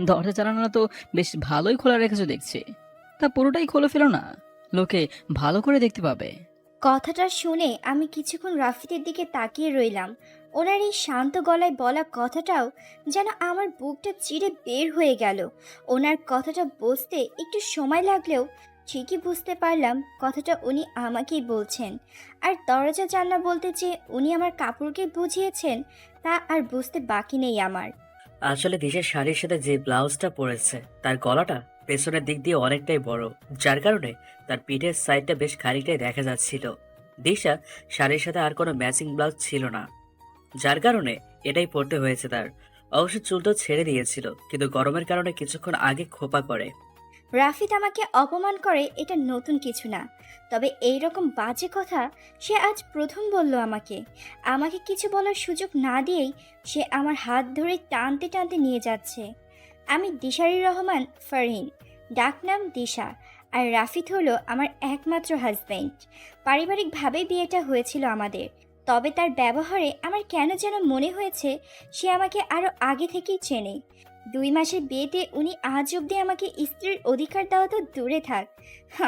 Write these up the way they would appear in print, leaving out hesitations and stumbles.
দরজা জানালা তো বেশ ভালোই খোলা রেখেছো দেখছি। তা পুরোটাই খুলে ফেলো না, লোকে ভালো করে দেখতে পাবে। কথাটা শুনে আমি কিছুক্ষণ রাফিদের দিকে তাকিয়ে রইলাম। ওনার এই শান্ত গলায় বলা কথাটাও যেন আমার বুকটা চিরে বের হয়ে গেল। ওনার কথাটা বুঝতে একটু সময় লাগলেও ঠিকই বুঝতে পারলাম কথাটা উনি আমাকেই বলছেন। আর দরজা জানলা বলতে যে উনি আমার কাপড়কে বুঝিয়েছেন তা আর বুঝতে বাকি নেই আমার। আসলে দিশের শাড়ির সাথে যে ব্লাউজটা পরেছে তার গলাটা পেছনের দিক দিয়ে অনেকটাই বড়, যার কারণে তার পিঠের সাইডটা বেশ খানিকটাই দেখা যাচ্ছিল। দিশা শাড়ির সাথে আর কোনো ম্যাচিং ব্লাউজ ছিল না, যার কারণে এটাই পরতে হয়েছে তার। অবশ্য চুলটা ছেড়ে দিয়েছিল, কিন্তু গরমের কারণে কিছুক্ষণ আগে খোপা করে। রাফিদ আমাকে অপমান করে এটা নতুন কিছু না, তবে এই রকম বাজে কথা সে আজ প্রথম বলল আমাকে। আমাকে কিছু বলার সুযোগ না দিয়েই সে আমার হাত ধরে টানতে টানতে নিয়ে যাচ্ছে। আমি দিশারি রহমান ফারহিন, ডাকনাম দিশা। আর রাফিদ হলো আমার একমাত্র হাজবেন্ড। পারিবারিকভাবেই বিয়েটা হয়েছিল আমাদের, তবে তার ব্যবহারে আমার কেন যেন মনে হয়েছে সে আমাকে আরও আগে থেকেই চেনে। 2 মাসের বিয়েতে উনি আজ অবধি আমাকে স্ত্রীর অধিকার দেওয়া তো দূরে থাক,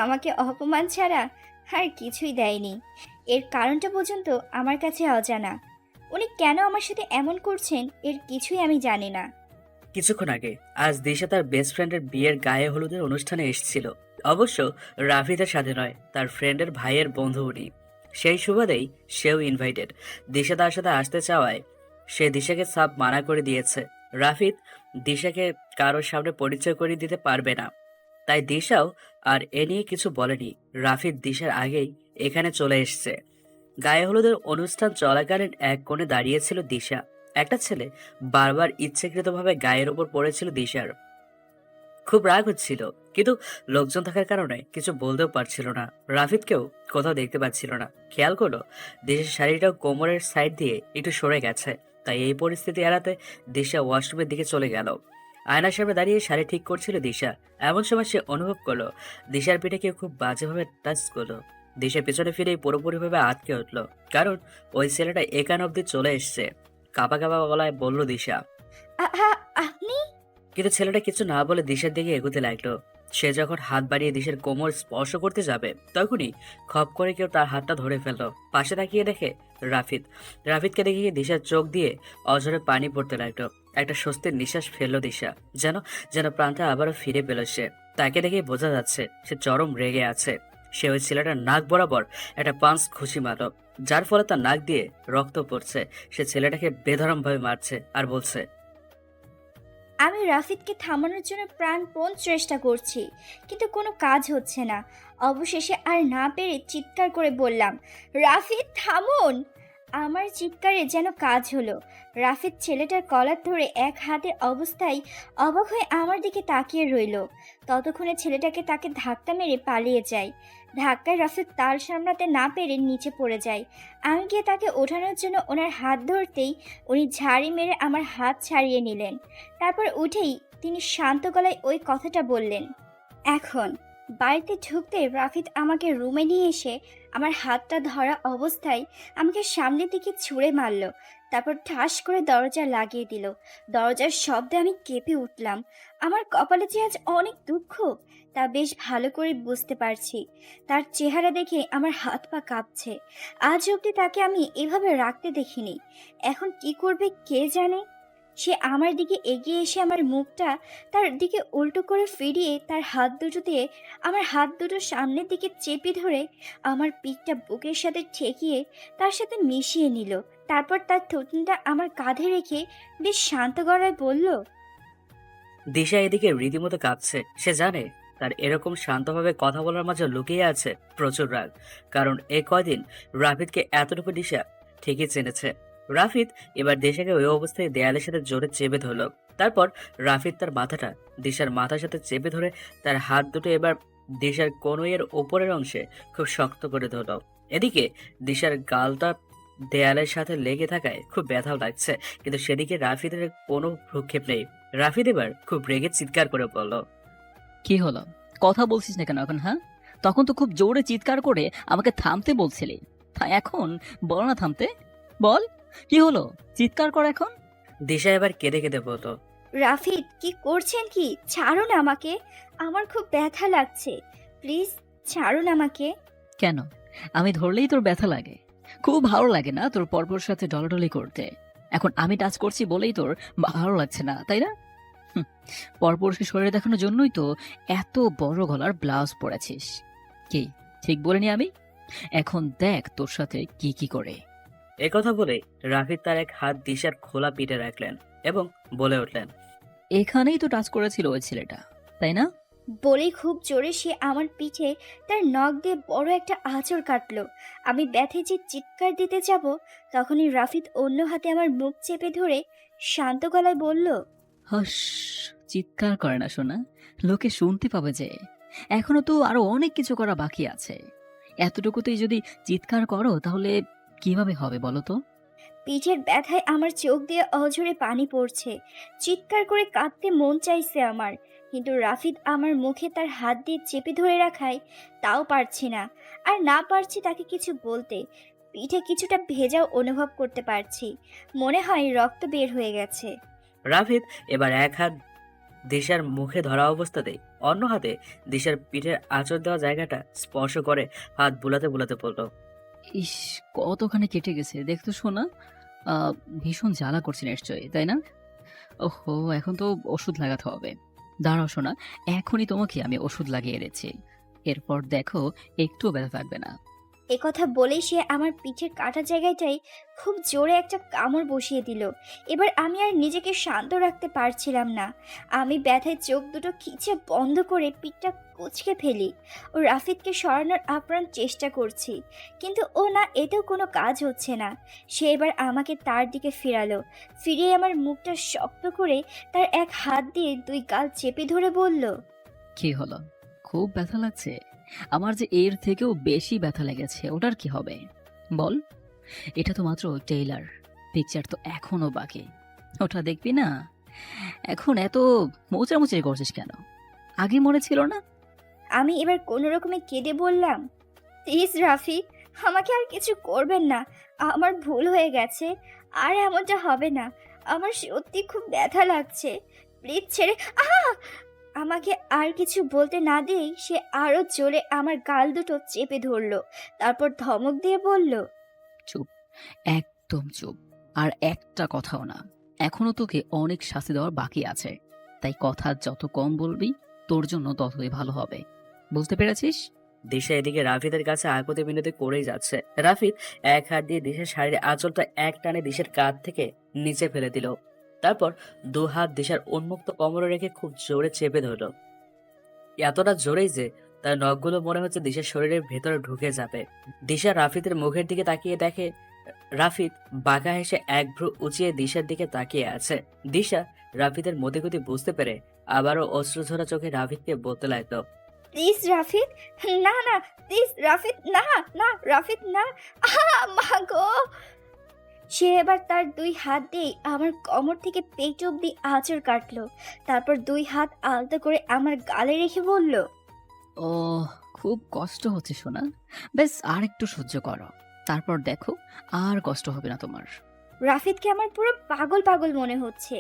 আমাকে অপমান ছাড়া আর কিছুই দেয়নি। এর কারণটা পর্যন্ত আমার কাছে অজানা। উনি কেন আমার সাথে এমন করছেন এর কিছুই আমি জানি না। কিছুক্ষণ আগে আজ দিশা তার বেস্ট ফ্রেন্ডের বিয়ের গায়ে হলুদের অনুষ্ঠানে এসেছিল। অবশ্য রাফিদের সাথে নয়, তার ফ্রেন্ডের ভাইয়ের বন্ধু উনি। সেই সুবাদেই সেও ইনভাইটেড। দিশা তার সাথে আসতে চাওয়ায় সে দিশাকে সাফ মানা করে দিয়েছে। রাফিদ দিশাকে কারোর সামনে পরিচয় করিয়ে দিতে পারবে না, তাই দিশাও আর এ নিয়ে কিছু বলেনি। রাফিদ দিশার আগেই এখানে চলে এসেছে। গায়ে হলুদের অনুষ্ঠান চলাকালীন এক কোণে দাঁড়িয়েছিল দিশা। একটা ছেলে বারবার ইচ্ছাকৃতভাবে গায়ের ওপর পড়েছিল দিশার। খুব রাগ হচ্ছিল, কিন্তু লোকজন থাকার কারণে কিছু বলতেও পারছিল না। রাফিদকেও কোথাও দেখতে পাচ্ছিল না। খেয়াল করলো দিশার শাড়িটাও কোমরের সাইড দিয়ে একটু সরে গেছে। তাই এই পরিস্থিতি এড়াতে দিশা ওয়াশরুমের দিকে চলে গেল। আয়নার সামনে দাঁড়িয়ে শাড়ি ঠিক করছিল দিশা। এমন সময় সে অনুভব করলো দিশার পিঠে কেউ খুব বাজেভাবে টাচ করলো। দিশা পেছনে ফিরে পুরোপুরিভাবে আটকে উঠলো, কারণ ওই ছেলেটা একান অব্দি চলে এসছে। কাঁপা কাঁপা গলায় বলল দিশা। আপনি? কিন্তু ছেলেটা কিছু না বলে দিশার দিকে এগোতে লাগলো। সে যখন হাত বাড়িয়ে দিশার কোমর স্পর্শ করতে যাবে, তখনই খপ করে কেউ তার হাতটা ধরে ফেললো। পাশে তাকিয়ে দেখে রাফিদ। রাফিদকে দেখে দিশার চোখ দিয়ে অঝরে পানি পড়তে লাগলো। একটা স্বস্তির নিঃশ্বাস ফেললো দিশা, যেন যেন প্রাণটা আবারও ফিরে পেল সে। তাকে দেখে বোঝা যাচ্ছে সে চরম রেগে আছে। সে ওই ছেলেটার নাক বরাবর একটা পাঁচ ঘুষি মারল, যার ফলে তার নাক দিয়ে রক্ত পড়ছে। সে ছেলেটাকে বেধড়ম ভাবে মারছে আর বলছে, আমি রাফিদকে থামানোর জন্য প্রাণপণ চেষ্টা করছি, কিন্তু কোনো কাজ হচ্ছে না। অবশেষে আর না পেরে চিৎকার করে বললাম, রাফিদ থামুন! আমার চিৎকারে যেন কাজ হলো। রাফিদ ছেলেটার কলার ধরে এক হাতের অবস্থায় অবাক হয়ে আমার দিকে তাকিয়ে রইল। ততক্ষণে ছেলেটাকে তাকে ধাক্কা মেরে পালিয়ে যায়। ধাক্কায় রাফিদ তাল সামলাতে না পেরে নিচে পড়ে যায়। আমি গিয়ে তাকে ওঠানোর জন্য ওনার হাত ধরতেই উনি ঝাড়ি মেরে আমার হাত ছাড়িয়ে নিলেন। তারপর উঠেই তিনি শান্ত গলায় ওই কথাটা বললেন। এখন বাড়িতে ঢুকতে রাফিদ আমাকে রুমে নিয়ে এসে আমার হাতটা ধরা অবস্থায় আমাকে সামনের দিকে ছুঁড়ে মারল। তারপর ঠাস করে দরজা লাগিয়ে দিল। দরজার শব্দে আমি কেঁপে উঠলাম। আমার কপালে যে আজ অনেক দুঃখ তা বেশ ভালো করে বুঝতে পারছি। তার চেহারা দেখে আমার হাত পা কাঁপছে। আজ অবধি তাকে আমি এভাবে রাখতে দেখিনি। এখন কি করবে কে জানে। সে আমার দিকে এগিয়ে এসে আমার মুখটা তার দিকে উল্টো করে ফিরিয়ে তার হাত দুটো দিয়ে আমার হাত দুটো সামনের দিকে চেপে ধরে আমার পিঠটা বুকের সাথে ঠেকিয়ে তার সাথে মিশিয়ে নিল। তারপর তার থুতনিটা আমার কাঁধে রেখে বেশ শান্ত গলায় বলল, দিশা এদিকে রীতিমতো কাঁপছে। সে জানে তার এরকম শান্তভাবে কথা বলার মাঝে লুকিয়ে আছে প্রচুর রাগ, কারণ এ কয়দিন রাফিদকে এতটুকু দিশা ঠিকই চেনেছে। রাফিদ এবার দিশাকে ওই অবস্থায় দেয়ালের সাথে জোরে চেপে ধরল। তারপর রাফিদ তার মাথাটা দিশার মাথার সাথে চেপে ধরে তার হাত দুটো এবার দিশার কনুইয়ের ওপরের অংশে খুব শক্ত করে ধরল। এদিকে দিশার গালটা দেয়ালের সাথে লেগে থাকায় খুব ব্যথাও লাগছে, কিন্তু সেদিকে রাফিদের কোনো ভ্রুক্ষেপ নেই। রাফিদ এবার খুব রেগে চিৎকার করে বলল, কি হলো? কথা বলছিস না কেন এখন, হ্যাঁ? তখন তো খুব জোরে চিৎকার করে আমাকে থামতে বলছিলি, তা এখন বল না থামতে। বল, কি হলো? চিৎকার কর এখন। দিশা এবার কেঁদে কেঁদে বলল, রাফিদ কি করছেন কি? ছাড়ুন আমাকে, আমার খুব ব্যথা লাগছে। প্লিজ ছাড়ুন আমাকে। কেন? আমি ধরলেই তোর ব্যথা লাগে? খুব ভালো লাগে না তোর পরপর সাথে ডলাডলি করতে? এখন আমি টাচ করছি বলেই তোর ভালো লাগছে না, তাই না? হুম, পরপুরুষকে শরীরে দেখানোর জন্যই তো এত বড় গলার ব্লাউজ পরেছিস। কি ঠিক বলিনি আমি? এখন দেখ তোর সাথে কি কি করে। একথা বলে রাফিদ তার এক হাত দিশার খোলা পিঠে রাখলেন এবং বলে উঠলেন, এখানেই তো টাচ করেছিল ওই ছেলেটা, তাই না? বলেই খুব জোরে সে আমার পিঠে তার নখ দিয়ে বড় একটা আঁচড় কাটলো। আমি ব্যথে যে চিৎকার দিতে যাব, তখনই রাফিদ অন্য হাতে আমার মুখ চেপে ধরে শান্ত গলায় বলল, হস, চিৎকার করে না শোনা, লোকে শুনতে পাবে যে। এখনো তো আরো অনেক কিছু করা বাকি আছে। এতটুকুতেই যদি চিৎকার করো তাহলে কিভাবে হবে বলো তো? পিঠের ব্যথায় আমার চোখ দিয়ে অঝরে পানি পড়ছে। চিৎকার করে কাঁদতে মন চাইছে আমার, কিন্তু রাফিদ আমার মুখে তার হাত দিয়ে চেপে ধরে রাখায় তাও পারছি না। আর না পারছি তাকে কিছু বলতে। পিঠে কিছুটা ভেজাও অনুভব করতে পারছি, মনে হয় রক্ত বের হয়ে গেছে। রাফিদ এবার এক হাত দিশার মুখে ধরা অবস্থাতেই অন্য হাতে দিশার পিঠের আঁচড় দেওয়া জায়গাটা স্পর্শ করে হাত বুলাতে বুলাতে বলল, ইস, কতখানি কেটে গেছে দেখতো শোনা। আহ, ভীষণ জ্বালা করছে নিশ্চয়ই, তাই না? ওহো, এখন তো ওষুধ লাগাতে হবে। দাঁড়াও শোনা, এখনই তোমাকে আমি ওষুধ লাগিয়ে এনেছি। এরপর দেখো একটুও ব্যথা থাকবে না। একথা বলেই সে আমার পিঠের কাটা জায়গাটায় খুব জোরে একটা কামড় বসিয়ে দিল। এবার আমি আর নিজেকে শান্ত রাখতে পারছিলাম না। আমি ব্যথায় চোখ দুটো খিচে বন্ধ করে পিঠটা কুঁচকে ফেলি ও রাফিদকে সরানোর আপ্রাণ চেষ্টা করছি, কিন্তু ও না, এতেও কোনো কাজ হচ্ছে না। সে এবার আমাকে তার দিকে ফিরালো। ফিরিয়ে আমার মুখটা শক্ত করে তার এক হাত দিয়ে দুই গাল চেপে ধরে বলল, কি হলো? খুব ব্যথা লাগছে? আমার যে এর থেকেও বেশি ব্যথা লেগেছে, ওটার কি হবে বল? এটা তো মাত্র টেইলার, পিকচার তো এখনো বাকি। ওটা দেখবি না? এখন এত মোচামুচি করছিস কেন? আগে মনে ছিল না? আমি এবার কোনো রকমে কেঁদে বললাম, প্লিজ রাফি, আমাকে আর কিছু করবেন না। আমার ভুল হয়ে গেছে, আর এমনটা হবে না। আমার সত্যি খুব ব্যথা লাগছে, প্লিজ ছেড়ে। আহ! আমাকে আর কিছু বলতে না দিয়েই সে আরো জোরে আমার গাল দুটো চেপে ধরলো। তারপর ধমক দিয়ে বলল, চুপ, একদম চুপ। আর একটা কথাও না। এখনো তোকে অনেক শাস্তি দেওয়ার বাকি আছে। তাই কথা যত কম বলবি তোর জন্য ততই ভালো হবে। বুঝতে পেরেছিস? দিশা এদিকে রাফিদের কাছে আকুতি মিনতি করেই যাচ্ছে। রাফিদ এক হাত দিয়ে দিশার শাড়ির আঁচলটা এক টানে দিশার কাঁধ থেকে নিচে ফেলে দিল। তারপর দু হাত দিশার উন্মুক্ত কোমরে রেখে খুব জোরে চেপে ধরল, এতটা জোরেই যে তার নখগুলো মনে হচ্ছে দিশার শরীরের ভেতরে ঢুকে যাবে। দিশা রাফিদের মুখের দিকে তাকিয়ে দেখে রাফিদ বাঁকা হেসে এক ভ্রু উঁচিয়ে দিশার দিকে তাকিয়ে আছে। দিশা রাফিদের মতিগতি বুঝতে পেরে আবারও অশ্রুঝরা চোখে রাফিদকে বলতে লাগলো, প্লিজ রাফিদ, না না, প্লিজ রাফিদ, না না রাফিদ, না। মা গো! সে এবার তার দুই হাত দিয়ে আমার কোমর থেকে পেট অব্দি আঁচড় কাটলো। তারপর দুই হাত আলতো করে আমার গালে রেখে বলল, ও, খুব কষ্ট হচ্ছে শোনা। বেশ আর একটু সহ্য করো, তারপর দেখো আর কষ্ট হবে না তোমার। রাফিদকে আমার পুরো পাগল পাগল মনে হচ্ছে।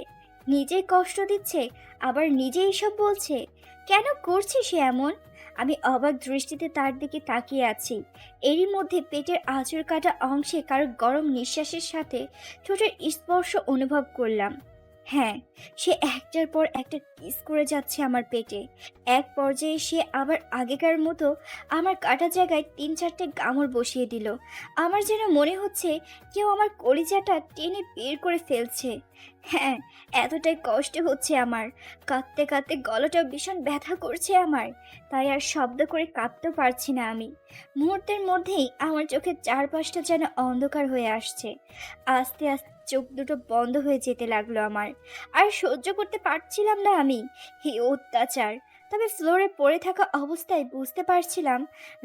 নিজেই কষ্ট দিচ্ছে, আবার নিজেই এসব বলছে। কেন করছে সে এমন? আমি অবাক দৃষ্টিতে তার দিকে তাকিয়ে আছি। এরই মধ্যে পেটের আঁচড় কাটা অংশে কারো গরম নিঃশ্বাসের সাথে ঠোঁটের স্পর্শ অনুভব করলাম। হ্যাঁ, সে একটার পর একটা কিস করে যাচ্ছে আমার পেটে। এক পর্যায়ে সে আবার আগেকার মতো আমার কাটা জায়গায় ৩-৪টে কামড় বসিয়ে দিল। আমার যেন মনে হচ্ছে কেউ আমার কলিজাটা টেনে বের করে ফেলছে। হ্যাঁ, এতটাই কষ্ট হচ্ছে আমার। কাঁদতে কাঁদতে গলাটা ভীষণ ব্যথা করছে আমার। তাই আর শব্দ করে কাঁদতে পারছি না আমি। মুহূর্তের মধ্যেই আমার চোখের চারপাশটা যেন অন্ধকার হয়ে আসছে। আস্তে আস্তে চোখ দুটো বন্ধ হয়ে যেতে লাগলো আমার। আর সহ্য করতে পারছিলাম না আমি এই অত্যাচার। তবে ফ্লোরে পড়ে থাকা অবস্থায় বুঝতে পারছিলাম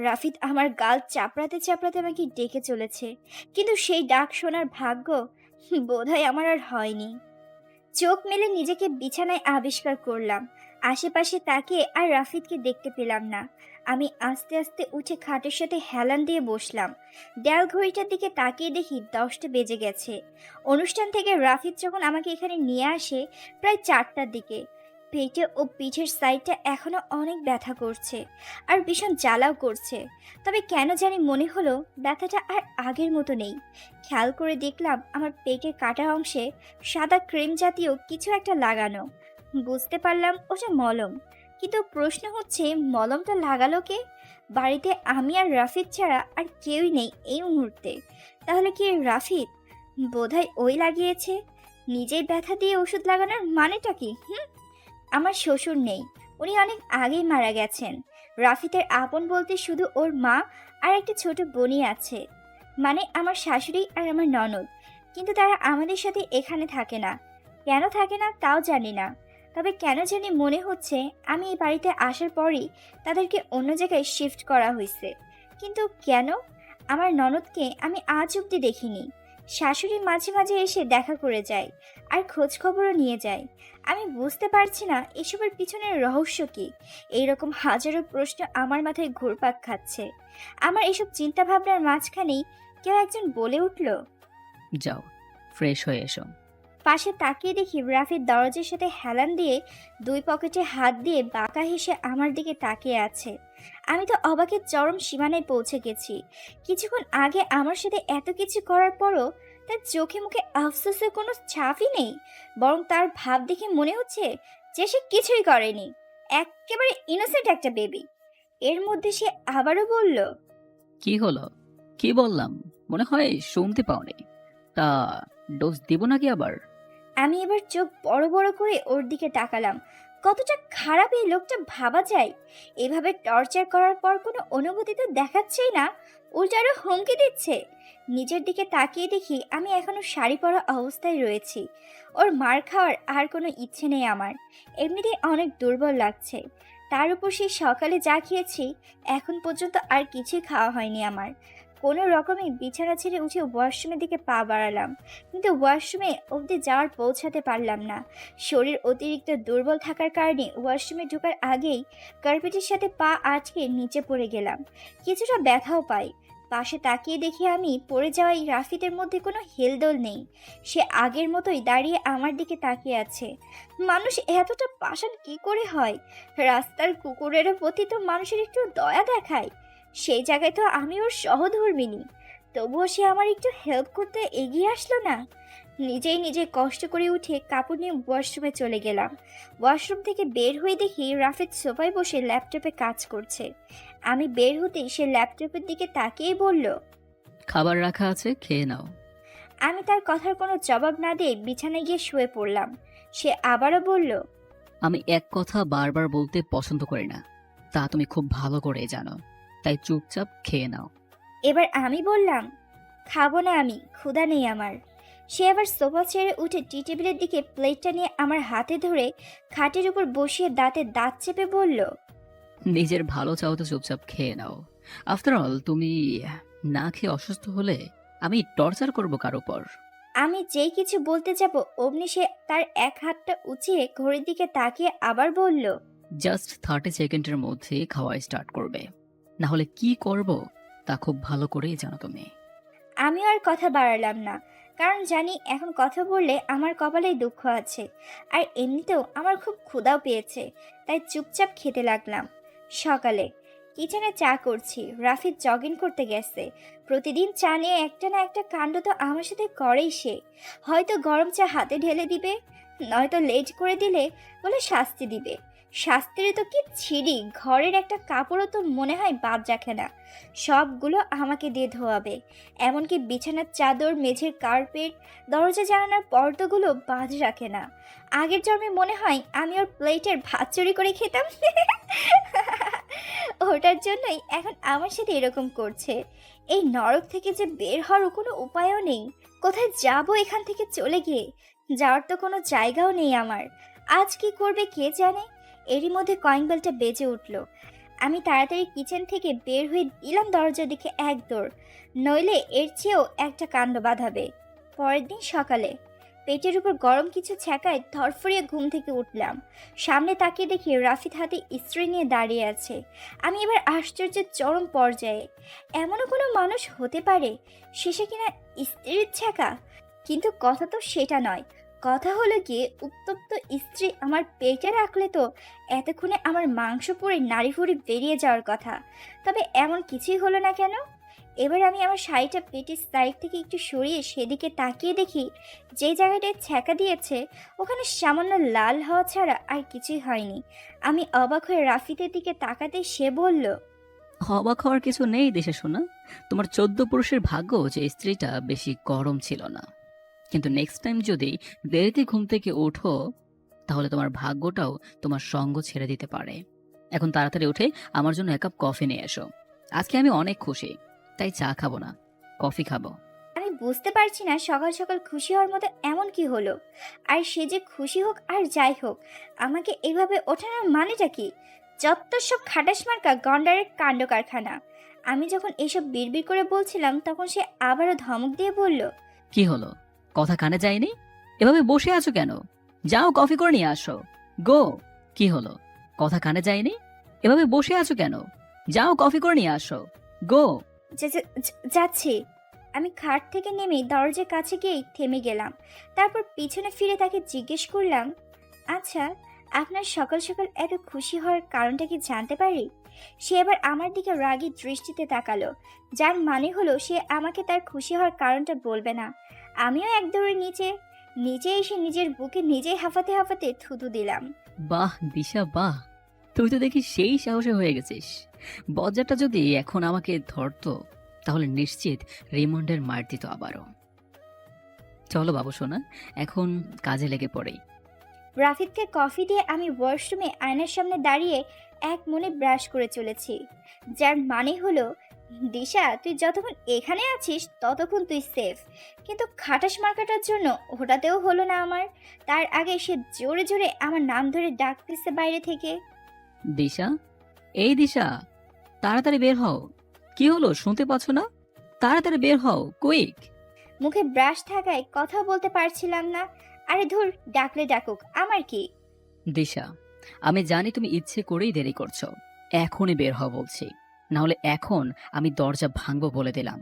রাফিদ আমার গাল চাপড়াতে চাপড়াতে আমাকে ডেকে চলেছে। কিন্তু সেই ডাক শোনার ভাগ্য বোধহয় আমার আর হয়নি। চোখ মেলে নিজেকে বিছানায় আবিষ্কার করলাম। আশেপাশে তাকিয়ে আর রাফিদকে দেখতে পেলাম না। আমি আস্তে আস্তে উঠে খাটের সাথে হেলান দিয়ে বসলাম। দেয়াল ঘড়িটার দিকে তাকিয়ে দেখি 10টা বেজে গেছে। অনুষ্ঠান থেকে রাফিদ যখন আমাকে এখানে নিয়ে আসে প্রায় 4টার দিকে। পেটে ও পিঠের সাইডটা এখনো অনেক ব্যথা করছে আর ভীষণ জ্বালাও করছে। তবে কেন জানি মনে হলো ব্যথাটা আর আগের মতো নেই। খেয়াল করে দেখলাম আমার পেটের কাটা অংশে সাদা ক্রিম জাতীয় কিছু একটা লাগানো। বুঝতে পারলাম ওটা মলম। কিন্তু প্রশ্ন হচ্ছে, মলমটা লাগালো কে? বাড়িতে আমি আর রাফিদ ছাড়া আর কেউই নেই এই মুহূর্তে। তাহলে কি রাফিদ? বোধহয় ওই লাগিয়েছে। নিজেই ব্যথা দিয়ে ওষুধ লাগানোর মানেটা কি? আমার শ্বশুর নেই, উনি অনেক আগেই মারা গেছেন। রাফিদের আপন বলতে শুধু ওর মা আর একটা ছোট বোনই আছে, মানে আমার শাশুড়ি আর আমার ননদ। কিন্তু তারা আমাদের সাথে এখানে থাকে না। কেন থাকে না তাও জানি না। তবে কেন জানি মনে হচ্ছে আমি এই বাড়িতে আসার পরই তাদেরকে অন্য জায়গায় শিফট করা হয়েছে। কিন্তু কেন? আমার ননদকে আমি আজ অব্দি দেখিনি। শাশুড়ি মাঝে মাঝে এসে দেখা করে যায় আর খোঁজ খবরও নিয়ে যায়। আমি বুঝতে পারছি না এসবের পিছনের রহস্য কি। এইরকম হাজারো প্রশ্ন আমার মাথায় ঘুরপাক খাচ্ছে। আমার এসব চিন্তা ভাবনার মাঝখানেই কেউ একজন বলে উঠল, যাও, ফ্রেশ হয়ে এসো। পাশে তাকিয়ে দেখি রাফিদ দরজার সাথে হেলান দিয়ে 2 পকেটে হাত দিয়ে বাঁকা হেসে আমার দিকে তাকিয়ে আছে। আমি তো অবাকের চরম সীমানায় পৌঁছে গেছি। কিছুক্ষণ আগে আমার সাথে এত কিছু করার পরও তার চোখে মুখে আফসোসের কোনো ছাপই নেই, বরং তার ভাব দেখে মনে হচ্ছে যে সে কিছুই করেনি, একেবারে ইনোসেন্ট একটা বেবি। এর মধ্যে সে আবারও বলল, কি হলো? কি বললাম? মনে হয় শুনতে পাওনি। তা ডোজ দিব নাকি আবার? আমি এবার চোখ বড় বড় করে ওর দিকে তাকালাম। কতটা খারাপ এই লোকটা ভাবা যায়! এভাবে টর্চার করার পর কোনো অনুভূতি তো দেখাচ্ছেই না, উল্টো আরো হুমকি দিচ্ছে। নিজের দিকে তাকিয়ে দেখি আমি এখনো শাড়ি পরা অবস্থায় রয়েছি। ওর মার খাওয়ার আর কোনো ইচ্ছে নেই আমার। এমনিতেই অনেক দুর্বল লাগছে। তার উপর সেই সকালে যা খেয়েছি, এখন পর্যন্ত আর কিছুই খাওয়া হয়নি আমার। কোনো রকমে বিছানা ছেড়ে উঠে ওয়াশরুমের দিকে পা বাড়ালাম, কিন্তু ওয়াশরুমে অবধি যাওয়ার পৌঁছাতে পারলাম না। শরীর অতিরিক্ত দুর্বল থাকার কারণে ওয়াশরুমে ঢোকার আগেই কার্পেটের সাথে পা আটকে নিচে পড়ে গেলাম। কিছুটা ব্যথাও পাই। পাশে তাকিয়ে দেখি আমি পড়ে যাওয়া এই রাফিদের মধ্যে কোনো হেলদোল নেই। সে আগের মতোই দাঁড়িয়ে আমার দিকে তাকিয়ে আছে। মানুষ এতটা পাষাণ কি করে হয়? রাস্তার কুকুরের প্রতি তো মানুষের একটু দয়া দেখায়, সেই জায়গায় তো আমি ওর সহধর্মিণী। তবুও সে আমার একটু হেল্প করতে এগিয়ে আসলো না। নিজে কষ্ট করে উঠে কাপড় নিয়ে ওয়াশরুমে চলে গেলাম। ওয়াশরুম থেকে বের হয়ে দেখি রাফিদ সোফায় বসে ল্যাপটপে কাজ করছে। আমি বের হতেই সে ল্যাপটপের দিকে তাকিয়ে বলল, খাবার রাখা আছে, খেয়ে নাও। আমি তার কথার কোনো জবাব না দিয়ে বিছানায় গিয়ে শুয়ে পড়লাম। সে আবারও বলল, আমি এক কথা বারবার বলতে পছন্দ করি না, তা তুমি খুব ভালো করে জানো। তাই চুপচাপ খেয়ে নাও। এবার আমি বললাম, খাবো না, আমি ক্ষুধা নেই আমার। সে আবার সোফা ছেড়ে উঠে টি টেবিলের দিকে প্লেটটা নিয়ে আমার হাতে ধরে খাটের উপর বসিয়ে দাঁতে দাঁত চেপে বলল, নিজের ভালো চাও তো চুপচাপ খেয়ে নাও। আফটার অল তুমি না খেয়ে অসুস্থ হলে আমি টর্চার করব কার উপর? আমি যেই কিছু বলতে যাব অমনি সে তার এক হাতটা উঁচিয়ে ঘড়ির দিকে তাকিয়ে আবার বলল, জাস্ট 30 সেকেন্ডের মধ্যে খাওয়া স্টার্ট করবে, না হলে কি করব তা খুব ভালো করেই জানো তুমি। আমি আর কথা বাড়ালাম না, কারণ জানি এখন কথা বললে আমার কপালে দুঃখ আছে, আর এমনিতেও আমার খুব ক্ষুধাও পেয়েছে। তাই চুপচাপ খেতে লাগলাম। সকালে কিচেনে চা করছি, রাফিদ জগিং করতে গেছে। প্রতিদিন চা নিয়ে একটা না একটা কাণ্ড তো আমার সাথে করেই সে। হয়তো গরম চা হাতে ঢেলে দিবে, নয়তো লেট করে দিলে বলে শাস্তি দিবে। শাস্তির তো কি ছিঁড়ি, ঘরের একটা কাপড়ও তো মনে হয় বাদ রাখে না, সবগুলো আমাকে দিয়ে ধোয়াবে। এমনকি বিছানার চাদর, মেঝের কার্পেট, দরজা জানালার পর্দাগুলো বাদ রাখে না। আগের জন্মে মনে হয় আমি ওর প্লেটের ভাত চুরি করে খেতাম। ওটার জন্যই এখন আমার সাথে এরকম করছে। এই নরক থেকে যে বের হওয়ার কোনো উপায়ও নেই। কোথায় যাব এখান থেকে চলে গিয়ে? যাওয়ার তো কোনো জায়গাও নেই আমার। আজ কি করবে কে জানে। এরই মধ্যে কলিং বেলটা বেজে উঠল। আমি তাড়াতাড়ি কিচেন থেকে বের হয়ে দিলাম দরজার দিকে এক দৌড়, নইলে এর চেয়েও একটা কাণ্ড বাঁধাবে। পরের দিন সকালে পেটের উপর গরম কিছু ছ্যাঁকায় ধরফরিয়ে ঘুম থেকে উঠলাম। সামনে তাকিয়ে দেখি রাফিদ হাতে ইস্ত্রি নিয়ে দাঁড়িয়ে আছে। আমি এবার আশ্চর্যের চরম পর্যায়ে। এমনও কোনো মানুষ হতে পারে শেষে কিনা স্ত্রীর ছ্যাঁকা? কিন্তু কথা তো সেটা নয়। কথা হলো গিয়ে উত্তপ্ত স্ত্রী আমার পেটে রাখলে তো এতক্ষণে আমার মাংস পুড়ে নাড়ি ফুড়ি বেরিয়ে যাওয়ার কথা। তবে এমন কিছুই হলো না কেন? এবার আমি আমার শাড়িটা পেটের সাইড থেকে একটু সরিয়ে সেদিকে তাকিয়ে দেখি যে জায়গাটায় ছ্যাঁকা দিয়েছে ওখানে সামান্য লাল হওয়া ছাড়া আর কিছুই হয়নি। আমি অবাক হয়ে রাফিদের দিকে তাকাতে সে বলল, অবাক হওয়ার কিছু নেই দেশে শোনা। তোমার 14 পুরুষের ভাগ্য যে স্ত্রীটা বেশি গরম ছিল না। কিন্তু নেক্সট টাইম যদি দেরিতে ঘুম থেকে ওঠো তাহলে তোমার ভাগ্যটাও তোমার সঙ্গ ছেড়ে দিতে পারে। এখন তাড়াতাড়ি উঠে আমার জন্য 1 কাপ কফি নিয়ে এসো। আজকে আমি অনেক খুশি, তাই চা খাবো না, কফি খাবো। আমি বুঝতে পারছি না সকাল সকাল খুশি হওয়ার মতো এমন কি হলো। আর সে যে খুশি হোক আর যাই হোক, আমাকে এইভাবে ওঠানোর মানেটা কি? যত সব খাটাস মার্কা গন্ডারের কাণ্ড কারখানা। আমি যখন এসব বিড়বিড় করে বলছিলাম তখন সে আবারও ধমক দিয়ে বলল, কি হলো, কথা কানে যায়নি? এভাবে বসে আছো কেন? যাও কফি করে নিয়ে আসো, গো। কি হলো, কথা কানে যায়নি? এভাবে বসে আছো কেন? যাও কফি করে নিয়ে আসো, গো। যাচ্ছি। আমি খাট থেকে নেমে দরজার কাছে গিয়েই থেমে গেলাম। তারপর পিছনে ফিরে তাকে জিজ্ঞেস করলাম, আচ্ছা, আপনার সকাল সকাল এত খুশি হওয়ার কারণটা কি জানতে পারি? সে এবার আমার দিকে রাগী দৃষ্টিতে তাকালো, যার মানে হলো সে আমাকে তার খুশি হওয়ার কারণটা বলবে না। আমিও এক দৌড়ে নিচে এসে নিজের বুকে নিজেই হাঁফাতে হাঁফাতে থুতু দিলাম। বাহ দিশা বাহ, তুই তো দেখি সেই সাহসে হয়ে গেছিস। বজ্জারটা যদি এখন আমাকে ধরতো তাহলে নিশ্চিত রিমন্ডের মার দিত আবারও। চলো বাবু সোনা, এখন কাজে লেগে পড়ে। রাফিদকে কফি দিয়ে আমি ওয়াশরুমে আয়নার সামনে দাঁড়িয়ে এক মনে ব্রাশ করে চলেছি, যার মানে হলো, দিশা তুই যতক্ষণ এখানে আছিস ততক্ষণ তুই সেফ। কিন্তু খাটাস মার্কাটার জন্য ওটাতেও হলো না আমার। তার আগে সে জোরে জোরে আমার নাম ধরে ডাকতেছে বাইরে থেকে। দিশা, এই দিশা, তাড়াতাড়ি বের হও। কি হলো, শুনতে পাচ্ছ না? তাড়াতাড়ি বের হও, কুইক। মুখে ব্রাশ থাকায় কথা বলতে পারছিলাম না। আরে ধুর, ডাকলে ডাকুক, আমার কি। দিশা, আমি জানি তুমি ইচ্ছে করেই দেরি করছো। এখনই বের হও বলছি, না হলে এখন আমি দরজা ভাঙবো বলে দিলাম।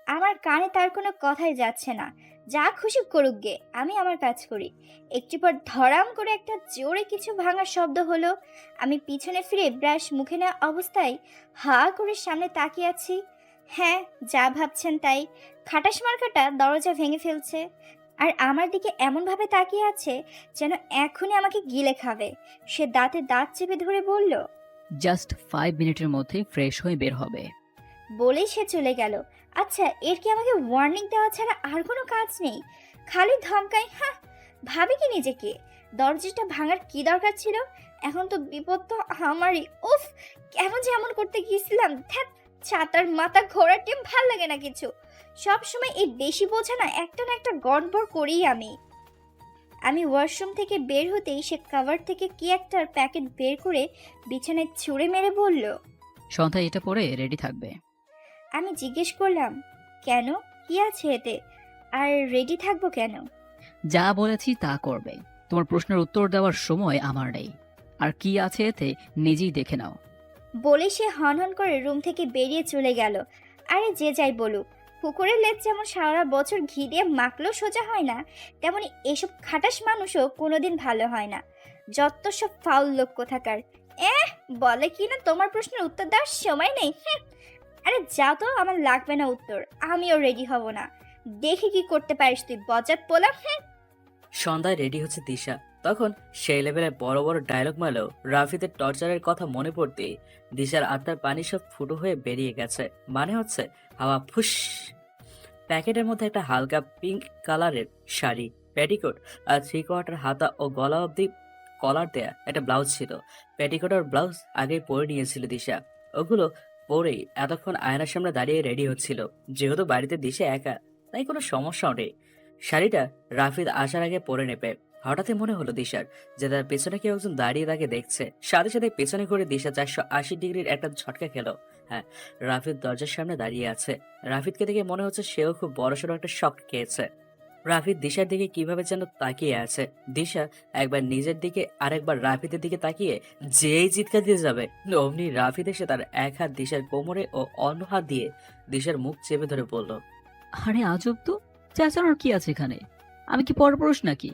আমার কানে তার কোনো কথাই যাচ্ছে না। যা খুশি করুক গে, আমি আমার কাজ করি। একটু পর ধরাম করে একটা জোরে কিছু ভাঙার শব্দ হলো। আমি পিছনে ফিরে ব্রাশ মুখে নেওয়া অবস্থায় হা করে সামনে তাকিয়ে আছি। হ্যাঁ, যা ভাবছেন তাই। খাটাস মার্কাটা দরজা ভেঙে ফেলছে আর আমার দিকে এমনভাবে তাকিয়ে আছে যেন এখনই আমাকে গিলে খাবে। সে দাঁতে দাঁত চেপে ধরে বলল, জাস্ট 5 মিনিটের মধ্যে ফ্রেশ হয়ে বের হবে। বলেই সে চলে গেল। আচ্ছা, এর কি আমাকে ওয়ার্নিং দেওয়া ছাড়া আর কোনো কাজ নেই? খালি ধমকাই, হ্যাঁ। ভাবি কি নিজেকে? দরজাটা ভাঙার কি দরকার ছিল? এখন তো বিপদ তো আমারই। উফ, কেন যে এমন করতে গিয়েছিলাম? ধ্যাত, ছাতার মাথা ঘোরার টিম ভাল লাগে না কিছু। সব সময় এই বেশি বোঝা না একটা গড়বড় করি আমি ওয়াশরুম থেকে বের হতেই সে কাভার থেকে কি একটার প্যাকেট বের করে বিছানায় ছুঁড়ে মেরে বলল। সন্ধ্যায় এটা পরে রেডি থাকবে। আমি জিজ্ঞেস করলাম, কেন, কি আছে এতে? আর রেডি থাকবো কেন? যা বলেছি তা করবে। তোমার প্রশ্নের উত্তর দেওয়ার সময় আমার নেই। আর কি আছে এতে নিজেই দেখে নাও। বলে সে হনহন করে রুম থেকে বেরিয়ে চলে গেল। আরে যে যাই বলুক, কুকুরের লেজ যেমন সারা বছর ঘি দিয়ে মাখলেও সোজা হয় না, তেমনি এসব খাটাস মানুষও কোনোদিন ভালো হয় না। যত সব ফাউল লোক কোথাকার। বলে কি না তোমার প্রশ্নের উত্তর দেওয়ার সময় নেই। আরে যা তো, আমার লাগবে না উত্তর, আমিও রেডি হব না। দেখি কি করতে পারিস তুই, বজ্জাত পোলা। সন্ধ্যায় রেডি হচ্ছে দিশা। তখন সেই লেভেলে বড় বড় ডায়লগ মারলেও রাফিদের টর্চারের কথা মনে পড়তে দিশার আত্মার পানি সব ফুটো হয়ে বেরিয়ে গেছে। মানে হচ্ছে হাওয়া ফুস। প্যাকেটের মধ্যে একটা হালকা পিঙ্ক কালারের শাড়ি, পেটিকোট আর 3/4 হাতা ও গলা অবধি কলার দেয়া একটা ব্লাউজ ছিল। পেটিকোট আর ব্লাউজ আগেই পরে নিয়েছিল দিশা। ওগুলো পরেই এতক্ষণ আয়নার সামনে দাঁড়িয়ে রেডি হচ্ছিল। যেহেতু বাড়িতে দিশা একা, তাই কোনো সমস্যাও নেই। শাড়িটা রাফিদ আসার আগে পরে নেবে। হঠাৎই মনে হলো দিশার যে তার পেছনে কেউ একজন দাঁড়িয়ে তাকে দেখছে। সাথে সাথে পেছনে করে দিশা 480 ডিগ্রির একটা ঝটকা খেলো। হ্যাঁ, রাফিদ দরজার সামনে দাঁড়িয়ে আছে। রাফিদকে দেখে মনে হচ্ছে সেও খুব বড়সড় একটা শক খেয়েছে। রাফিদ দিশার দিকে কিভাবে যেন তাকিয়ে আছে। দিশা একবার নিজের দিকে আরেকবার রাফিদের দিকে তাকিয়ে যেই চিৎকার দিয়ে যাবে, অমনি রাফিদ এসে তার এক হাত দিশার কোমরে ও অন্য হাত দিয়ে দিশার মুখ চেপে ধরে বলল, আরে আজব তো, চেঁচানোর কি আছে এখানে? আমি কি পরপুরুষ নাকি?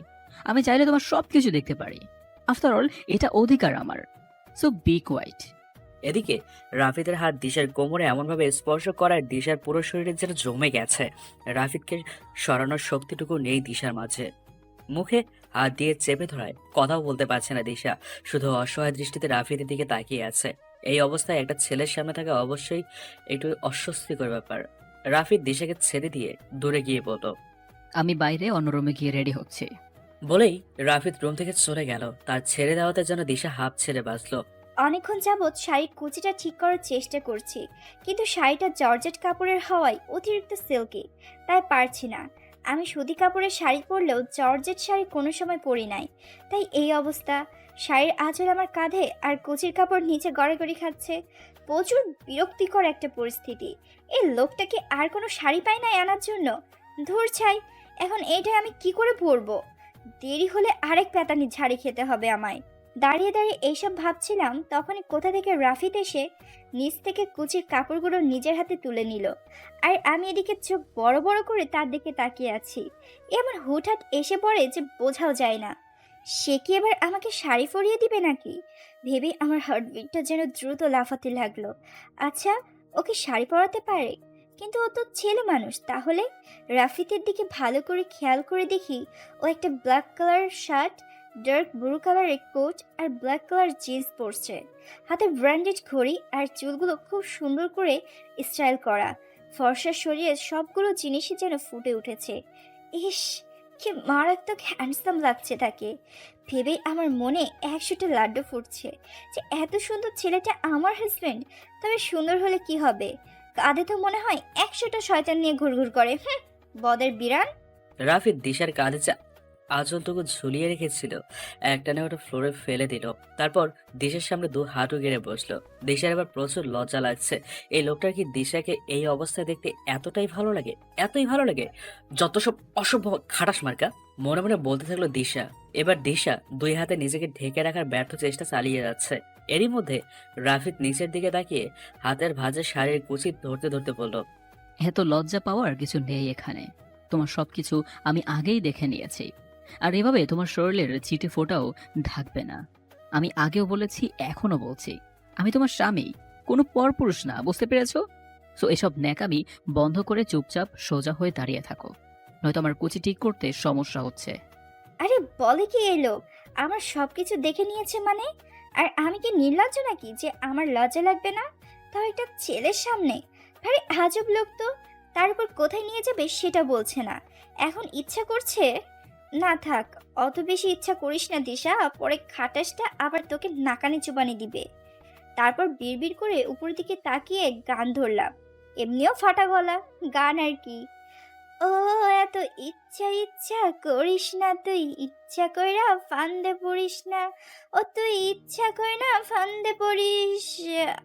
আমি চাইলে তোমার সবকিছু দেখতে পারি। আফটার অল এটা অধিকার আমার। So be quiet. এদিকে রাফিদের হাত দিশার কোমরে এমনভাবে স্পর্শ করায় দিশার পুরো শরীরে যেন জমে গেছে। রাফিদকে সরানোর শক্তিটুকু নেই দিশার মাঝে। মুখে হাত দিয়ে চেপে ধরায় কথাও বলতে পারছে না দিশা, শুধু অসহায় দৃষ্টিতে রাফিদের দিকে তাকিয়ে আছে। এই অবস্থায় একটা ছেলের সামনে থাকা অবশ্যই একটু অস্বস্তিকর ব্যাপার। রাফিদ দিশাকে ছেড়ে দিয়ে দূরে গিয়ে বলল, আমি বাইরে অন্য রুমে গিয়ে রেডি হচ্ছি। বলেই রাফিদ রুম থেকে চলে গেল। তার ছেড়ে দেওয়াতে যেন দিশা হাঁপ ছেড়ে বাঁচলো। অনেকক্ষণ যাবৎ শাড়ির কুচিটা ঠিক করার চেষ্টা করছি, কিন্তু শাড়িটা জর্জেট কাপড়ের হওয়ায় অতিরিক্ত সিল্কি, তাই পারছি না। আমি সুতি কাপড়ের শাড়ি পরলেও জর্জেট শাড়ি কোনো সময় পরি নাই, তাই এই অবস্থা। শাড়ির আঁচল আমার কাঁধে আর কুচির কাপড় নিচে গড়াগড়ি খাচ্ছে। প্রচুর বিরক্তিকর একটা পরিস্থিতি। এই লোকটা কি আর কোনো শাড়ি পায় না আনার জন্য? ধুর ছাই, এখন এইটা আমি কি করে পরবো? দেরি হলে আরেক প্যাতানি ঝাড়ি খেতে হবে আমায়। দাঁড়িয়ে দাঁড়িয়ে এইসব ভাবছিলাম, তখনই কোথা থেকে রাফিদ এসে নিচ থেকে কুচির কাপড়গুলো নিজের হাতে তুলে নিল, আর আমি এদিকে চোখ বড় বড় করে তার দিকে তাকিয়ে আছি। এমন হুটহাট এসে পড়ে যে বোঝাও যায় না। সে কি এবার আমাকে শাড়ি পরিয়ে দিবে নাকি? ভেবে আমার হার্টবিটটা যেন দ্রুত লাফাতে লাগলো। আচ্ছা, ওকে শাড়ি পরাতে পারে, কিন্তু ও তো ছেলে মানুষ। তাহলে রাফিদের দিকে ভালো করে খেয়াল করে দেখি, ও একটা black colour shirt, dark blue কালারের কোট আর ব্ল্যাক কালার জিন্স পরছে। হাতে ব্র্যান্ডেড ঘড়ি আর চুলগুলো খুব সুন্দর করে স্টাইল করা। ফর্সা শরীরে সবগুলো জিনিসই যেন ফুটে উঠেছে। ইস, কি মারাত্মক হ্যান্ডসাম লাগছে তাকে। ভেবেই আমার মনে 100টা লাড্ডু ফুটছে যে এত সুন্দর ছেলেটা আমার হাজব্যান্ড। তবে সুন্দর হলে কি হবে, কাঁধে তো মনে হয় 100টা শয়তান নিয়ে ঘুরঘুর করে। বদের বিরান। রাফিদ দিশার কাঁধে আঁচলটুকু ঝুলিয়ে রেখেছিল একটানে ওটা ফ্লোরে ফেলে দিল। তারপর দিশার সামনে দু হাঁটু গেড়ে বসলো। দিশার এবার প্রচুর লজ্জা লাগছে। এই লোকটার কি দিশাকে এই অবস্থায় দেখতে এতটাই ভালো লাগে, এতই ভালো লাগে? যত সব অসভ্য খাটাস মার্কা, মনে মনে বলতে থাকলো দিশা। এবার দিশা দুই হাতে নিজেকে ঢেকে রাখার ব্যর্থ চেষ্টা চালিয়ে যাচ্ছে। এরই মধ্যে রাফিদ নিচের দিকে তাকিয়ে হাতের ভাঁজে শাড়ির কুচি ধরতে ধরতে বলল, এত লজ্জা পাওয়ার কিছু নেই এখানে। তোমার সবকিছু আমি আগেই দেখে নিয়েছি। আর এভাবে তোমার শরীরের চিটে ফোটাও ঢাকবে না। আমি আগেও বলেছি, এখনো বলছি, আমি তোমার স্বামী, কোনো পরপুরুষ না, বুঝতে পেরেছো? সো এসব ন্যাকামি বন্ধ করে চুপচাপ সোজা হয়ে দাঁড়িয়ে থাকো, নয়তো আমার কুচি ঠিক করতে সমস্যা হচ্ছে। আরে বলে কি এলো, আমার সবকিছু দেখে নিয়েছে মানে? আর আমি কি নির্লজ্জ নাকি যে আমার লজ্জা লাগবে না? তাও একটা ছেলের সামনে। আরে আজব লোক তো। তার উপর কোথায় নিয়ে যাবে সেটা বলছে না। এখন ইচ্ছা করছে। না থাক, অত বেশি ইচ্ছা করিস না দিশা, পরে খাটাসটা আবার তোকে নাকানি চুবানি দিবে। তারপর বিড়বিড় করে উপর দিকে তাকিয়ে গান ধরলাম। এমনিও ফাটা গলা, গান আর কি। ও এত ইচ্ছা ইচ্ছা করিস না তুই, ইচ্ছা কইরা ফান্দে পড়িস না। ও তুই ইচ্ছা করে না ফান্দে পড়িস।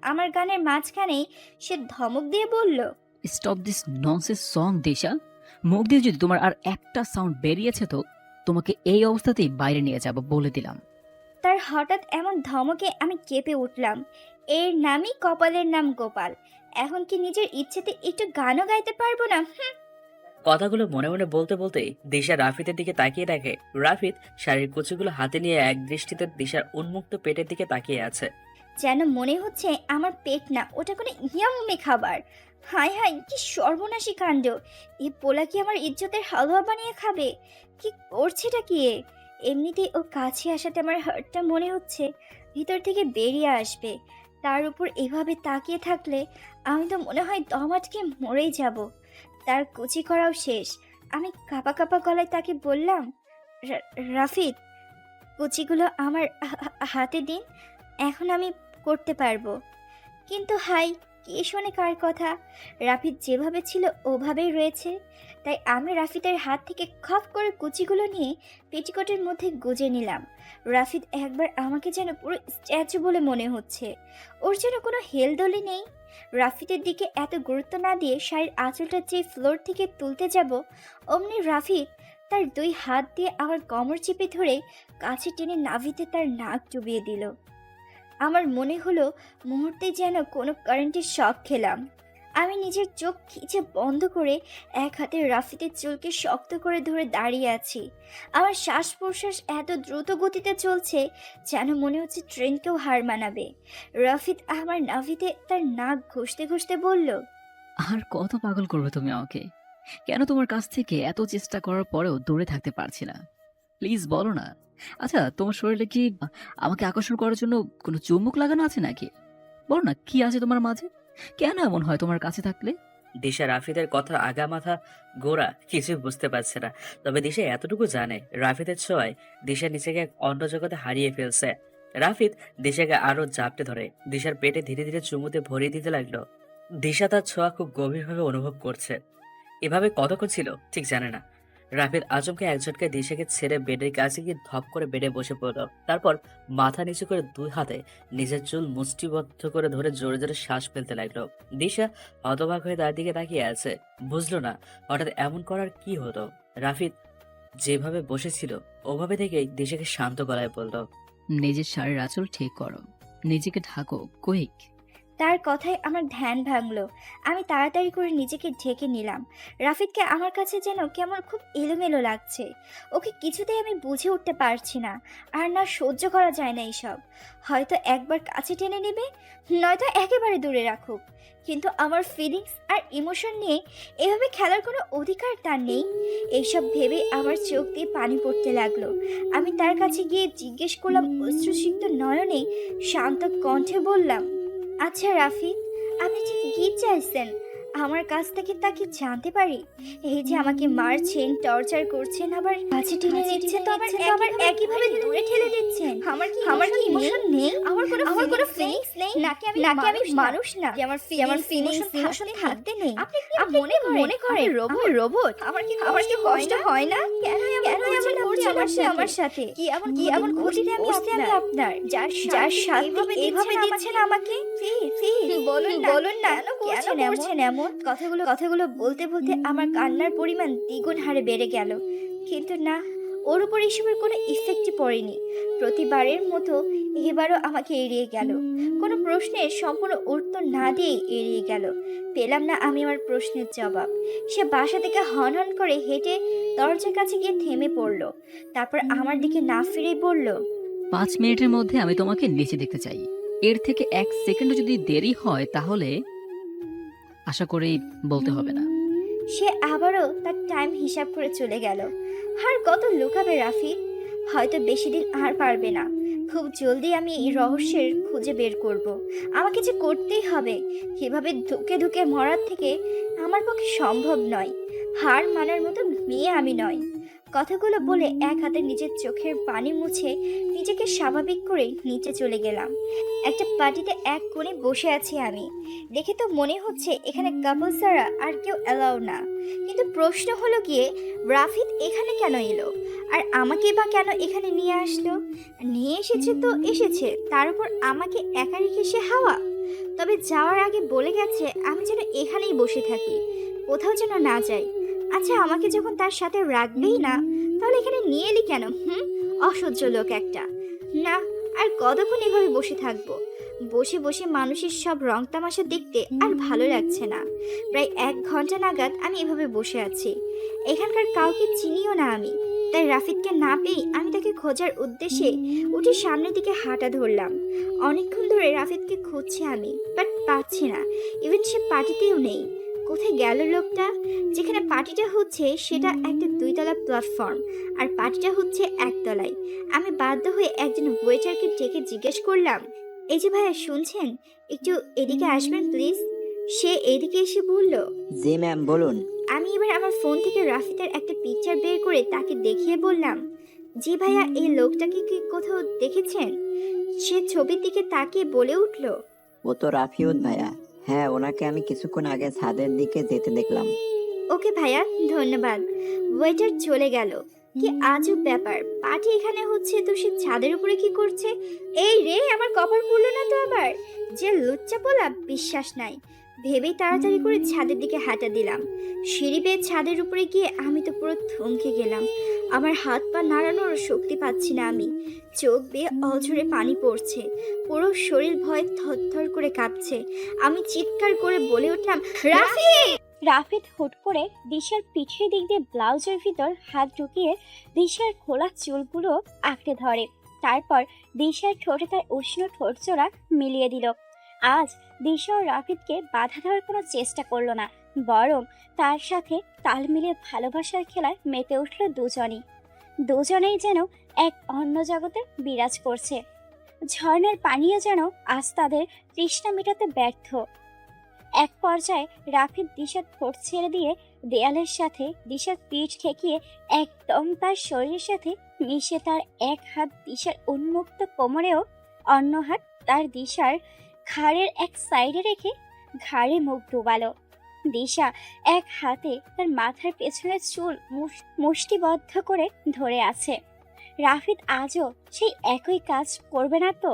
আমার গানের মাঝখানেই সে ধমক দিয়ে বলল, স্টপ দিস ননসেন্স সং দিশা। মুখ দিয়ে যদি তোমার আর একটা সাউন্ড বেরিয়েছে তো তোমাকে এই অবস্থাতেই বাইরে নিয়ে যাব, বলে দিলাম। তার হঠাৎ এমন ধমকে আমি কেঁপে উঠলাম। এর নামই কপালের নাম গোপাল। এখন কি নিজের ইচ্ছেতে একটু গানও গাইতে পারবো না? কথাগুলো মনে মনে বলতে বলতেই দিশা রাফিদের দিকে তাকিয়ে দেখে রাফিদ শাড়ির কুচিগুলো হাতে নিয়ে এক দৃষ্টিতে দিশার উন্মুক্ত পেটের দিকে তাকিয়ে আছে। যেন মনে হচ্ছে আমার পেট না, ওটা কোনো ইয়াম্মি খাবার। হায় হায়, কি সর্বনাশী কাণ্ড! এই পোলা কি আমার ইজ্জতের হালুয়া বানিয়ে খাবে? কি করছেটা কি এ? এমনিতেই ও কাছে আসাতে আমার হার্টটা মনে হচ্ছে ভিতর থেকে বেরিয়ে আসবে। তার উপর এভাবে তাকিয়ে থাকলে আমি তো মনে হয় দম আটকে মরেই যাব। তার কুচি করাও শেষ। আমি কাঁপা কাঁপা গলায় তাকে বললাম, রাফিদ, কুচিগুলো আমার হাতে দিন, এখন আমি করতে পারবো। কিন্তু হাই, কে শোনে কার কথা। রাফিদ যেভাবে ছিল ওভাবেই রয়েছে। তাই আমি রাফিদের হাত থেকে খপ করে কুচিগুলো নিয়ে পেটিকোটের মধ্যে গুজে নিলাম। রাফিদ একবার আমাকে যেন পুরো স্ট্যাচু বলে মনে হচ্ছে। ওর যেন কোনো হেলদোলই নেই। রাফিদের দিকে এত গুরুত্ব না দিয়ে শাড়ির আঁচলটা যে ফ্লোর থেকে তুলতে যাব, অমনি রাফিদ তার দুই হাত দিয়ে আমার কোমর চেপে ধরে কাছে টেনে নাভিতে তার নাক ডুবিয়ে দিল। আমার মনে হলো মুহূর্তে যেন কোনো কারেন্টের শক খেলাম। আমি নিজের চোখ খিচে বন্ধ করে এক হাতে রাফিদের চুলকে শক্ত করে ধরে দাঁড়িয়ে আছি। আমার শ্বাস প্রশ্বাস এত দ্রুত গতিতে চলছে যেন মনে হচ্ছে ট্রেনকেও হার মানাবে। রাফিদ আমার নাভিতে তার নাক ঘষতে ঘষতে বলল, আর কত পাগল করবে তুমি আমাকে? কেন তোমার কাছ থেকে এত চেষ্টা করার পরেও দূরে থাকতে পারছি না? প্লিজ বলো না। আচ্ছা, তোমার শরীরে কি আমাকে আকর্ষণ করার জন্য কোনো চুম্বক লাগানো আছে নাকি? বলো না, কি আছে তোমার মাঝে? কেন এমন হয় তোমার কাছে থাকলে? দিশা রাফিদের কথা আগা মাথা গোড়া কিছুই বুঝতে পারছে না। তবে দিশা এতটুকু জানে, রাফিদের ছোঁয়ায় দিশা নিজেকে এক অন্য জগতে হারিয়ে ফেলছে। রাফিদ দিশাকে আরো জাপটে ধরে দিশার পেটে ধীরে ধীরে চুমুতে ভরিয়ে দিতে লাগলো। দিশা তার ছোঁয়া খুব গভীরভাবে অনুভব করছে। এভাবে কতক্ষণ ছিল ঠিক জানে না। রাফিদ আচমকে এক ঝটকায় দিশাকে ছেড়ে বেডের কাছে গিয়ে ধপ করে বেডে বসে পড়ল। তারপর মাথা নিচু করে দুই হাতে নিজের চুল মুষ্টিবদ্ধ করে ধরে জোরে জোরে শ্বাস ফেলতে লাগলো। দিশা হতবাক হয়ে তার দিকে তাকিয়ে আছে। বুঝলো না হঠাৎ এমন করার কি হতো। রাফিদ যেভাবে বসেছিল ওভাবে থেকেই দিশাকে শান্ত গলায় বলল, নিজের শাড়ির আঁচল ঠিক করো, নিজেকে ঢাকো, কুইক। তার কথায় আমার ধ্যান ভাঙলো। আমি তাড়াতাড়ি করে নিজেকে ঢেকে নিলাম। রাফিদকে আমার কাছে যেন কেমন খুব এলোমেলো লাগছে। ওকে কিছুতেই আমি বুঝে উঠতে পারছি না। আর না সহ্য করা যায় না এইসব। হয়তো একবার কাছে টেনে নেবে, নয়তো একেবারে দূরে রাখুক। কিন্তু আমার ফিলিংস আর ইমোশন নিয়ে এভাবে খেলার কোনো অধিকার তার নেই। এইসব ভেবে আমার চোখ দিয়ে পানি পড়তে লাগলো। আমি তার কাছে গিয়ে জিজ্ঞেস করলাম অশ্রুসিক্ত নয়নে, শান্ত কণ্ঠে বললাম, আচ্ছা রাফিদ, আপনি ঠিক কি চাইছেন আমার কাছ থেকে তা কি জানতে পারি? এই যে আমাকে মারছেন, টর্চার করছেন, আবার কাছে টেনে নিচ্ছেন, তো আবার একইভাবে দূরে ঠেলে দিচ্ছেন। আমার কি ইমোশন নেই? আমার কোনো ফিলিংস নেই? নাকি আমি মানুষ না? যে আমার ফিলিংস ইমোশন থাকতে নেই? আপনি কি মনে করেন রোবট? আমার কি কষ্ট হয় না? কেন এমন করছেন আমার সাথে? কি এমন ক্ষতিতে আমি আপনার? যার সাথে এইভাবে দিচ্ছেন আমাকে? বলুন না কেন করছেন এমন? কথাগুলো বলতে বলতে আমার কান্নার পরিমাণ দ্বিগুণ হারে বেড়ে গেল। কিন্তু না, ওর উপর এসবের কোনো ইফেক্টই পড়েনি। প্রতিবারের মতো এবারও আমাকে এড়িয়ে গেল। কোনো প্রশ্নের সম্পূর্ণ উত্তর না দিয়েই এড়িয়ে গেল। পেলাম না আমি আমার প্রশ্নের জবাব। সে বাসা থেকে হন হন করে হেঁটে দরজার কাছে গিয়ে থেমে পড়ল। তারপর আমার দিকে না ফিরেই বলল, 5 মিনিটের মধ্যে আমি তোমাকে নিচে দেখতে চাই। এর থেকে 1 সেকেন্ডও যদি দেরি হয় তাহলে আশা করি বলতে হবে না। সে আবারও তার টাইম হিসাব করে চলে গেল। আর কত লুকাবে রাফিদ? হয়তো বেশি দিন আর পারবে না। খুব জলদি আমি এই রহস্যের খুঁজে বের করব। আমাকে যে করতেই হবে। এভাবে ধুকে ধুকে মরার থেকে আমার পক্ষে সম্ভব নয়। হার মানার মতো মেয়ে আমি নয়। কথাগুলো বলে এক হাতে নিজের চোখের পানি মুছে নিজেকে স্বাভাবিক করে নিচে চলে গেলাম। একটা পার্টিতে এক কোণে বসে আছি আমি। দেখে তো মনে হচ্ছে এখানে কাপল ছাড়া আর কেউ অ্যালাউ না। কিন্তু প্রশ্ন হলো গিয়ে, রাফিদ এখানে কেন এলো? আর আমাকে বা কেন এখানে নিয়ে আসলো? নিয়ে এসেছে তো এসেছে, তার উপর আমাকে একা রেখে সে হাওয়া। তবে যাওয়ার আগে বলে গেছে আমি যেন এখানেই বসে থাকি, কোথাও যেন না যাই। আচ্ছা, আমাকে যখন তার সাথে রাখবেই না, তাহলে এখানে নিয়ে এলি কেন? অসহ্য লোক একটা। না, আর কতক্ষণ এভাবে বসে থাকবো? বসে বসে মানুষের সব রং তামাশা দেখতে আর ভালো লাগছে না। প্রায় 1 ঘন্টা নাগাদ আমি এভাবে বসে আছি। এখানকার কাউকে চিনিও না আমি। তাই রাফিদকে না পেয়ে আমি তাকে খোঁজার উদ্দেশ্যে উঠে সামনের দিকে হাঁটা ধরলাম। অনেকক্ষণ ধরে রাফিদকে খুঁজছি আমি, বাট পাচ্ছি না। ইভেন সে পার্টিতেও নেই। কোথায় গেল লোকটা? যেখানে পার্টিটা হচ্ছে সেটা একটা 2তলা প্ল্যাটফর্ম, আর পার্টিটা হচ্ছে 1 তলায়। আমি বাধ্য হয়ে একজন ওয়েটারকে ডেকে জিজ্ঞেস করলাম, এই যে ভাইয়া শুনছেন, একটু এদিকে আসবেন প্লিজ। সে এদিকে এসে বলল, জি ম্যাম, বলুন। আমি এবার আমার ফোন থেকে রাফিদের একটা পিকচার বের করে তাকে দেখিয়ে বললাম, জি ভাইয়া, এই লোকটাকে কি কোথাও দেখেছেন? সে ছবির দিকে তাকিয়ে বলে উঠল, ও তো রাফিউদ ভাইয়া। হ্যাঁ, ওনাকে আমি কিছুক্ষণ আগে ছাদের দিকে যেতে দেখলাম। ওকে ভাইয়া, ধন্যবাদ। ওয়েটার চলে গেল। কি আজব ব্যাপার, পার্টি এখানে হচ্ছে তো সে ছাদের উপরে কি করছে? এই রে, আমার কপাল পড়লো না তো আবার। যে লুচ্চা পোলা, বিশ্বাস নাই। ভেবেই তাড়াতাড়ি করে ছাদের দিকে হাঁটা দিলাম। সিঁড়ি বেয়ে ছাদের উপরে গিয়ে আমি তো পুরো থমকে গেলাম। আমার হাত পা নাড়ানোর শক্তি পাচ্ছি না আমি। চোখ বেয়ে অঝরে পানি পড়ছে। পুরো শরীর ভয়ে থরথর করে কাঁপছে। আমি চিৎকার করে বলে উঠলাম, রাফি! রাফিদ হুট করে দিশার পিঠের দিক দিয়ে ব্লাউজের ভিতর হাত ঢুকিয়ে দিশার খোলা চুলগুলো আঁকড়ে ধরে। তারপর দিশার ঠোঁটে তার উষ্ণ ঠোঁট জোড়া মিলিয়ে দিল। আজ দিশা ও রাফিদকে বাধা দেওয়ার কোনো চেষ্টা করলো না, বরং তার সাথে তাল মিলিয়ে ভালোবাসার খেলায় মেতে উঠল দুজনেই যেন এক অন্য জগতে বিরাজ করছে। ঝর্ণার পানীয় যেন আজ তাদের তৃষ্ণা মেটাতে ব্যর্থ। এক পর্যায়ে রাফিদ দিশার ঠোঁট ছেড়ে দিয়ে দেয়ালের সাথে দিশার পিঠ ঠেকিয়ে একদম তার শরীরের সাথে মিশে তার এক হাত দিশার উন্মুক্ত কোমরেও অন্য হাত তার দিশার ঘাড়ের এক সাইডে রেখে ঘাড়ে মুখ ডুবালো। দিশা এক হাতে তার মাথার পেছনের চুল মুষ্টিবদ্ধ করে ধরে আছে। রাফিদ আজও সেই একই কাজ করবে না তো?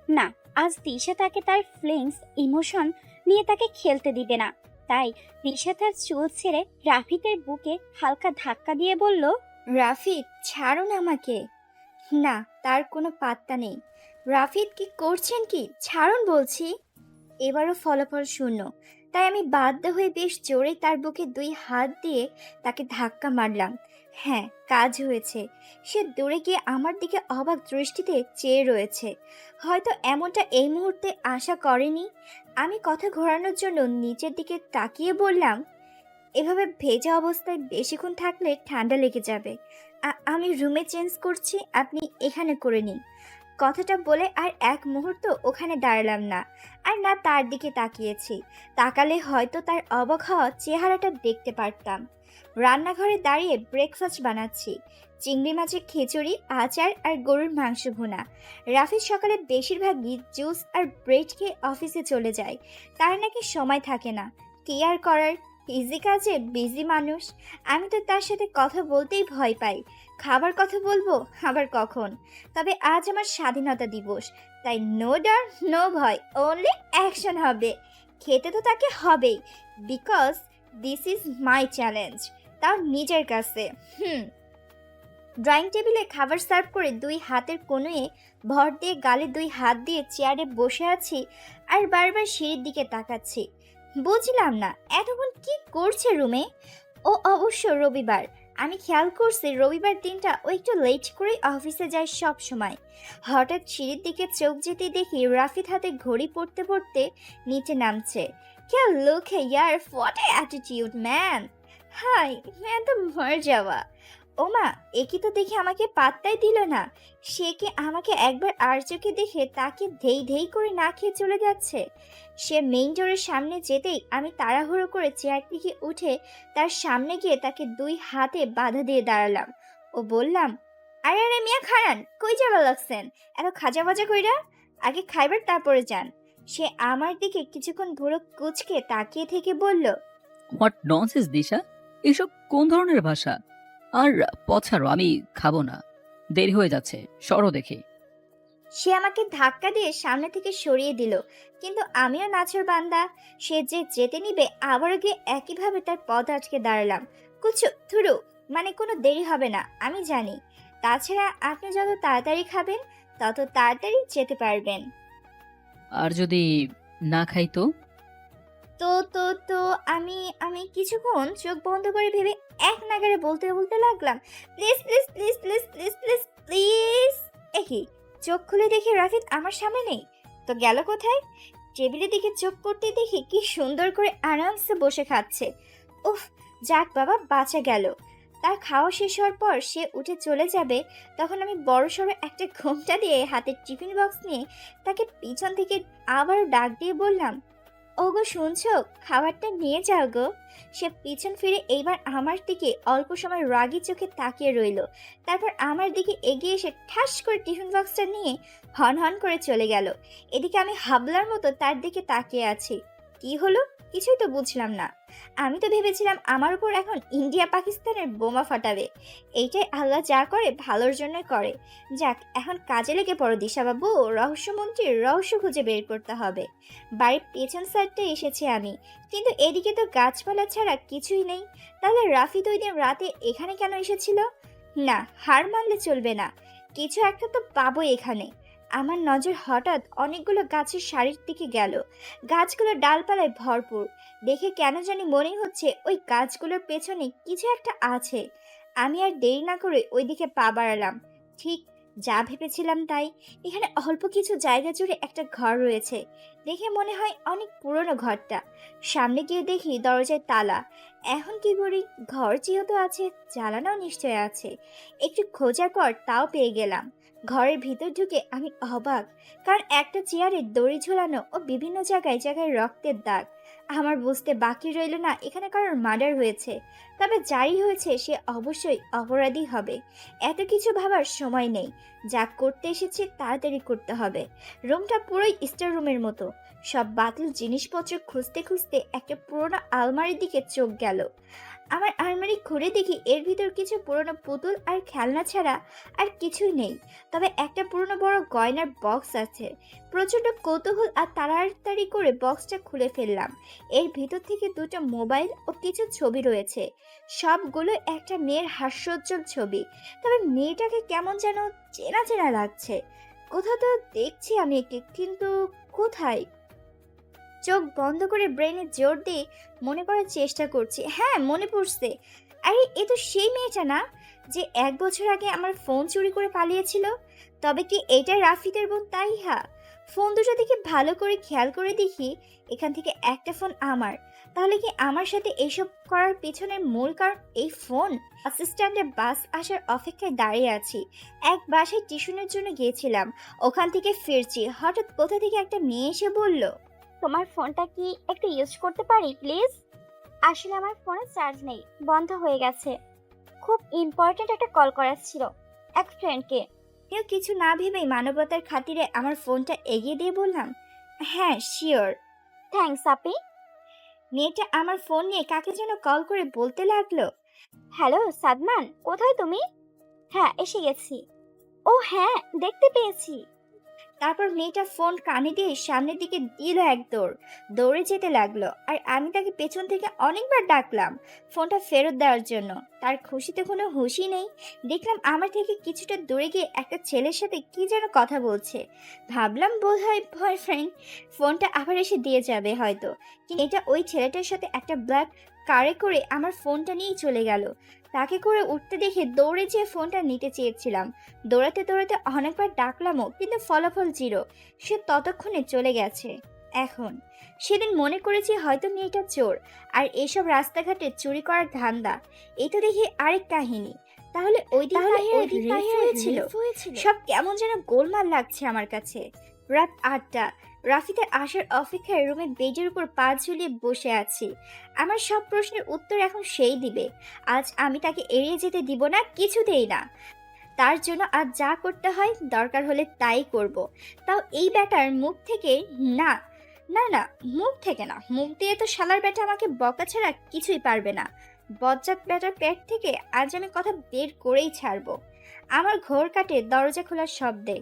না, আজ দিশা তাকে তার ফিলিংস ইমোশন নিয়ে তাকে খেলতে দিবে না। তাই দিশা তার চুল ছেড়ে রাফিদের বুকে হালকা ধাক্কা দিয়ে বলল, রাফিদ, ছাড়ুন আমাকে। না, তার কোনো পাত্তা নেই। রাফিদ, কি করছেন কি? ছাড়ুন বলছি। এবারও ফলাফল শূন্য। তাই আমি বাধ্য হয়ে বেশ জোরে তার বুকে 2 হাত দিয়ে তাকে ধাক্কা মারলাম। হ্যাঁ, কাজ হয়েছে। সে দূরে গিয়ে আমার দিকে অবাক দৃষ্টিতে চেয়ে রয়েছে। হয়তো এমনটা এই মুহূর্তে আশা করেনি। আমি কথা ঘোরানোর জন্য নিচের দিকে তাকিয়ে বললাম, এভাবে ভেজা অবস্থায় বেশিক্ষণ থাকলে ঠান্ডা লেগে যাবে। আমি রুমে চেঞ্জ করছি, আপনি এখানে করে নিন। কথাটা বলে আর এক মুহূর্ত ওখানে দাঁড়ালাম না, আর না তার দিকে তাকিয়েছি। তাকালে হয়তো তার অবাক হওয়া চেহারাটা দেখতে পারতাম। রান্নাঘরে দাঁড়িয়ে ব্রেকফাস্ট বানাচ্ছি। চিংড়ি মাছের খিচুড়ি, আচার আর গরুর মাংস ভুনা। রাফিজ সকালে বেশিরভাগই জুস আর ব্রেড খেয়ে অফিসে চলে যায়। তার নাকি সময় থাকে না। কি আর করার, ইজি কাজে বিজি মানুষ। আমি তো তার সাথে কথা বলতেই ভয় পাই। খাবার কথা বলবো আবার কখন? তবে আজ আমার স্বাধীনতা দিবস, তাই নো ডার নো ভয়, অনলি অ্যাকশন হবে। খেতে তো তাকে হবেই, because this is my challenge, তাও নিজের কাছে। ড্রয়িং টেবিলে খাবার সার্ভ করে 2 হাতের কোণে ভর দিয়ে গালে 2 হাত দিয়ে চেয়ারে বসে আছি আর বারবার সিঁড়ির দিকে তাকাচ্ছি। বুঝলাম না এতক্ষণ কি করছে রুমে। ও অবশ্য রবিবার। আমি খেয়াল করছি রবিবার দিনটা ও একটু লেট করেই অফিসে যায় সব সময়। হঠাৎ সিঁড়ির দিকে চোখ যেতে দেখি রাফিদ হাতে ঘড়ি পড়তে পড়তে নিচে নামছে। क्या लुक है यार, व्हाट एटीट्यूड मैन। हाय, मैं तो मर যাওয়া। ওমা, একই তো দেখে আমাকে পাত্তাই দিল না। সে কি আমাকে একবার আর চোখে দেখে তাকে ধেই ধেই করে না খেয়ে চলে যাচ্ছে। সে মেইন ডোরের সামনে যেতেই আমি তাড়াহুড়ো করে চেয়ার থেকে উঠে তার সামনে গিয়ে তাকে 2 হাতে বাধা দিয়ে দাঁড়ালাম ও বললাম, আরে আরে মিয়া খারান, কই যাবা লাগছেন এত খাজা বাজা কইরা? আগে খাইবার তারপরে যান। সে আমার দিকে কিছুক্ষণ ভুরু কুচকে তাকিয়ে থেকে বলল, হোয়াট ননসেন্স দিশা, এসব কোন ধরনের ভাষা? আর পছাড়ো, আমি খাবো না, দেরি হয়ে যাচ্ছে, সরো দেখি। সে আমাকে ধাক্কা দিয়ে সামনে থেকে সরিয়ে দিল, কিন্তু আমিও নাছর বান্দা। সে যে যেতে নিবে আবারও গিয়ে একইভাবে তার পথ আটকে দাঁড়ালাম। কুছু থুরু, মানে কোনো দেরি হবে না, আমি জানি। তাছাড়া আপনি যত তাড়াতাড়ি খাবেন তত তাড়াতাড়ি যেতে পারবেন। আর যদি না খাই তো? তো তো তো আমি আমি কিছুক্ষণ চোখ বন্ধ করে ভেবে এক নাগারে বলতে বলতে লাগলাম, please please please please please please please. একই চোখ খুলে দেখি রাফিদ আমার সামনে নেই, তো গেল কোথায়? টেবিলের দিকে চোখ করতে দেখি কি সুন্দর করে আরামসে বসে খাচ্ছে। উফ, যাক বাবা, বাঁচা গেল। তার খাওয়া শেষ হওয়ার পর সে উঠে চলে যাবে, তখন আমি বড়সড় একটা ঘোমটা দিয়ে হাতের টিফিন বক্স নিয়ে তাকে পিছন থেকে আবারও ডাক দিয়ে বললাম, ওগো শুনছো, খাবারটা নিয়ে যাও গো। সে পিছন ফিরে এইবার আমার দিকে অল্প সময় রাগী চোখে তাকিয়ে রইল। তারপর আমার দিকে এগিয়ে এসে ঠাস করে টিফিন বক্সটা নিয়ে হন হন করে চলে গেল। এদিকে আমি হাবলার মতো তার দিকে তাকিয়ে আছি। কি হলো? কিছুই তো বুঝলাম না। আমি তো ভেবেছিলাম আমার উপর এখন ইন্ডিয়া পাকিস্তানের বোমা ফাটাবে। এইটাই আল্লাহ যা করে ভালোর জন্য করে। যাক, এখন কাজে লেগে পড়ো দিশাবাবু। রহস্যমন্ত্রীর রহস্য খুঁজে বের করতে হবে। বাড়ির পেছন সাইডটা এসেছি আমি, কিন্তু এদিকে তো গাছপালা ছাড়া কিছুই নেই। তাহলে রাফিদ ওই দিন রাতে এখানে কেন এসেছিল? না, হার মানলে চলবে না। কিছু একটা তো পাবোই এখানে। আমার নজর হঠাৎ অনেকগুলো গাছের সারির দিকে গেল। গাছগুলো ডালপালায় ভরপুর। দেখে কেন জানি মনে হচ্ছে ওই গাছগুলোর পেছনে কিছু একটা আছে। আমি আর দেরি না করে ওইদিকে পা বাড়ালাম। ঠিক যা ভেবেছিলাম তাই। এখানে অল্প কিছু জায়গা জুড়ে একটা ঘর রয়েছে। দেখে মনে হয় অনেক পুরনো ঘরটা। সামনে গিয়ে দেখি দরজায় তালা। এখন কি করি? ঘর যেহেতু আছে, জ্বালানাও নিশ্চয় আছে। একটু খোঁজার পর তাও পেয়ে গেলাম। ঘরের ভিতর ঢুকে আমি অবাক, কারণ একটা চেয়ারে দড়ি ঝোলানো ও বিভিন্ন জায়গায় জায়গায় রক্তের দাগ। আমার বুঝতে বাকি রইল না এখানে কারোর মার্ডার হয়েছে। তবে যাই হয়েছে সে অবশ্যই অপরাধী হবে। এত কিছু ভাবার সময় নেই। যা করতে এসেছে তাড়াতাড়ি করতে হবে। রুমটা পুরোই স্টোর রুমের মতো। সব বাতিল জিনিসপত্র খুঁজতে খুঁজতে একটা পুরোনো আলমারির দিকে চোখ গেল। আমার আলমারি খুলে দেখি এর ভিতর কিছু পুরনো পুতুল আর খেলনা ছাড়া আর কিছুই নেই। তবে একটা পুরনো বড় গয়নার বক্স আছে। প্রচণ্ড কৌতূহল আর তাড়াতাড়ি করে বক্সটা খুলে ফেললাম। এর ভিতর থেকে দুটো মোবাইল ও কিছু ছবি রয়েছে। সবগুলো একটা মেয়ের হাস্যোজ্জ্বল ছবি। তবে মেয়েটাকে কেমন যেন চেনা চেনা লাগছে। কোথাও তো দেখছি আমি একে, কিন্তু কোথায়? চোখ বন্ধ করে ব্রেনে জোর দিয়ে মনে করার চেষ্টা করছি। হ্যাঁ, মনে পড়ছে। আরে এ তো সেই মেয়েটা না, যে 1 বছর আগে আমার ফোন চুরি করে পালিয়েছিল? তবে কি এটা রাফিদের বোন তাইহা? ফোন দুটো দিকে ভালো করে খেয়াল করে দেখি এখান থেকে একটা ফোন আমার। তাহলে কি আমার সাথে এইসব করার পেছনের মূল কারণ এই ফোন? বাস স্ট্যান্ডে বাস আসার অপেক্ষায় দাঁড়িয়ে আছি। এক বাসায় টিউশনের জন্য গিয়েছিলাম, ওখান থেকে ফিরছি। হঠাৎ কোথা থেকে একটা মেয়ে এসে বলল, তোমার ফোনটা কি একটু ইউজ করতে পারি প্লিজ? আসলে আমার ফোনে চার্জ নেই, বন্ধ হয়ে গেছে। খুব ইম্পর্ট্যান্ট একটা কল করার ছিল এক ফ্রেন্ডকে। কেউ কিছু না ভেবেই মানবতার খাতিরে আমার ফোনটা এগিয়ে দিয়ে বললাম, হ্যাঁ শিওর। থ্যাঙ্কস আপি। মেয়েটা আমার ফোন নিয়ে কাকে যেন কল করে বলতে লাগলো, হ্যালো সাদমান, কোথায় তুমি? হ্যাঁ, এসে গেছি। ও হ্যাঁ, দেখতে পেয়েছি। তারপর মেয়েটা ফোন কানে দিয়ে সামনের দিকে দিল এক দৌড়। দৌড়ে যেতে লাগলো, আর আমি তাকে পেছন থেকে অনেকবার ডাকলাম ফোনটা ফেরত দেওয়ার জন্য। তার খুশিতে কোনো হুঁশই নেই। দেখলাম আমার থেকে কিছুটা দূরে গিয়ে একটা ছেলের সাথে কি যেন কথা বলছে। ভাবলাম বোধহয় বয়ফ্রেন্ড। ফোনটা আবার এসে দিয়ে যাবে হয়তো, কিন্তু এটা ওই ছেলেটার সাথে একটা ব্ল্যাক কারে করে আমার ফোনটা নিয়েই চলে গেল। তাকে করে উঠতে দেখে দৌড়ে যেয়ে ফোনটা নিতে চেয়েছিলাম। দৌড়াতে দৌড়াতে অনেকবার ডাকলামও, কিন্তু ফলাফল জিরো। সে ততক্ষণে চলে গেছে। এখন সেদিন মনে করেছি হয়তো মেয়েটা চোর, আর এসব রাস্তাঘাটে চুরি করার ধান্দা। এই তো দেখি আরেক কাহিনী। তাহলে ওই দিন হয়েছিল। সব কেমন যেন গোলমাল লাগছে আমার কাছে। রাত 8টা। রাফিদের আসার অপেক্ষায় রুমে বেডের উপর পা ঝুলিয়ে বসে আছি। আমার সব প্রশ্নের উত্তর এখন সেই দিবে। আজ আমি তাকে এড়িয়ে যেতে দিব না, কিছুতেই না। তার জন্য আজ যা করতে হয় দরকার হলে তাই করব। তাও এই ব্যাটার মুখ থেকে না। না না, মুখ থেকে না। মুখ দিয়ে তো শালার ব্যাটা আমাকে বকা ছাড়া কিছুই পারবে না। বজ্জাত ব্যাটার পেট থেকে আজ আমি কথা বের করেই ছাড়বো। আমার ঘোর কাটে দরজা খোলার শব্দে।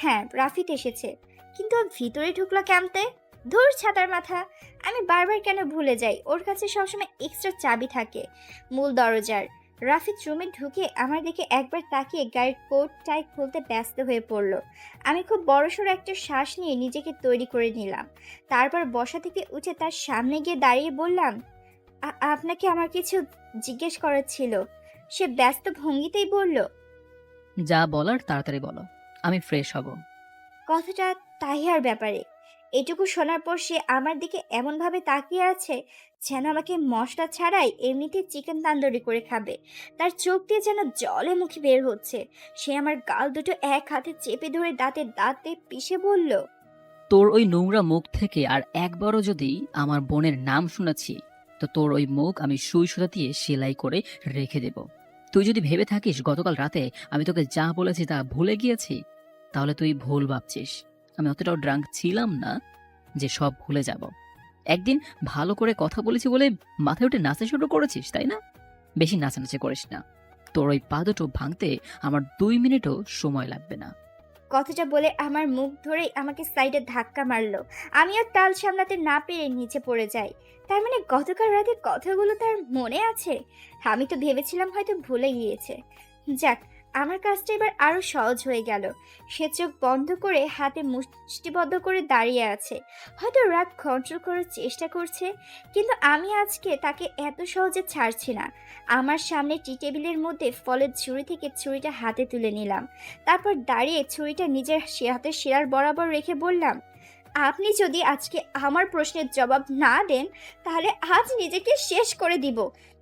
হ্যাঁ, রাফিদ এসেছে, কিন্তু ও ভিতরে ঢুকলো কেমতে? ধুর ছাতার মাথা। আমি বারবার কেন ভুলে যাই ওর কাছে সবসময় এক্সট্রা চাবি থাকে মূল দরজার। রাফিদ রুমে ঢুকে আমার দিকে একবার তাকিয়ে গায়ের কোট টাই খুলতে ব্যস্ত হয়ে পড়ল। আমি খুব বড়সড় একটা শ্বাস নিয়ে নিজেকে তৈরি করে নিলাম। তারপর বসা থেকে উঠে তার সামনে গিয়ে দাঁড়িয়ে বললাম, আপনাকে আমার কিছু জিজ্ঞেস করার ছিল। সে ব্যস্ত ভঙ্গিতেই বলল, যা বলার তাড়াতাড়ি বলো, আমি ফ্রেশ হব। কথাটা তাহিয়ার ব্যাপারে। এটুকু শোনার পর সে আমার দিকে এমনভাবে তাকিয়ে আছে যেন আমাকে মশলা ছাড়াই এমনিতে চিকেন তান্দুরি করে খাবে। তার চোখ দিয়ে যেন জলে মুখে বের হচ্ছে। সে আমার গাল দুটো এক হাতে চেপে ধরে দাঁতে পিষে বলল, তোর ওই নোংরা মুখ থেকে আর একবারও যদি আমার বোনের নাম শুনেছি, তো তোর ওই মুখ আমি সুই সুতা দিয়ে সেলাই করে রেখে দেব। তুই যদি ভেবে থাকিস গতকাল রাতে আমি তোকে যা বলেছি তা ভুলে গিয়েছি, তাহলে তুই ভুল ভাবছিস। আমি অতটাও ড্রাঙ্ক ছিলাম না যে সব ভুলে যাব। একদিন ভালো করে কথা বলেছি বলে মাথায় উঠে নাচা শুরু করেছিস, তাই না? বেশি নাচানাচি করিস না। তোর ওই পা দুটো ভাঙতে আমার 2 মিনিটও সময় লাগবে না। কথাটা বলে আমার মুখ ধরেই আমাকে সাইডে ধাক্কা মারলো। আমিও তাল সামলাতে না পেরে নিচে পড়ে যাই। তার মানে গতকাল রাতে কথাগুলো তার মনে আছে? আমি তো ভেবেছিলাম হয়তো ভুলে গিয়েছে। যাক, আমার কাজটা এবার আরো সহজ হয়ে গেল। সে চোখ বন্ধ করে হাতে মুষ্টিবদ্ধ করে দাঁড়িয়ে আছে, হয়তো রাগ কন্ট্রোল করার চেষ্টা করছে। কিন্তু আমি আজকে তাকে এত সহজে ছাড়ছি না। আমার সামনে টি টেবিলের মধ্যে ফলের ঝুড়ি থেকে ছুরিটা হাতে তুলে নিলাম। তারপর দাঁড়িয়ে ছুরিটা নিজের হাতের শিরার বরাবর রেখে বললাম, আপনি যদি আজকে আমার প্রশ্নের জবাব না দেন তাহলে আজ নিজেকে শেষ করে দিব।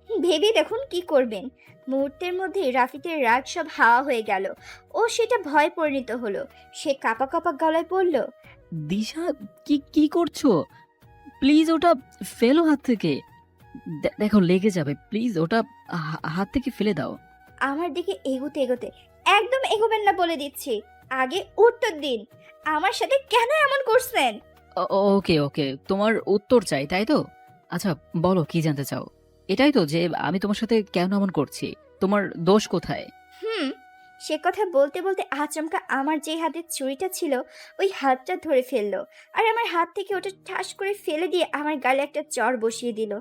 ভেবে দেখুন কি করবেন। মুহূর্তের মধ্যে রাফিদের রাগ সব হাওয়া হয়ে গেল। ও সেটা ভয় পরিণত হলো। সে কাঁপা কাঁপা গলায় বলল, দিশা, কি কি করছো? প্লিজ ওটা ফেলো হাত থেকে। দেখো লেগে যাবে, প্লিজ ওটা হাত থেকে ফেলে দাও। আমার দিকে এগোতে এগোতে, একদম এগোবেন না বলে দিচ্ছি। আগে উত্তর দিন, আমার সাথে কেন এমন করছেন? ওকে ওকে, তোমার উত্তর চাই, তাই তো? আচ্ছা বলো, কি জানতে চাও? এটাই তো যে আমি তোমার সাথে কেন এমন করছি? তোমার দোষ কোথায়? হুম। সে কথা বলতে বলতে আচমকা আমার যে হাতের ছুরিটা ছিল ওই হাতটা ধরে ফেললো, আর আমার হাত থেকে ওটা ঠাস করে ফেলে দিয়ে আমার গালে একটা চড় বসিয়ে দিল।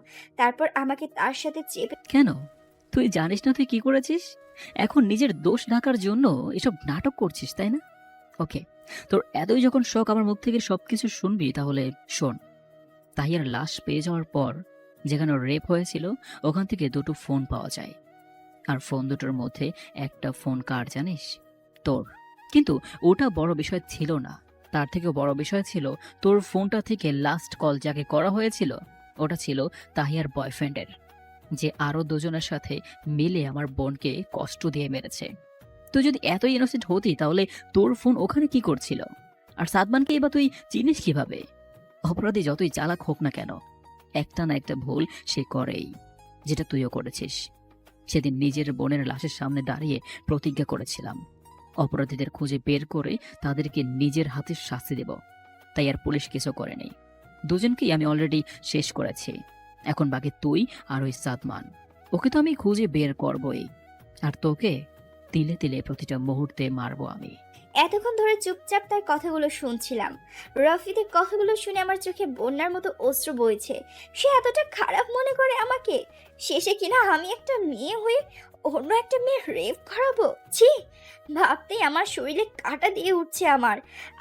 তারপর আমাকে তার সাথে চেপে কেন? তুই জানিস না তুই কি করেছিস? এখন নিজের দোষ ঢাকার জন্য এসব নাটক করছিস, তাই না? ওকে, তোর এতই যখন শখ আমার মুখ থেকে সবকিছু শুনবি, তাহলে শোন। তাহিয়ার লাশ পেয়ে যাওয়ার পর যেখানে রেপ হয়েছিল ওখান থেকে 2টো ফোন পাওয়া যায়। আর ফোন দুটোর মধ্যে একটা ফোন কার জানিস? তোর। কিন্তু ওটা বড় বিষয় ছিল না। তার থেকেও বড় বিষয় ছিল তোর ফোনটা থেকে লাস্ট কল যাকে করা হয়েছিল ওটা ছিল তাহিয়ার বয়ফ্রেন্ডের, যে আরো 2জনের সাথে মিলে আমার বোনকে কষ্ট দিয়ে মেরেছে। তুই যদি এতই ইনোসেন্ট হতি তাহলে তোর ফোন ওখানে কি করছিল? আর সাদমানকে এবার তুই চিনিস কিভাবে? অপরাধী যতই চালাক হোক না কেন, একটা না একটা ভুল সে করেই, যেটা তুইও করেছিস। সেদিন নিজের বোনের লাশের সামনে দাঁড়িয়ে প্রতিজ্ঞা করেছিলাম অপরাধীদের খুঁজে বের করে তাদেরকে নিজের হাতে শাস্তি দেব। তাই আর পুলিশ কিছু করেনি। 2জনকেই আমি অলরেডি শেষ করেছি। এখন বাকি তুই আর ওই সাদমান। ওকে তো আমি খুঁজে বের করবই, আর তোকে তিলে তিলে প্রতিটা মুহূর্তে মারবো আমি। এতক্ষণ ধরে চুপচাপ তার কথাগুলো শুনছিলাম। রফিদের কথাগুলো শুনে আমার চোখে বন্যার মতো অশ্রু বইছে। সে এতটা খারাপ মনে করে আমাকে, শেষে কিনা আমি একটা মেয়ে হয়ে অন্য একটা মেয়ে রেপ করাবো। ছি, ভাবতেই আমার শরীরে কাঁটা দিয়ে উঠছে আমার।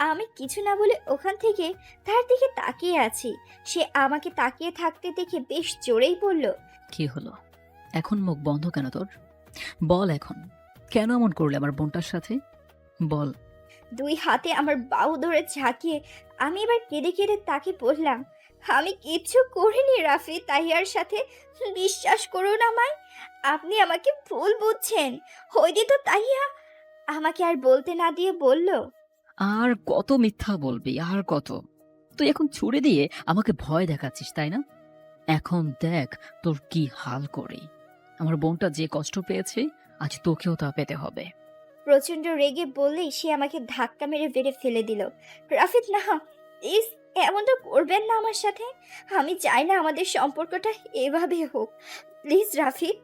আমি কিছু না বলে ওখান থেকে তার দিকে তাকিয়ে আছি। সে আমাকে তাকিয়ে থাকতে দেখে বেশ জোরেই বলল, কি হলো? এখন মুখ বন্ধ কেন তোর? বল এখন, কেন এমন করলে আমার বোনটার সাথে? বল। 2 হাতে আমার বাহু ধরে ঝাঁকিয়ে আমি এবার কেঁদে কেঁদে তাকে বললাম, আমি কিচ্ছু করিনি রাফি তাহিয়ার সাথে। বিশ্বাস করুন আমায়, আপনি আমাকে ভুল বুঝছেন। হইদি তো তাহিয়া। আমাকে আর বলতে না দিয়ে বলল, আর কত মিথ্যা বলবি, আর কত? তুই এখন ছুড়ে দিয়ে আমাকে ভয় দেখাচ্ছিস, তাই না? এখন দেখ তোর কি হাল করি। আমার বোনটা যে কষ্ট পেয়েছে আজ তোকেও তা পেতে হবে। প্রচন্ড রেগে বললেই সে আমাকে ধাক্কা মেরে বেড়ে ফেলে দিল। রাফিদ, না প্লিজ, এমনটা করবেন না আমার সাথে। আমি চাই না আমাদের সম্পর্কটা এভাবে হোক। প্লিজ রাফিদ।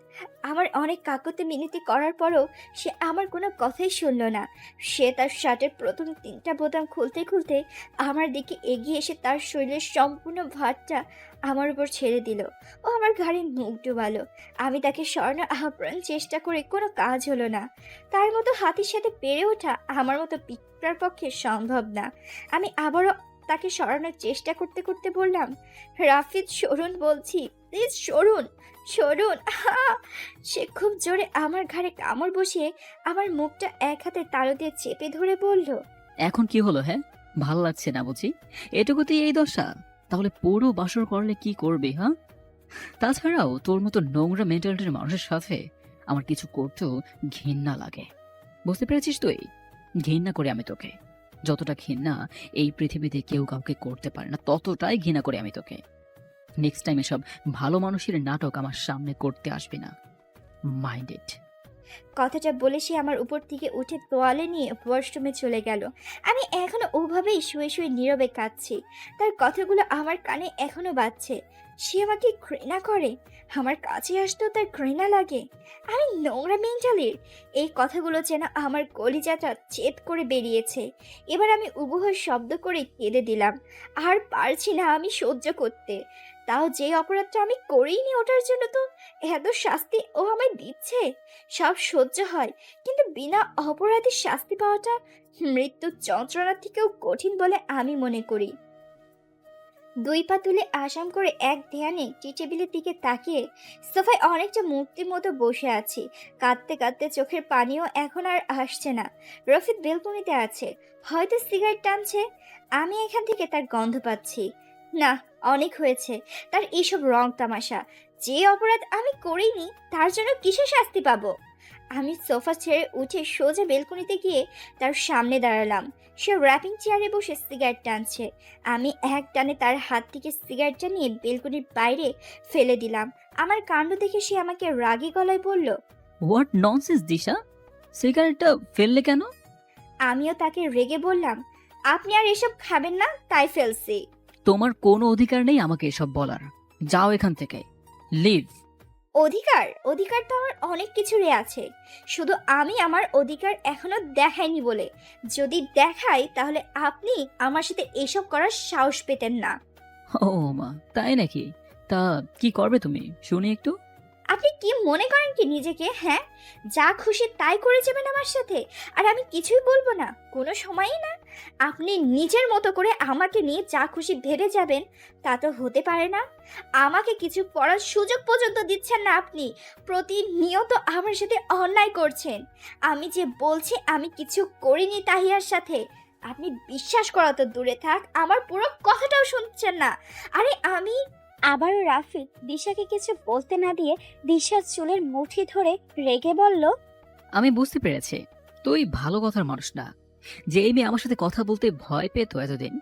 আমার অনেক কাকুতি মিনতি করার পরও সে আমার কোনো কথাই শুনল না। সে তার শার্টের প্রথম 3টা বোতাম খুলতে খুলতে আমার দিকে এগিয়ে এসে তার শরীরের সম্পূর্ণ ভারটা আমার উপর ছেড়ে দিল। ও আমার ঘাড়ে মুখ ডুবালো। আমি তাকে সরানোর আপ্রাণ চেষ্টা করে কোনো কাজ হলো না। তার মতো হাতির সাথে পেরে ওঠা আমার মতো পিঁপড়ার পক্ষে সম্ভব না। আমি আবারও তাকে সরানোর চেষ্টা করতে করতে বললাম, রাফিদ সরুন বলছি, প্লিজ সরুন সরুন। সে খুব জোরে আমার ঘাড়ে কামড় বসিয়ে আমার মুখটা এক হাতে তালু দিয়ে চেপে ধরে বলল, এখন কি হলো? হ্যাঁ, ভাল লাগছে না বুঝি? এটুকুতেই এই দশা? তাহলে পুরো বাসর করলে কি করবে? হ্যাঁ, তাছাড়াও তোর মতো নোংরা মেন্টালিটির মানুষের সাথে আমার কিছু করতেও ঘৃণা লাগে। বুঝতে পেরেছিস তুই? ঘৃণা করি আমি তোকে। যতটা ঘৃণা এই পৃথিবীতে কেউ কাউকে করতে পারে না, ততটাই ঘৃণা করি আমি তোকে। নেক্সট টাইম এসব ভালো মানুষের নাটক আমার সামনে করতে আসবি না। Mind it. কথাটা বলে সে আমার উপর থেকে উঠে তোয়ালে নিয়ে ওয়াশরুমে চলে গেল। আমি এখনো ওভাবেই শুয়ে শুয়ে নীরবে কাঁদছি। তার কথাগুলো আমার কানে এখনো বাজছে। সে আমাকে ঘৃণা করে, আমার কাছে আসতেও তার ঘৃণা লাগে। আমি নোংরা মেন্টালির। এই কথাগুলো যেন আমার কলিজাটা চেত করে বেরিয়েছে। এবার আমি উবুহর শব্দ করে কেঁদে দিলাম। আর পারছি না আমি সহ্য করতে। তাও যে অপরাধটা আমি করিনি ওটার জন্য তো এত শাস্তি ও আমায় দিচ্ছে। সব সহ্য হয়, কিন্তু বিনা অপরাধে শাস্তি পাওয়াটা মৃত্যুর যন্ত্রণার থেকেও কঠিন বলে আমি মনে করি। দুই পা তুলে আসাম করে এক ধ্যানে টি টেবিলের দিকে তাকিয়ে সোফায় অনেকটা মূর্তির মতো বসে আছি। কাঁদতে কাঁদতে চোখের পানিও এখন আর আসছে না। রফিক বেলকনিতে আছে, হয়তো সিগারেট টানছে। আমি এখান থেকে তার গন্ধ পাচ্ছি। না, অনেক হয়েছে তার এইসব রং তামাশা। যে অপরাধ আমি করিনি তার জন্য কিসের শাস্তি পাবো? আমি সোফা ছেড়ে উঠে সোজা বেলকনিতে গিয়ে তার সামনে দাঁড়ালাম। সে র্যাপিং চেয়ারে বসে সিগারেট টানছে। আমি এক টানে তার হাত থেকে সিগারেটটা নিয়ে বেলকনির বাইরে ফেলে দিলাম। আমার কাণ্ড দেখে সে আমাকে রাগী গলায় বলল। হোয়াট ননসেন্স দিশা, সিগারেটটা ফেললে কেন? আমিও তাকে রেগে বললাম, আপনি আর এসব খাবেন না তাই ফেলছি। তোমার কোনো অধিকার নেই আমাকে এসব বলার। যাও এখান থেকে, লিভ। অধিকার তো আমার অনেক কিছুরই আছে, শুধু আমি আমার অধিকার এখনো দেখাইনি বলে। যদি দেখাই তাহলে আপনি আমার সাথে এসব করার সাহস পেতেন না। ও মা, তাই নাকি? তা কি করবে তুমি শুনি একটু। আপনি কি মনে করেন কি নিজেকে? হ্যাঁ, যা খুশি তাই করে যাবেন আমার সাথে, আর আমি কিছুই বলবো না কোনো সময়ই না? আপনি নিজের মতো করে আমাকে নিয়ে যা খুশি ভেবে যাবেন, তা তো হতে পারে না। আমাকে কিছু পড়ার সুযোগ পর্যন্ত দিচ্ছেন না আপনি। প্রতিনিয়ত আমার সাথে অন্যায় করছেন। আমি যে বলছি আমি কিছু করিনি তাহিয়ার সাথে, আপনি বিশ্বাস করা তো দূরে থাক, আমার পুরো কথাটাও শুনছেন না। আরে আমি আবারও রাফিদ দিশাকে কিছু বলতে না দিয়ে দিশার চুলের মুঠি ধরে রেগে বলল, আমি বুঝতে পেরেছি তুই ভালো কথার মানুষ না। যে এই মেয়ে আমার সাথে কথা বলতে ভয় পেত এতদিন,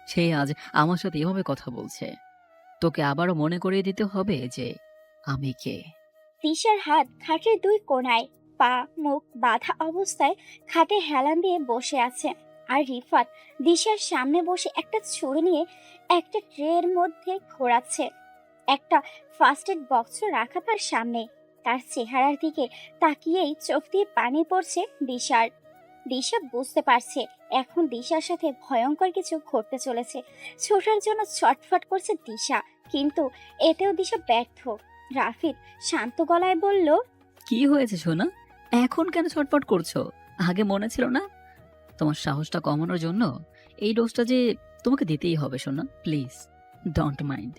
সে আজ আমার সাথে এভাবে কথা বলছে। তোকে আবারও মনে করিয়ে দিতে হবে যে আমি কে। দিশার হাত খাটের দুই কোণায়, পা মুখ বাঁধা অবস্থায় খাটে হেলান দিয়ে বসে আছে। আর রিফাত দিশার সামনে বসে একটা ছুরি নিয়ে একটা ট্রের মধ্যে ঘোরাচ্ছে। একটা ফার্স্ট এড বক্সও রাখা তার সামনে। তার চেহারার দিকে তাকিয়েই চোখ দিয়ে পানি পড়ছে দিশার। দিশা বুঝতে পারছে এখন দিশার সাথে ভয়ঙ্কর কিছু ঘটতে চলেছে। ছোটার জন্য ছটফট করছে দিশা, কিন্তু এতেও দিশা ব্যর্থ। রাফিদ শান্ত গলায় বলল, কি হয়েছে সোনা? এখন কেন ছটফট করছো? আগে মনে ছিল না? তোমার সাহসটা কমানোর জন্য এই ডোজটা যে তোমাকে দিতেই হবে সোনা, প্লিজ ডোন্ট মাইন্ড।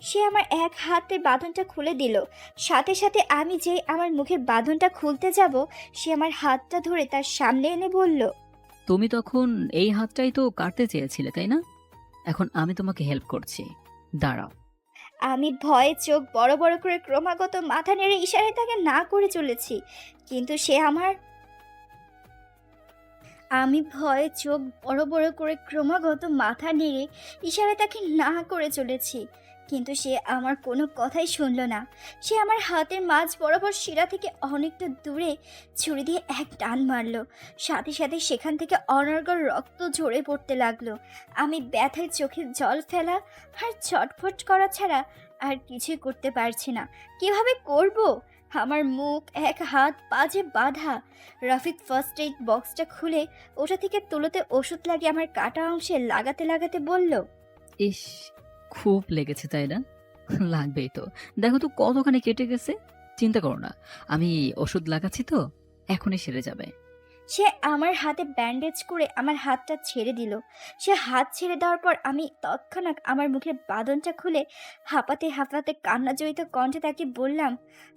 সে আমার এক হাতের বাঁধনটা খুলে দিল। সাথে সাথে আমি যে আমার মুখের বাঁধনটা খুলতে যাব, সে আমার হাতটা ধরে তার সামনে এনে বলল, তুমি তখন এই হাতটাই তো কাটতে চেয়েছিলে, তাই না? এখন আমি তোমাকে হেল্প করছি, দাঁড়াও। আমি ভয়ে চোখ বড় বড় করে ক্রমাগত মাথা নেড়ে ইশারায় তাকে না করে চলেছি, কিন্তু সে আমার আমি ভয়ে চোখ বড় বড় করে ক্রমাগত মাথা নেড়ে ইশারায় তাকে না করে চলেছি, কিন্তু সে আমার কোনো কথাই শুনল না। সে আমার হাতের মাঝ বরাবর শিরা থেকে অনেকটা দূরে ছুরি দিয়ে এক টান মারলো। সাথে সাথে সেখান থেকে অনর্গল রক্ত ঝরে পড়তে লাগলো। আমি ব্যথায় চোখে জল ফেলা আর ছটফট করা ছাড়া আর কিছুই করতে পারছি না। কিভাবে করব? আমার মুখ এক হাত পাজে বাঁধা। রাফিদ ফার্স্ট এইড বক্সটা খুলে ওটা থেকে তুলোতে ওষুধ লাগিয়ে আমার কাটা অংশে লাগাতে লাগাতে বলল, ইস, খুব লেগেছে তাই না? লাগবেই তো, দেখো তো কতখানি কেটে গেছে। চিন্তা করো না, আমি ওষুধ লাগাচ্ছি তো, এখনই সেরে যাবে। সে আমার হাতে ব্যান্ডেজ করে আমার হাতটা ছেড়ে দিল। সে হাত ছেড়ে দেওয়ার পর আমি তৎক্ষণাৎ আমার মুখের বাঁধনটা খুলে হাঁপাতে হাঁপাতে কান্নাজড়িত কণ্ঠে তাকে বললাম,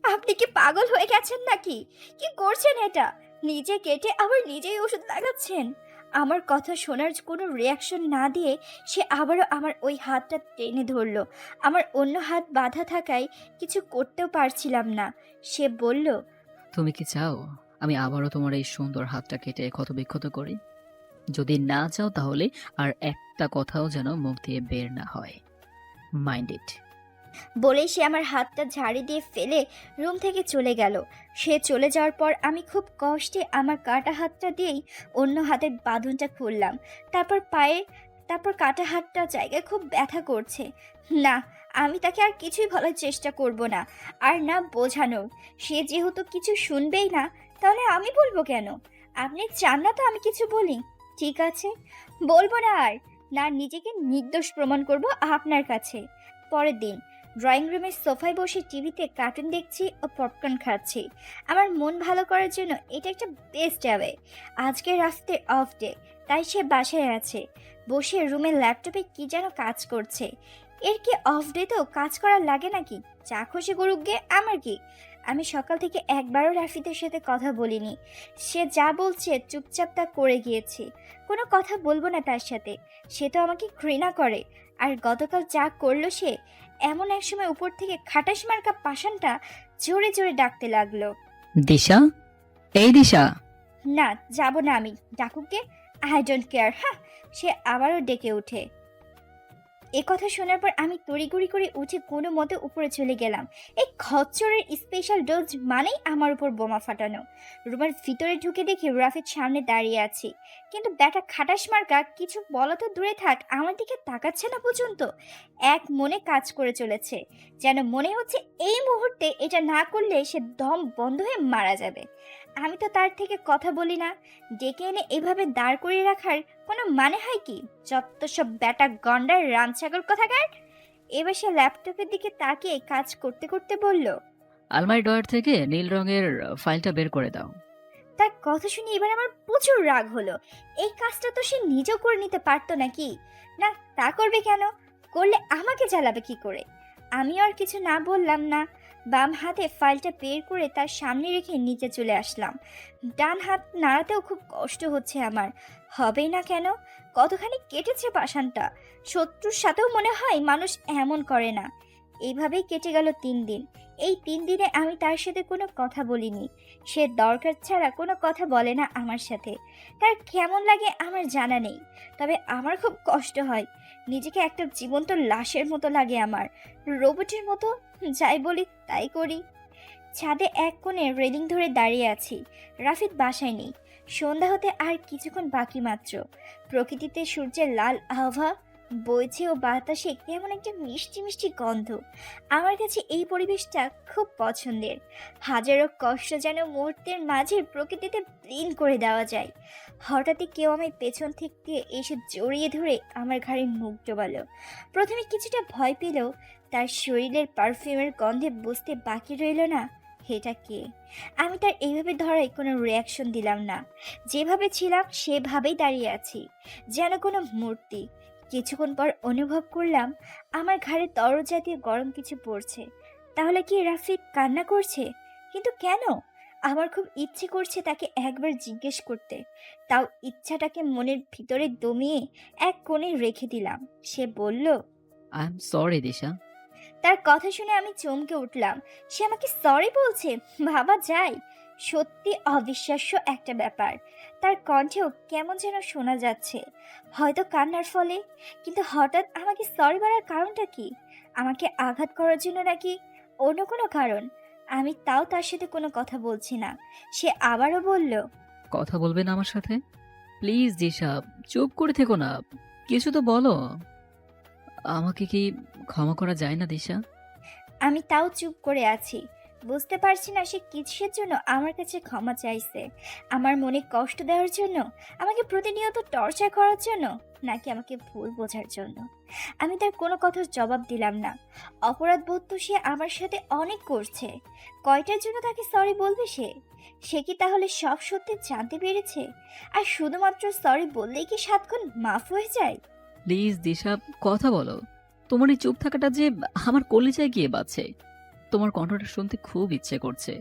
আপনি কি পাগল হয়ে গেছেন নাকি? কি করছেন এটা? নিজে কেটে আবার নিজেই ওষুধ লাগাচ্ছেন। আমার কথা শোনার কোনো রিয়াকশন না দিয়ে সে আবারও আমার ওই হাতটা টেনে ধরলো। আমার অন্য হাত বাঁধা থাকায় কিছু করতেও পারছিলাম না। সে বলল, তুমি কি চাও আমি আবারও তোমার এই সুন্দর হাতটা কেটে ক্ষতবিক্ষত করি? যদি না চাও তাহলে আর একটা কথাও যেন মুখ দিয়ে বের না হয়। Mind it. বলেই সে আমার হাতটা ঝাড়ি দিয়ে ফেলে রুম থেকে চলে গেল। সে চলে যাওয়ার পর আমি খুব কষ্টে আমার কাটা হাতটা দিয়েই অন্য হাতের বাঁধনটা খুললাম। তারপর কাটা হাতটা জায়গায় খুব ব্যথা করছে। না, আমি তাকে আর কিছুই বলার চেষ্টা করব না, আর না বোঝানো। সে যেহেতু কিছু শুনবেই না, তাহলে আমি বলবো কেন? আপনি চান না তো আমি কিছু বলি? ঠিক আছে, বলবো না। আর না, নিজেকে নির্দোষ প্রমাণ করব আপনার কাছে। পরের দিন ড্রয়িং রুমের সোফায় বসে টিভিতে কার্টুন দেখছি ও পপকর্ন খাচ্ছি। আমার মন ভালো করার জন্য এটা একটা বেস্ট ওয়ে। আজকে রাফিদের অফ ডে, তাই সে বাসায় আছে, বসে রুমের ল্যাপটপে কি যেন কাজ করছে। এর কি অফ ডেতেও কাজ করা লাগে নাকি? যা খুশি করুক গে, আমার কি? আমি সকাল থেকে একবারও রাফিদের সাথে কথা বলিনি। সে যা বলছে চুপচাপ তা করে গিয়েছি। কোনো কথা বলবো না তার সাথে। সে তো আমাকে ঘৃণা করে। আর গতকাল যা করলো সে, এমন এক সময় উপর থেকে খাটাস মার্কা পাষাণটা জোরে জোরে ডাকতে লাগলো। দিশা, এই দিশা। না, যাব না আমি। ডাকুক গে, আই ডোন্ট কেয়ার। হ্যাঁ, সে আবারও ডেকে ওঠে। এ কথা শোনার পর আমি তড়িঘড়ি করে উঠে কোনো মতে উপরে চলে গেলাম। এই খচ্চরের স্পেশাল ডোজ মানেই আমার উপর বোমা ফাটানো। রুমের ভিতরে ঢুকে দেখি রাফিদ সামনে দাঁড়িয়ে আছি, কিন্তু ব্যাটা খাটাস মার্কা কিছু বলা তো দূরে থাক, আমার দিকে তাকাচ্ছে না পর্যন্ত। এক মনে কাজ করে চলেছে, যেন মনে হচ্ছে এই মুহূর্তে এটা না করলে সে দম বন্ধ হয়ে মারা যাবে। আমি তো তার থেকে কথা বলি না, ডেকে এনে এভাবে দাঁড় করিয়ে রাখার কোনো মানে হয় কি? যত সব ব্যাটা গন্ডার রামছাগল কোথাকার। এবার সে ল্যাপটপের দিকে তাকিয়ে কাজ করতে করতে বলল। আলমারি ড্রয়ার থেকে নীল রঙের ফাইলটা বের করে দাও। তার কথা শুনে এবার আমার প্রচুর রাগ হলো। এই কাজটা তো সে নিজেও করে নিতে পারতো নাকি? না, তা করবে কেন? করলে আমাকে জ্বালাবে কি করে? আমি আর কিছু না বললাম না। বাম হাতে ফাইলটা বের করে তার সামনে রেখে নিচে চলে আসলাম। ডান হাত নাড়াতেও খুব কষ্ট হচ্ছে আমার। হবেই না কেন? কতখানি কেটেছে পাষাণটা। শত্রুর সাথেও মনে হয় মানুষ এমন করে না। এইভাবেই কেটে গেল 3 দিন। এই 3 দিনে আমি তার সাথে কোনো কথা বলিনি। সে দরকার ছাড়া কোনো কথা বলে না আমার সাথে। তার কেমন লাগে আমার জানা নেই, তবে আমার খুব কষ্ট হয়। নিজেকে একটা জীবন্ত লাশের মতো লাগে আমার, রোবটের মতো। যাই বলি তাই করি। ছাদে এক কোণে রেলিং ধরে দাঁড়িয়ে আছি। রাফিদ বাসায় নেই। সন্ধ্যা হতে আর কিছুক্ষণ বাকি মাত্র। প্রকৃতিতে সূর্যের লাল আভা বইছে ও বাতাসে কেমন একটা মিষ্টি মিষ্টি গন্ধ। আমার কাছে এই পরিবেশটা খুব পছন্দের। হাজারো কষ্ট যেন মুহূর্তের মাঝে প্রকৃতিতে বিলীন করে দেওয়া যায়। হঠাৎই কেউ আমার পেছন থেকে এসে জড়িয়ে ধরে আমার ঘাড়ে মুখ ডোবালো। প্রথমে কিছুটা ভয় পেলেও তার শরীরের পারফিউমের গন্ধে বুঝতে বাকি রইল না এটা কে। আমি তার এইভাবে ধরায় কোনো রিয়াকশন দিলাম না। যেভাবে ছিলাম সেভাবেই দাঁড়িয়ে আছি, যেন কোনো মূর্তি। কিছুক্ষণ পর অনুভব করলাম আমার ঘাড়ে তরল জাতীয় গরম কিছু পড়ছে। তাহলে কি রাফিদ কান্না করছে? কিন্তু কেন? আমার খুব ইচ্ছে করছে তাকে একবার জিজ্ঞেস করতে। তাও ইচ্ছাটাকে মনের ভিতরে দমিয়ে এক কোণে রেখে দিলাম। সে বলল, আই এম সরি দিশা। তার কথা শুনে আমি চমকে উঠলাম। সে আমাকে সরি বলছে? ভাবা যায়? সত্যি অবিশ্বাস্য একটা ব্যাপার। তার কণ্ঠেও কেমন যেন শোনা যাচ্ছে, হয়তো কান্নার ফলে। কিন্তু হঠাৎ আমাকে সরি বলার কারণটা কি? আমাকে আঘাত করার জন্য নাকি অন্য কোনো কারণ? আমি তাও তার সাথে কোনো কথা বলছি না। সে আবারও বলল, কথা বলবে না আমার সাথে? প্লিজ দিশা, চুপ করে থেকো না, কিছু তো বলো। আমাকে কি ক্ষমা করা যায় না দিশা? আমি তাও চুপ করে আছি। বুঝতে পারছি না সে কিসের জন্য আমার কাছে ক্ষমা চাইছে। আমার মনে কষ্ট দেওয়ার জন্য, আমাকে প্রতিনিয়ত টর্চার করার জন্য, নাকি আমাকে ভুল বোঝার জন্য? আমি তার কোনো কথার জবাব দিলাম না। অপরাধ বোধ তো সে আমার সাথে অনেক করছে। কয়টার জন্য তাকে সরি বলবে সে? সে কি তাহলে সব সত্যি জানতে পেরেছে? আর শুধুমাত্র সরি বললেই কি 7 গুণ মাফ হয়ে যায়? প্লিজ দিশা, কথা বলো। তোমার এই চুপ থাকাটা যে আমার কলিজায় গিয়ে বাজছে। তোমার কণ্ঠটা শুনতে খুব ইচ্ছে করছে,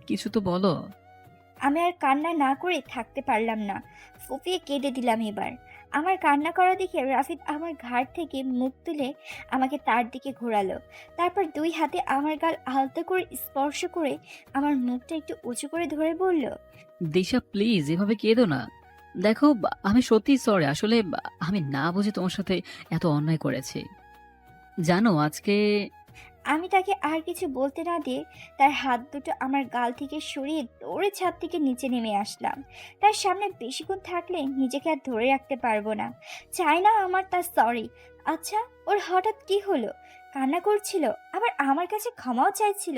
কিছু তো বলো। আমি আর কান্না না করে থাকতে পারলাম না। ফুপিয়ে কেঁদে দিলাম এবার। আমার কান্না করা দেখে রাফিদ আমার ঘাড় থেকে মুখ তুলে আমাকে তার দিকে ঘোরালো। তারপর 2 হাতে আমার গাল আলতো করে স্পর্শ করে আমার মুখটা একটু উঁচু করে ধরে বলল, দিশা প্লিজ এভাবে কেঁদো না। দেখো, আমি সত্যি সরি। আসলে আমি না বুঝে তোমার সাথে এত অন্যায় করেছি। জানো আজকে আমি তাকে আর কিছু বলতে না দিয়ে তার হাত দুটো আমার গাল থেকে সরিয়ে দৌড়ে ছাদ থেকে নিচে নেমে আসলাম। তার সামনে বেশিক্ষণ থাকলে নিজেকে আর ধরে রাখতে পারবো না। চাই না আমার তার সরি। আচ্ছা, ওর হঠাৎ কি হলো? কান্না করছিল, আবার আমার কাছে ক্ষমাও চাইছিল।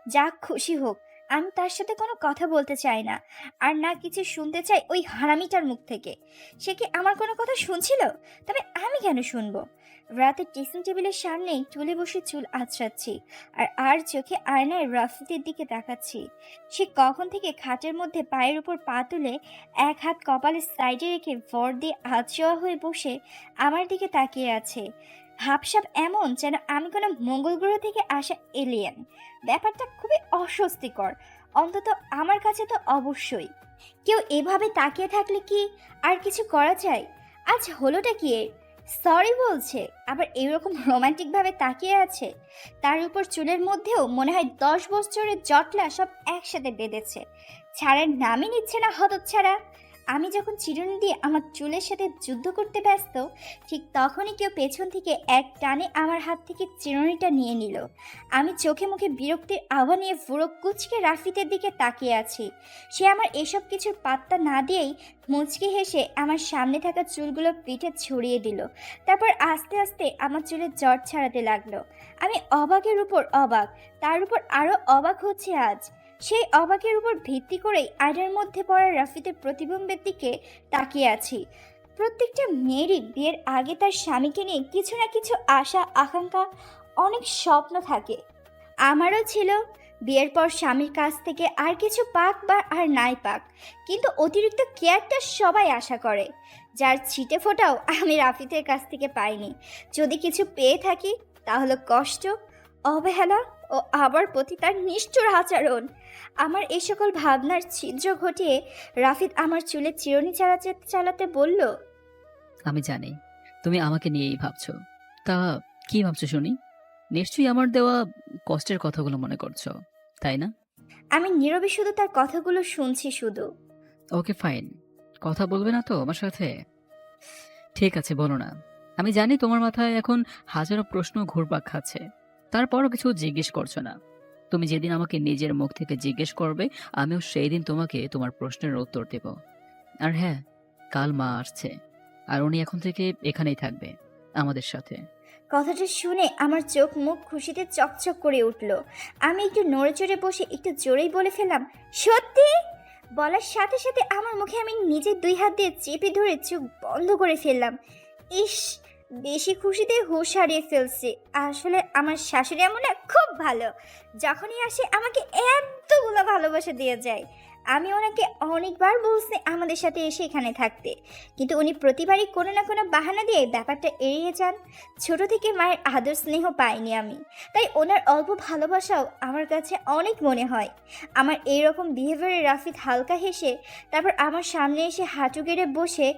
যাক, খুশি হোক। আমি তার সাথে কোনো কথা বলতে চাই না, আর না কিছু শুনতে চাই ওই হারামিটার মুখ থেকে। সে কি আমার কোনো কথা শুনছিল? তবে আমি কেন শুনবো? রাতে ড্রেসিং টেবিলের সামনেই টুলে বসে চুল আঁচড়াচ্ছি, আর চোখে আয়নায় রাফিদের দিকে তাকাচ্ছি। সে কখন থেকে খাটের মধ্যে পায়ের উপর পা তুলে এক হাত কপালের সাইডে রেখে ভর দিয়ে আধশোয়া হয়ে বসে আমার দিকে তাকিয়ে আছে। হাবসাব এমন যেন আমি কোনো মঙ্গল গ্রহ থেকে আসা এলিয়েন। ব্যাপারটা খুবই অস্বস্তিকর, অন্তত আমার কাছে তো অবশ্যই। কেউ এভাবে তাকিয়ে থাকলে কি আর কিছু করা যায়? আজ হলোটা কি এর? সরি বলছে, আবার এইরকম রোমান্টিকভাবে তাকিয়ে আছে। তার উপর চুলের মধ্যেও মনে হয় 10 বছরের জটলা সব একসাথে বেঁধেছে। ছাড়ার নামই নিচ্ছে না হতচ্ছাড়া। আমি যখন চিরুনি দিয়ে আমার চুলের সাথে যুদ্ধ করতে ব্যস্ত, ঠিক তখনই কেউ পেছন থেকে এক টানে আমার হাত থেকে চিরুনিটা নিয়ে নিল। আমি চোখে মুখে বিরক্তির আভা নিয়ে ফুরো কুচকে রাফিদের দিকে তাকিয়ে আছি। সে আমার এসব কিছুর পাত্তা না দিয়েই মুচকি হেসে আমার সামনে থাকা চুলগুলো পিঠে ছড়িয়ে দিল। তারপর আস্তে আস্তে আমার চুলের জট ছাড়াতে লাগলো। আমি অবাকের উপর অবাক, তার উপর আরও অবাক হচ্ছে আজ। সেই অবাকের উপর ভিত্তি করেই আয়নার মধ্যে পড়া রাফিদের প্রতিবিম্বের দিকে তাকিয়ে আছি। প্রত্যেকটা মেয়েরই বিয়ের আগে তার স্বামীকে নিয়ে কিছু না কিছু আশা, আকাঙ্ক্ষা, অনেক স্বপ্ন থাকে। আমারও ছিল। বিয়ের পর স্বামীর কাছ থেকে আর কিছু পাক বা আর নাই পাক, কিন্তু অতিরিক্ত কেয়ারটা সবাই আশা করে, যার ছিটে ফোটাও আমি রাফিদের কাছ থেকে পাইনি। যদি কিছু পেয়ে থাকি তাহলে কষ্ট, অবহেলা ও আবার প্রতি তার নিষ্ঠুর আচরণ। আমার এই সকল ভাবনার ছিদ্র ঘটিয়ে রাফিদ আমার চুলে চিরুনি চালাতে চালাতে বলল, আমি জানি তুমি আমাকে নিয়েই ভাবছো। তা কি ভাবছো শুনি? নিশ্চয়ই আমার দেওয়া কষ্টের কথাগুলো মনে করছো, তাই না? আমি নীরবে শুধু তার কথাগুলো শুনছি শুধু। ওকে ফাইন, কথা বলবে না তো আমার সাথে? ঠিক আছে, বলো না। আমি জানি তোমার মাথায় এখন হাজারো প্রশ্ন ঘুরপাক খাচ্ছে, তারপরও কিছু জিজ্ঞেস করছো না। তুমি যেদিন আমাকে নিজের মুখ থেকে জিজ্ঞেস করবে, আমিও সেই দিন তোমাকে তোমার প্রশ্নের উত্তর দেব। আর হ্যাঁ, কাল মা আসছে, আর উনি এখন থেকে এখানেই থাকবে আমাদের সাথে। কথাটা শুনে আমার চোখ মুখ খুশিতে চকচক করে উঠল। আমি একটু নড়ে চড়ে বসে একটু জোরেই বলে ফেললাম, সত্যি? বলার সাথে সাথে আমার মুখে আমি নিজের 2 হাত দিয়ে চেপে ধরে চোখ বন্ধ করে ফেললাম। ইস, বেশি খুশিতে হুঁশ হারিয়ে ফেলছে। আসলে আমার শাশুড়ি এমন না, খুব ভালো। যখনই আসে আমাকে এতগুলো ভালোবাসা দিয়ে যায়। আমি ওনাকে অনেকবার বলছি আমাদের সাথে এসে এখানে থাকতে, কিন্তু উনি প্রতিবারই কোনো না কোনো বাহানা দিয়ে ব্যাপারটা এড়িয়ে যান। ছোট থেকে মায়ের আদর স্নেহ পাইনি আমি, তাই ওনার অল্প ভালোবাসাও আমার কাছে অনেক মনে হয়। আমার এইরকম বিহেভিয়ারে রাফিদ হালকা হেসে তারপর আমার সামনে এসে হাঁটু গেড়ে বসে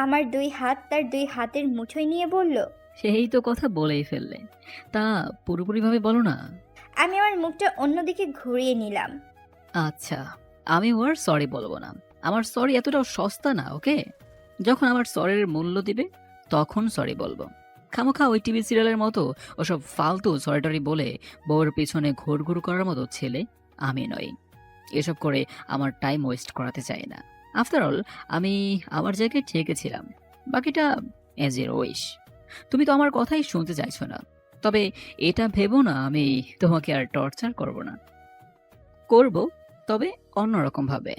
আমার 2 হাত তার 2 হাতের মুঠোয় নিয়ে বলল, সেই তো কথা বলেই ফেললে, তা পুরোপুরিভাবে বলো না। আমি আমার মুখটা অন্যদিকে ঘুরিয়ে নিলাম। আচ্ছা, আমি ওর সরি বলবো না। আমার সরি এতটাও সস্তা না, ওকে? যখন আমার সরির মূল্য দিবে তখন সরি বলবো। খামোখা ওই টিভি সিরিয়ালের মতো ওসব ফালতু সরিটরি বলে বউয়ের পিছনে ঘুর করার মতো ছেলে আমি নই। এসব করে আমার টাইম ওয়েস্ট করাতে চাই না। আফটার অল আমি আমার জায়গায় ঠিকই ছিলাম, বাকিটা এজ এর উইশ। তুমি তো আমার কথাই শুনতে চাইছো না, তবে এটা ভেবো না আমি তোমাকে আর টর্চার করব না। করব, তবে অন্যরকম ভাবে।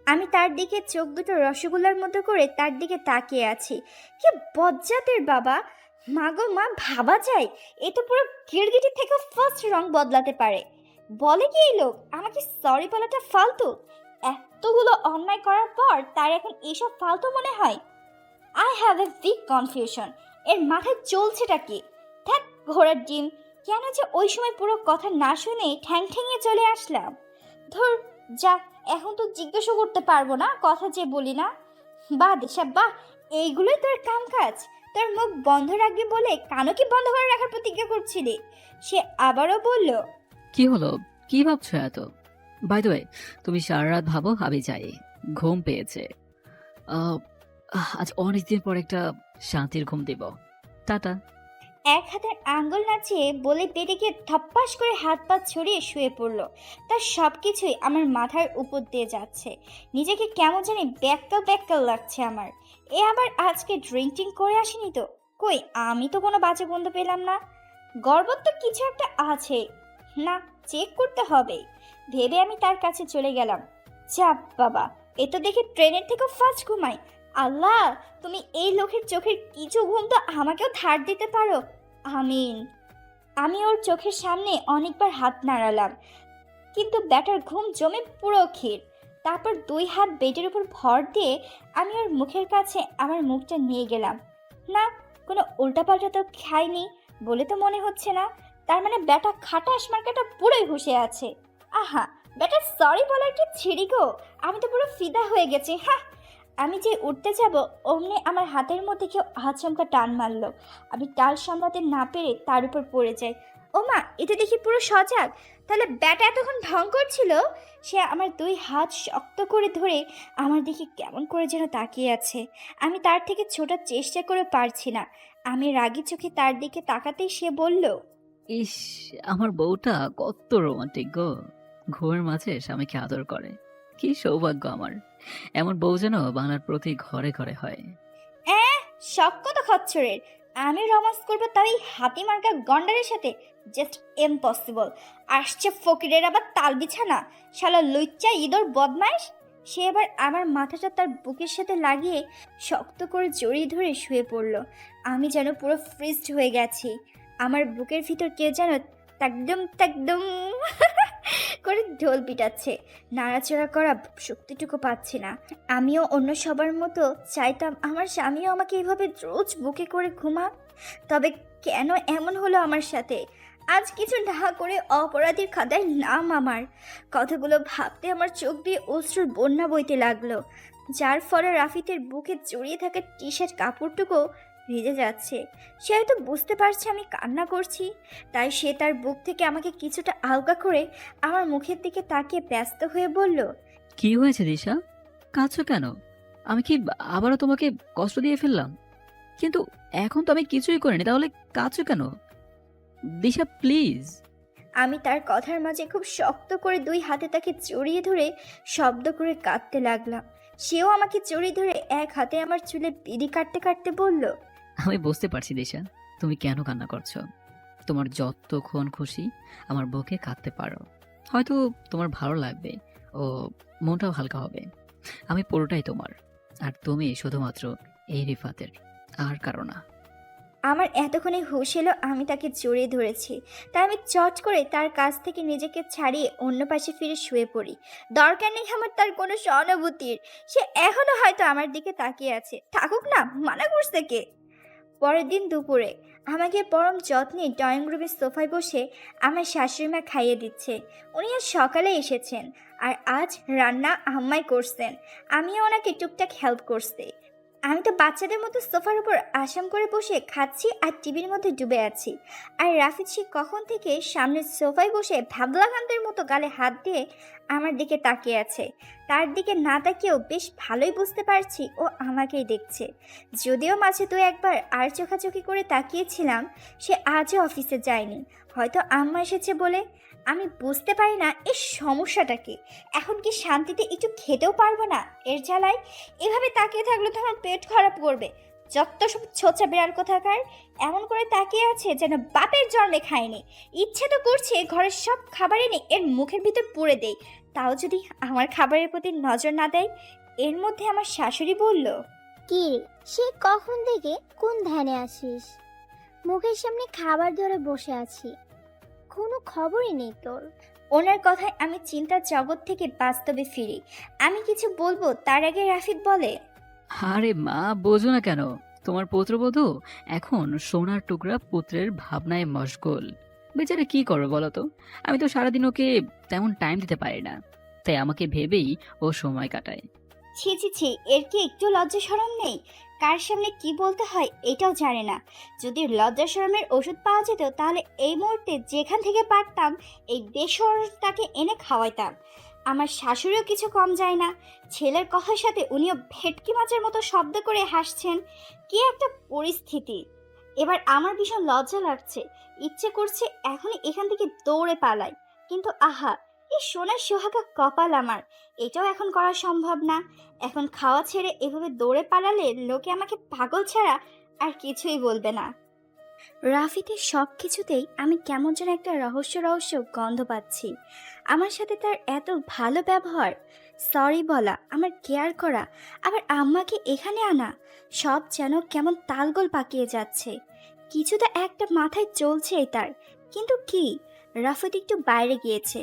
আমি তার দিকে চোখ দুটো রসগোল্লার মতো করে তার দিকে তাকিয়ে আছি। কি বজ্জাতের বাবা! মা গো মা, ভাবা যায় এ তো পুরো গিরগিটি থেকে ফার্স্ট রং বদলাতে পারে। বলে কি এই লোক, আমাকে সরি বলাটা ফালতু? এতগুলো অন্যায় করার পর তার এখন এইসব ফালতু মনে হয়? I have a big confusion. এর মাথায় চলছেটা কি? ধ্যাৎ, ঘোড়ার ডিম! কেন যে ওই সময় পুরো কথা না শুনে ঠ্যাং ঠ্যাঙিয়ে চলে আসলাম। ধুর, যা, এখন তো জিজ্ঞাসা করতে পারবো না, কথা যে বলি না। বাহ দেশা বাহ, এইগুলোই তোর কাম কাজ? তোর মুখ বন্ধ রাখবি বলে কানও কি বন্ধ করে রাখার প্রতিজ্ঞা করছিলি? সে আবারও বলল, কি হলো, কি ভাবছো এত? বাই দ্য ওয়ে, তুমি সারা রাত ভাবো আমি যাই, ঘুম পেয়েছে। আজ অনেকদিন পর একটা শান্তির ঘুম দিব। টাটা। এক হাতের আঙ্গুল নাচিয়ে বলে পেটে গিয়ে ধপ্পাস করে হাত পা ছড়িয়ে শুয়ে পড়ল। তার সব কিছুই আমার মাথার উপর দিয়ে যাচ্ছে। নিজেকে কেমন জানি ব্যাক্কাল ব্যাক্কাল লাগছে আমার। এ আবার আজকে ড্রিঙ্কিং করে আসেনি তো? কই, আমি তো কোনো বাজে গন্ধ পেলাম না। গর্বত তো কিছু একটা আছে, না চেক করতে হবে ভেবে আমি তার কাছে চলে গেলাম। চাপ বাবা, এ তো দেখি ট্রেনের থেকেও ফাস্ট ঘুমাই। আল্লাহ, তুমি এই লোকের চোখের কিছু ঘুম তো আমাকেও ধার দিতে পারো। আমিন। আমি ওর চোখের সামনে অনেকবার হাত নাড়ালাম, কিন্তু ব্যাটার ঘুম জমে পুরো ক্ষীর। তারপর 2 হাত বেডের উপর ভর দিয়ে আমি ওর মুখের কাছে আমার মুখটা নিয়ে গেলাম। না, কোনো উল্টাপাল্টা তো খাইনি বলে তো মনে হচ্ছে না। তার মানে ব্যাটা খাটাস মার্কাটা পুরোই হুঁশে আছে। আহা, ব্যাটা সরি বলার কি ছিড়ি গো, আমি তো পুরো ফিদা হয়ে গেছি। হ্যাঁ, আমি যে উঠতে যাব অমনি আমার হাতের মধ্যে কেউ আচমকা টান মারলো। আমি টাল সামলাতে না পেরে তার উপর পড়ে যাই। ও মা, এটা দেখি পুরো সজাগ। তাহলে ব্যাটা এতক্ষণ ঢং করছিল। সে আমার 2 হাত শক্ত করে ধরে আমার দিকে কেমন করে যেন তাকিয়ে আছে। আমি তার থেকে ছোটার চেষ্টা করে পারছি না। আমি রাগী চোখে তার দিকে তাকাতেই সে বলল, ইস, আমার বউটা কত রোমান্টিক গো। ঘুমের মাঝে স্বামীকে আদর করে। কি সৌভাগ্য আমার। এমন বউ যেন বাংলার প্রতি ঘরে ঘরে হয়। শখ কত খচ্চরের। আমি রোমান্স করবো তাই হাতি মার্কা গন্ডারের সাথে? Just impossible. আসছে ফকিরের আবার তাল বিছানা, শালা লুচ্চা ইঁদুর বদমাইশ। সে এবার আমার মাথাটা তার বুকের সাথে লাগিয়ে শক্ত করে জড়িয়ে ধরে শুয়ে পড়ল। আমি যেন পুরো ফ্রিজড হয়ে গেছি। আমার বুকের ভিতর কে যেন তাকদম তাকদম করে ঢোল পিটাচ্ছে। নাড়াচাড়া করা শক্তিটুকু পাচ্ছি না। আমিও অন্য সবার মতো চাইতাম আমার স্বামীও আমাকে এভাবে রোজ বুকে করে ঘুমা। তবে কেন এমন হলো আমার সাথে? আজ কিছু না করে অপরাধীর খাতায় নাম আমার। কথাগুলো ভাবতে আমার চোখ দিয়ে অশ্রুর বন্যা বইতে লাগলো, যার ফলে রাফিদের বুকে জড়িয়ে থাকা টি শার্ট কাপড়টুকু ভিজে যাচ্ছে। সে হয়তো বুঝতে পারছে আমি কান্না করছি, তাই সে তার বুক থেকে আমাকে কিছুটা আলগা করে আমার মুখের দিকে তাকিয়ে ব্যস্ত হয়ে বলল, কি হয়েছে দিশা? কাঁদছো কেন? আমি কি আবারও তোমাকে কষ্ট দিয়ে ফেললাম? কিন্তু এখন তো আমি কিছুই করিনি, তাহলে কাঁদছো কেন? দিশা প্লিজ। আমি তার কথার মাঝে খুব শক্ত করে 2 হাতে তাকে জড়িয়ে ধরে শব্দ করে কাঁদতে লাগলাম। সেও আমাকে জড়িয়ে ধরে এক হাতে আমার চুলে বিড়ি কাটতে কাটতে বলল, আমি বুঝতে পারছি দিশা, তুমি কেন কান্না করছো। তোমার যতক্ষণ খুশি আমার বুকে কাঁদতে পারো। হয়তো তোমার ভালো লাগবে ও মনটাও হালকা হবে। আমি পুরোটাই তোমার, আর তুমি শুধুমাত্র এই রিফাতের, আর কারো না। আমার এতক্ষণে হুঁশ এলো আমি তাকে জড়িয়ে ধরেছি। তাই আমি চট করে তার কাছ থেকে নিজেকে ছাড়িয়ে অন্য পাশে ফিরে শুয়ে পড়ি। দরকার নেই আমার তার কোনো সহানুভূতির। সে এখনো হয়তো আমার দিকে তাকিয়ে আছে, থাকুক না, মানা করছে কে? পরের দিন দুপুরে আমাকে পরম যত্নে ড্রয়িং রুমের সোফায় বসে আমার শাশুড়িমা খাইয়ে দিচ্ছে। উনি আজ সকালে এসেছেন, আর আজ রান্না আম্মাই করছেন। আমিও ওনাকে টুকটাক হেল্প করছি। আমি তো বাচ্চাদের মতো সোফার উপর আসাম করে বসে খাচ্ছি আর টিভির মধ্যে ডুবে আছি। আর রাফিদ সে কখন থেকে সামনের সোফায় বসে ভ্যাবলাকান্তের মতো গালে হাত দিয়ে আমার দিকে তাকিয়ে আছে। তার দিকে না তাকিয়েও বেশ ভালোই বুঝতে পারছি ও আমাকেই দেখছে। যদিও মাঝে 2-1বার আর চোখাচোখি করে তাকিয়েছিলাম, সে আজও অফিসে যায়নি। হয়তো আম্মা এসেছে বলে। আমি বুঝতে পারি না এর সমস্যাটা কি। এখন কি শান্তিতে একটু খেতেও পারবো না এর জ্বালায়? এভাবে তাকিয়ে থাকলে তো আমার পেট খারাপ করবে। যত সব ছোচা বেড়ার কোথাকার এমন করে তাকিয়ে আছে যেন বাপের জন্মে খায়নি। ইচ্ছে তো করছে ঘরের সব খাবার এনে এর মুখের ভিতর পুড়ে দেই, তাও যদি আমার খাবারের প্রতি নজর না দেয়। এর মধ্যে আমার শাশুড়ি বলল, কি রে, সে কখন থেকে কোন ধ্যানে আছিস? মুখের সামনে খাবার ধরে বসে আছি, কোনো খবরই নেই তোর। ওনার কথায় আমি চিন্তার জগৎ থেকে বাস্তবে ফিরি। আমি কিছু বলবো তার আগে রাফিদ বলে, আরে মা, বোঝো না কেন? তোমার পুত্রবধূ এখন সোনার টুকরা পুত্রের ভাবনায় মশগুল। বেচারা কি করবে বলো তো? আমি তো সারাদিন ওকে তেমন টাইম দিতে পারি না, তাই আমাকে ভেবেই ও সময় কাটায়। ছি ছি ছি, এর কি একটু লজ্জা শরম নেই? কার সামনে কি বলতে হয় এটাও জানে না। যদি লজ্জা শরমের ওষুধ পাওয়া যেত তাহলে এই মুহূর্তে যেখান থেকে পারতাম এই বেসরটাকে এনে খাওয়াইতাম। আমার শাশুড়িও কিছু কম যায় না। ছেলের কথার সাথে উনিও ভেটকি মাছের মতো শব্দ করে হাসছেন। কি একটা পরিস্থিতি! এবার আমার ভীষণ লজ্জা লাগছে, ইচ্ছে করছে এখনই এখান থেকে দৌড়ে পালাই, কিন্তু আহা, এই সোনার সোহাগা কপাল আমার, এটাও এখন করা সম্ভব না। এখন খাওয়া ছেড়ে এভাবে দৌড়ে পালালে লোকে আমাকে পাগল ছাড়া আর কিছুই বলবে না। রাফিদের সব কিছুতেই আমি কেমন যেন একটা রহস্য রহস্য গন্ধ পাচ্ছি। আমার সাথে তার এত ভালো ব্যবহার, সরি বলা, আমার কেয়ার করা, আবার আম্মাকে এখানে আনা, সব যেন কেমন তালগোল পাকিয়ে যাচ্ছে। কিছুটা একটা মাথায় চলছেই তার, কিন্তু কি? রাফিদ একটু বাইরে গিয়েছে।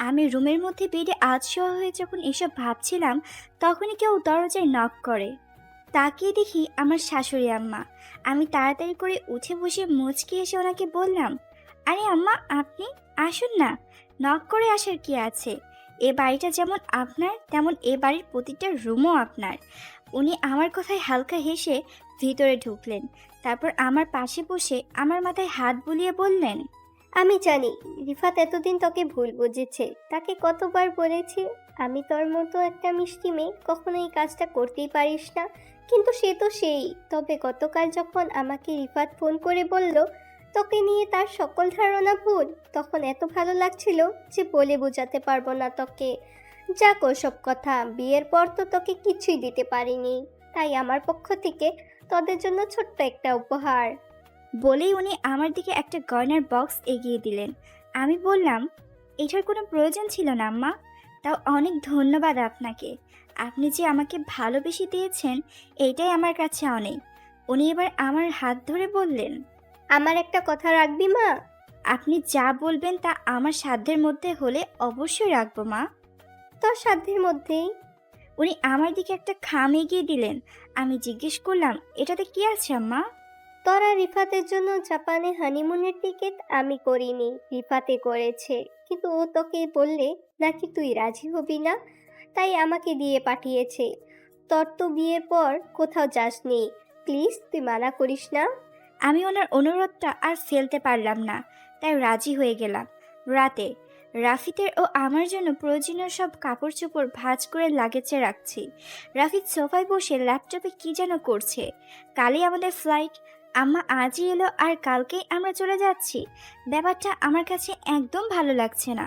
আমি রুমের মধ্যে বেডে আধশোয়া হয়ে যখন এসব ভাবছিলাম, তখনই কেউ দরজায় নক করে। তাকিয়ে দেখি আমার শাশুড়ি আম্মা। আমি তাড়াতাড়ি করে উঠে বসে মুচকি এসে ওনাকে বললাম, আরে আম্মা, আপনি আসুন না, নক করে আসার কি আছে? এ বাড়িটা যেমন আপনার, তেমন এ বাড়ির প্রতিটা রুমও আপনার। উনি আমার কথায় হালকা হেসে ভিতরে ঢুকলেন, তারপর আমার পাশে বসে আমার মাথায় হাত বুলিয়ে বললেন, আমি জানি রিফাত এতদিন তোকে ভুল বুঝেছে। তাকে কতবার বলেছি আমি তোর মতো একটা মিষ্টি মেয়ে, কখনো এই কাজটা করতেই পারিস না, কিন্তু সে তো সেই। তবে গতকাল যখন আমাকে রিফাত ফোন করে বলল তোকে নিয়ে তার সকল ধারণা ভুল, তখন এত ভালো লাগছিল যে বলে বোঝাতে পারবো না তোকে। যাক ওসব কথা, বিয়ের পর তো তোকে কিছুই দিতে পারিনি, তাই আমার পক্ষ থেকে তোদের জন্য ছোট্ট একটা উপহার। বলেই উনি আমার দিকে একটা গয়নার বক্স এগিয়ে দিলেন। আমি বললাম, এটার কোনো প্রয়োজন ছিল না আম্মা, তাও অনেক ধন্যবাদ আপনাকে। আপনি যে আমাকে ভালোবেসে দিয়েছেন, এইটাই আমার কাছে অনেক। উনি এবার আমার হাত ধরে বললেন, আমার একটা কথা রাখবি মা? আপনি যা বলবেন তা আমার সাধ্যের মধ্যে হলে অবশ্যই রাখবো মা। তোর সাধ্যের মধ্যেই। উনি আমার দিকে একটা খাম এগিয়ে দিলেন। আমি জিজ্ঞেস করলাম, এটাতে কি আছে আম্মা? তোরা রিফাতের জন্য জাপানে হানিমুনের টিকিট আমি করিনি, রিফাতে করেছে, কিন্তু ও তোকে বললে নাকি তুই রাজি হবি না, তাই আমাকে দিয়ে পাঠিয়েছে। তোর তো বিয়ের পর কোথাও যাসনি, প্লিজ তুই মানা করিস না। আমি ওনার অনুরোধটা আর ফেলতে পারলাম না, তাই রাজি হয়ে গেলাম। রাতে রাফিদের ও আমার জন্য প্রয়োজনীয় সব কাপড় চোপড় ভাঁজ করে লাগেজে রাখছি। রাফিদ সোফায় বসে ল্যাপটপে কি যেন করছে। কালই আমাদের ফ্লাইট, আম্মা আজই এলো আর কালকেই আমরা চলে যাচ্ছি। ব্যাপারটা আমার কাছে একদম ভালো লাগছে না।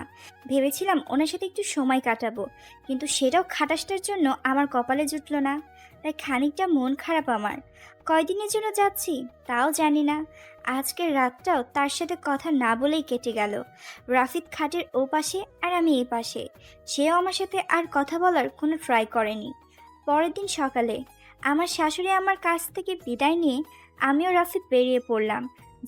ভেবেছিলাম ওনার সাথে একটু সময় কাটাবো, কিন্তু সেটাও খাটাসটার জন্য আমার কপালে জুটলো না। তাই খানিকটা মন খারাপ আমার। কয়দিনের জন্য যাচ্ছি তাও জানি না। আজকের রাতটাও তার সাথে কথা না বলেই কেটে গেল। রাফিদ খাটের ও পাশে আর আমি এ পাশে। সেও আমার সাথে আর কথা বলার কোনো ট্রাই করেনি। পরের দিন সকালে আমার শাশুড়ি আমার কাছ থেকে বিদায় নিয়ে আমিও রাফিদ বেরিয়ে পড়লাম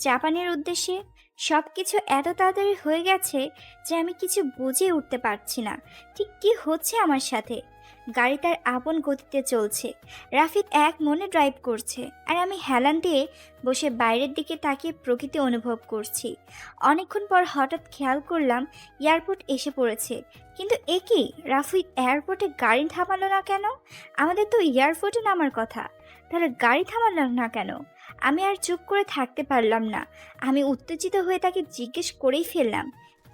জাপানের উদ্দেশ্যে। সব কিছু এত তাড়াতাড়ি হয়ে গেছে যে আমি কিছু বুঝে উঠতে পারছি না ঠিক কী হচ্ছে আমার সাথে। গাড়ি তার আপন গতিতে চলছে। রাফিদ এক মনে ড্রাইভ করছে আর আমি হেলান দিয়ে বসে বাইরের দিকে তাকিয়ে প্রকৃতি অনুভব করছি। অনেকক্ষণ পর হঠাৎ খেয়াল করলাম এয়ারপোর্ট এসে পড়েছে। কিন্তু এ কি, রাফিদ এয়ারপোর্টে গাড়ি থামালো না কেন? আমাদের তো এয়ারপোর্টে নামার কথা, তাহলে গাড়ি থামালো না কেন? আমি আর চুপ করে থাকতে পারলাম না। আমি উত্তেজিত হয়ে তাকে জিজ্ঞেস করেই ফেললাম,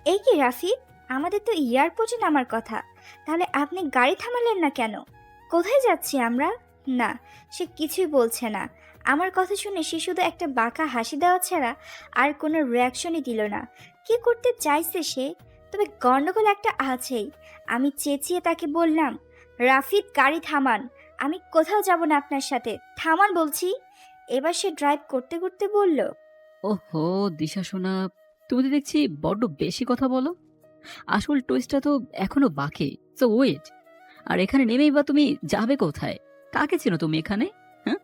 এই কি রাফিদ, আমাদের তো এয়ারপোর্টে নামার কথা, তাহলে আপনি গাড়ি থামালেন না কেন? কোথায় যাচ্ছি আমরা? না, সে কিছুই বলছে না। আমার কথা শুনে সে শুধু একটা বাঁকা হাসি দেওয়া ছাড়া আর কোনো রিয়াকশনই দিল না। কি করতে চাইছে সে? তবে গন্ডগোল একটা আছেই। আমি চেঁচিয়ে তাকে বললাম, রাফিদ গাড়ি থামান, আমি কোথাও যাব না আপনার সাথে, থামান বলছি। এবার সে ড্রাইভ করতে করতে বলল, ওহো, দিশা সোনা, তুমি তো দেখছি বড্ড বেশি কথা বলো। আসল টুইস্টটা তো এখনো বাকি। সো ওয়েট, আর এখানে নেমেই বা তুমি যাবে কোথায়? কাকে চেনো তুমি এখানে? হ্যাঁ,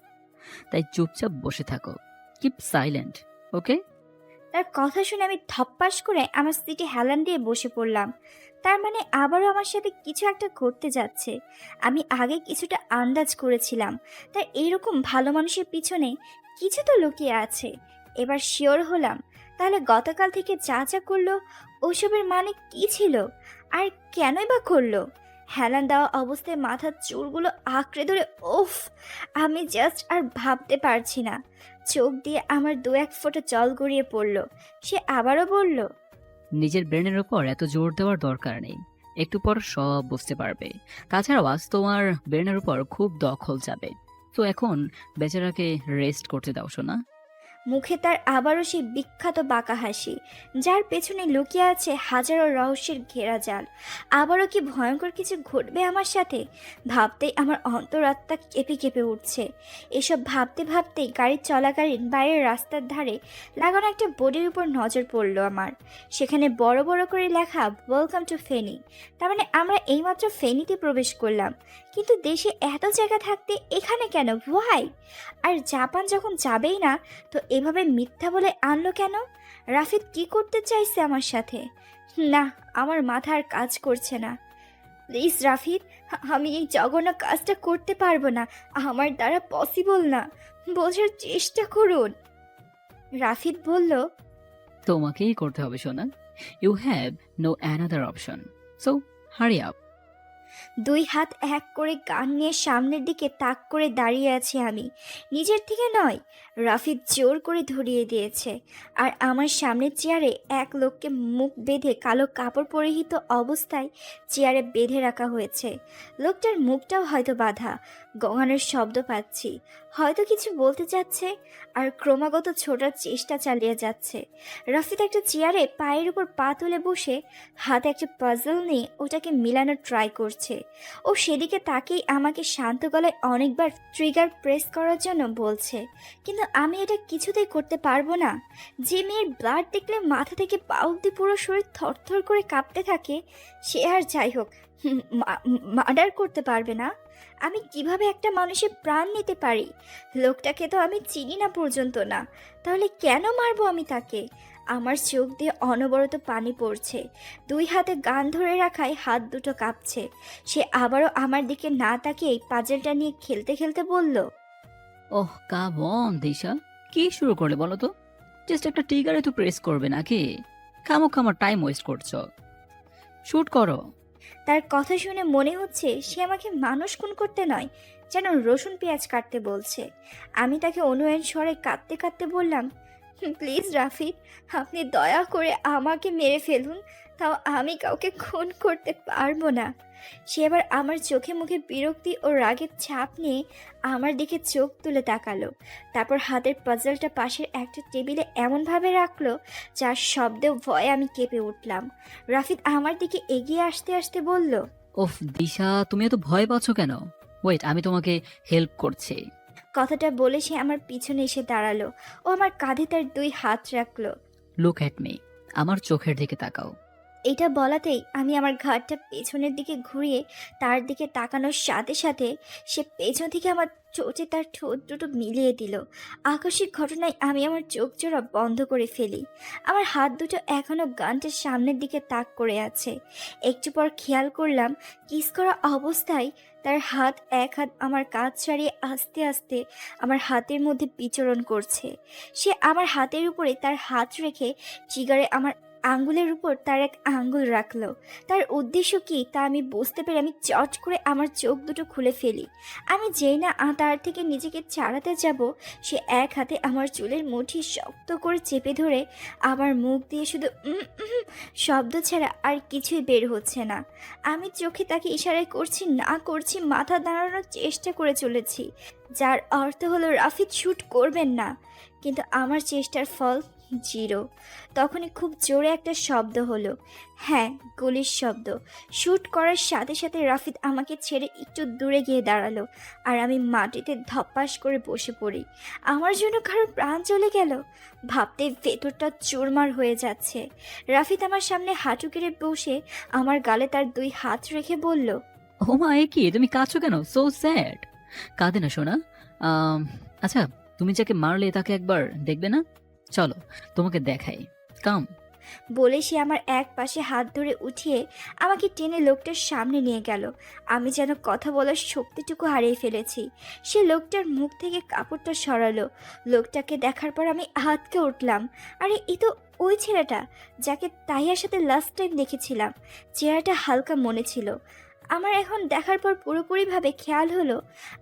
তাই চুপচাপ বসে থাকো, কিপ সাইলেন্ট, ওকে? তার কথা শুনে আমি ধপ্পাস করে আমার সিটে হেলান দিয়ে বসে পড়লাম। তার মানে আবারও আমার সাথে কিছু একটা করতে যাচ্ছে। আমি আগে কিছুটা আন্দাজ করেছিলাম তার এইরকম ভালো মানুষের পিছনে কিছু তো লুকিয়ে আছে। এবার শিওর হলাম। তাহলে গতকাল থেকে যা যা করলো ওসবের মানে কি ছিল, আর কেনই বা করলো? হেলান দেওয়া অবস্থায় মাথার চুলগুলো আঁকড়ে ধরে উফ, আমি জাস্ট আর ভাবতে পারছি না। চোখ দিয়ে আমার দু এক ফোঁটা জল গড়িয়ে পড়ল। সে আবারও বলল, নিজের ব্রেনের উপর এত জোর দেওয়ার দরকার নেই, একটু পর সব বুঝতে পারবে। তাছাড়াও আজ তোমার ব্রেনের উপর খুব দখল যাবে। তো এখন বেচারাকে রেস্ট করতে দাও শোনা। মুখে তার আবারও সেই বিখ্যাত বাঁকা হাসি, যার পেছনে লুকিয়ে আছে হাজারো রহস্যের ঘেরা জাল। আবারও কি ভয়ঙ্কর কিছু ঘটবে আমার সাথে? ভাবতেই আমার অন্তরাত্মা কেঁপে কেঁপে উঠছে। এসব ভাবতে ভাবতেই গাড়ি চলাকালীন বাইরের রাস্তার ধারে লাগানো একটা বোর্ডের উপর নজর পড়লো আমার। সেখানে বড় বড় করে লেখা ওয়েলকাম টু ফেনী। তার মানে আমরা এইমাত্র ফেনীতে প্রবেশ করলাম, কিন্তু দেশে এত জায়গা থাকতে এখানে কেন? ওয়াই? আর জাপান যখন যাবেই না, তো এভাবে মিথ্যা বলে আনলো কেন? রাফিদ কি করতে চাইছে আমার সাথে? না, আমার মাথা আর কাজ করছে না। প্লিজ রাফিদ, আমি এই জঘন্য কাজটা করতে পারবো না, আমার দ্বারা পসিবল না, বোঝার চেষ্টা করুন। রাফিদ বলল, তোমাকেই করতে হবে সোনা। You have no another option, so hurry up. দুই হাত এক করে গান নিয়ে সামনের দিকে তাক করে দাঁড়িয়ে আছি আমি, নিজের থেকে নয়। রাফিদ জোর করে ধরিয়ে দিয়েছে, আর আমার সামনের চেয়ারে এক লোককে মুখ বেঁধে কালো কাপড় পরিহিত অবস্থায় চেয়ারে বেঁধে রাখা হয়েছে। লোকটার মুখটাও হয়তো বাঁধা, গঙানোর শব্দ পাচ্ছি, হয়তো কিছু বলতে যাচ্ছে আর ক্রমাগত ছোটার চেষ্টা চালিয়ে যাচ্ছে। রাফিদ একটা চেয়ারে পায়ের উপর পা তুলে বসে হাতে একটা পাজল নিয়ে ওটাকে মিলানোর ট্রাই করছে। ও সেদিকে তাকেই আমাকে শান্ত গলায় অনেকবার ট্রিগার প্রেস করার জন্য বলছে, কিন্তু আমি এটা কিছুতেই করতে পারবো না। যে মেয়ের ব্লাড দেখলে মাথা থেকে পা অবধি পুরো শরীর থরথর করে কাঁপতে থাকে, সে আর যাই হোক মার্ডার করতে পারবে না। আমি কিভাবে একটা মানুষের প্রাণ নিতে পারি? লোকটাকে তো আমি চিনি না পর্যন্ত না, তাহলে কেন মারবো আমি তাকে? আমার চোখ দিয়ে অনবরত পানি পড়ছে, দুই হাতে গান ধরে রাখায় হাত দুটো কাঁপছে। সে আবারও আমার দিকে না তাকিয়ে পাজলটা নিয়ে খেলতে খেলতে বলল, ওহ কাম অন দিশা, কি শুরু করলে বলো তো? জাস্ট একটা টিগারে তো প্রেস করবে নাকি? খামোক আমার টাইম ওয়েস্ট করছো, শুট করো। তার কথা শুনে মনে হচ্ছে সে আমাকে মানুষ খুন করতে নয়, যেন রসুন পেঁয়াজ কাটতে বলছে। আমি তাকে অনুনয়ন স্বরে কাঁদতে কাঁদতে বললাম, প্লিজ রাফিদ, আপনি দয়া করে আমাকে মেরে ফেলুন, তাও আমি কাউকে খুন করতে পারবো না। সে এবার আমার চোখে মুখে বিরক্তি ও রাগের ছাপ নিয়ে আমার দিকে চোখ তুলে তাকালো, তারপর হাতের পাজলটা পাশের একটা টেবিলে এমনভাবে রাখলো যার শব্দে ভয়ে আমি কেঁপে উঠলাম। রাফিদ আমার দিকে এগিয়ে আসতে আসতে বলল, ওফ দিশা, তুমি এত ভয় পাচ্ছ কেন? ওয়েট, আমি তোমাকে হেল্প করছি। কথাটা বলে সে আমার পিছনে এসে দাঁড়ালো ও আমার কাঁধে তার দুই হাত রাখলো। লুক অ্যাট মি, আমার চোখের দিকে তাকাও। এটা বলাতেই আমি আমার ঘাড়টা পেছনের দিকে ঘুরিয়ে তার দিকে তাকানোর সাথে সাথে সে পেছন থেকে আমার চোটে তার ঠোঁট দুটো মিলিয়ে দিল। আকস্মিক ঘটনায় আমি আমার চোখ জোড়া বন্ধ করে ফেলি। আমার হাত দুটো এখনও গানটার সামনের দিকে তাক করে আছে। একটু পর খেয়াল করলাম কিস করা অবস্থায় তার হাত এক হাত আমার কাঁধ ছাড়িয়ে আস্তে আস্তে আমার হাতের মধ্যে বিচরণ করছে। সে আমার হাতের উপরে তার হাত রেখে জিগারে আমার আঙ্গুলের উপর তার এক আঙ্গুল রাখলো। তার উদ্দেশ্য কি তা আমি বুঝতে পেরে আমি চট করে আমার চোখ দুটো খুলে ফেলি। আমি যেই না তার থেকে নিজেকে ছাড়াতে যাব, সে এক হাতে আমার চুলের মুঠি শক্ত করে চেপে ধরে আমার মুখ দিয়ে শুধু শব্দ ছাড়া আর কিছুই বের হচ্ছে না। আমি চোখে তাকে ইশারায় করছি না করছি, মাথা দাঁড়ানোর চেষ্টা করে চলেছি, যার অর্থ হলো রাফিদ শ্যুট করবেন না, কিন্তু আমার চেষ্টার ফল জিরো। তখনই খুব জোরে একটা শব্দ হলো, হ্যাঁ গুলির শব্দ। শ্যুট করার সাথে সাথে রাফিদ আমাকে ছেড়ে একটু দূরে গিয়ে দাঁড়ালো, আর আমি মাটিতে ধপাস করে বসে পড়ি। আমার জন্য কারোর প্রাণ চলে গেল ভাবতে ভেতরটা চুরমার হয়ে যাচ্ছে। রাফিদ আমার সামনে হাঁটু কেড়ে বসে আমার গালে তার দুই হাত রেখে বলল, ও মা, এ কি, তুমি কাঁদছো কেন? So sad. কাঁদে না সোনা। আচ্ছা, তুমি যাকে মারলে তাকে একবার দেখবে না? চলো তোমাকে দেখাই, কাম। বলে সে আমার এক পাশে হাত ধরে উঠিয়ে আমাকে টেনে লোকটার সামনে নিয়ে গেল। আমি যেন কথা বলার শক্তিটুকু হারিয়ে ফেলেছি। সে লোকটার মুখ থেকে কাপড়টা সরালো। লোকটাকে দেখার পর আমি আঁতকে উঠলাম। আরে এ তো ওই ছেলেটা যাকে তাইয়ার সাথে লাস্ট টাইম দেখেছিলাম। চেহারাটা হালকা মনে ছিল। আমার এখন দেখার পর পুরোপুরিভাবে খেয়াল হলো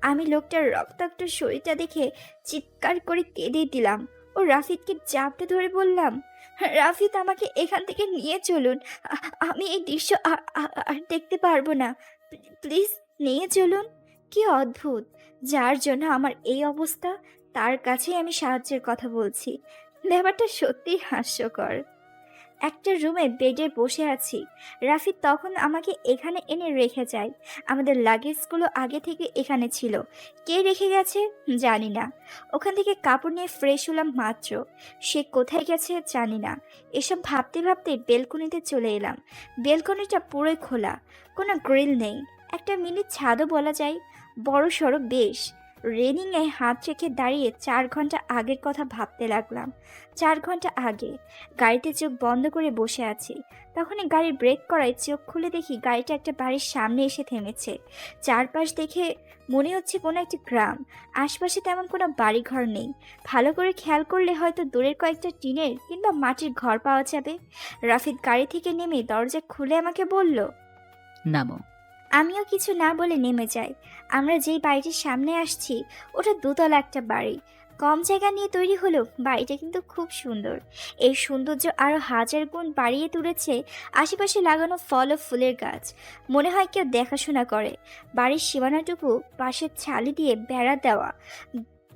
আমি লোকটার রক্তাক্ত শরীরটা দেখে চিৎকার করে কেঁদে দিলাম ও রাফিদকে জাপটে ধরে বললাম, রাফিদ আমাকে এখান থেকে নিয়ে চলুন, আমি এই দৃশ্য আর দেখতে পারবো না, প্লিজ নিয়ে চলুন। কি অদ্ভুত, যার জন্য আমার এই অবস্থা তার কাছেই আমি সাহায্যের কথা বলছি। ব্যাপারটা সত্যিই হাস্যকর। একটা রুমে বেডে বসে আছি, রাফি তখন আমাকে এখানে এনে রেখে যায়। আমাদের লাগেজগুলো আগে থেকে এখানে ছিল, কে রেখে গেছে জানি না। ওখান থেকে কাপড় নিয়ে ফ্রেশ হলাম মাত্র, সে কোথায় গেছে জানি না। এসব ভাবতে ভাবতে বেলকনিতে চলে এলাম। বেলকনিটা পুরোই খোলা, কোনো গ্রিল নেই, একটা মিনি ছাদও বলা যায়, বড় সড়ো বেশ। রেলিংয়ে হাত রেখে দাঁড়িয়ে 4 ঘন্টা আগের কথা ভাবতে লাগলাম। 4 ঘন্টা আগে গাড়িতে চোখ বন্ধ করে বসে আছি, তখনই গাড়ি ব্রেক করায় চোখ খুলে দেখি গাড়িটা একটা বাড়ির সামনে এসে থেমেছে। চারপাশ দেখে মনে হচ্ছে কোনো একটা গ্রাম, আশপাশে তেমন কোনো বাড়িঘর নেই। ভালো করে খেয়াল করলে হয়তো দূরের কয়েকটা টিনের কিংবা মাটির ঘর পাওয়া যাবে। রাফিদ গাড়ি থেকে নেমে দরজা খুলে আমাকে বলল। নামো। আমিও কিছু না বলে নেমে যাই। আমরা যেই বাড়িটির সামনে আসছি ওটা দোতলা একটা বাড়ি, কম জায়গা নিয়ে তৈরি হলেও বাড়িটা কিন্তু খুব সুন্দর। এই সৌন্দর্য আরও 1000 গুণ বাড়িয়ে তুলেছে আশেপাশে লাগানো ফল ও ফুলের গাছ। মনে হয় কেউ দেখাশোনা করে। বাড়ির সীমানাটুকু পাশের ছালি দিয়ে বেড়া দেওয়া,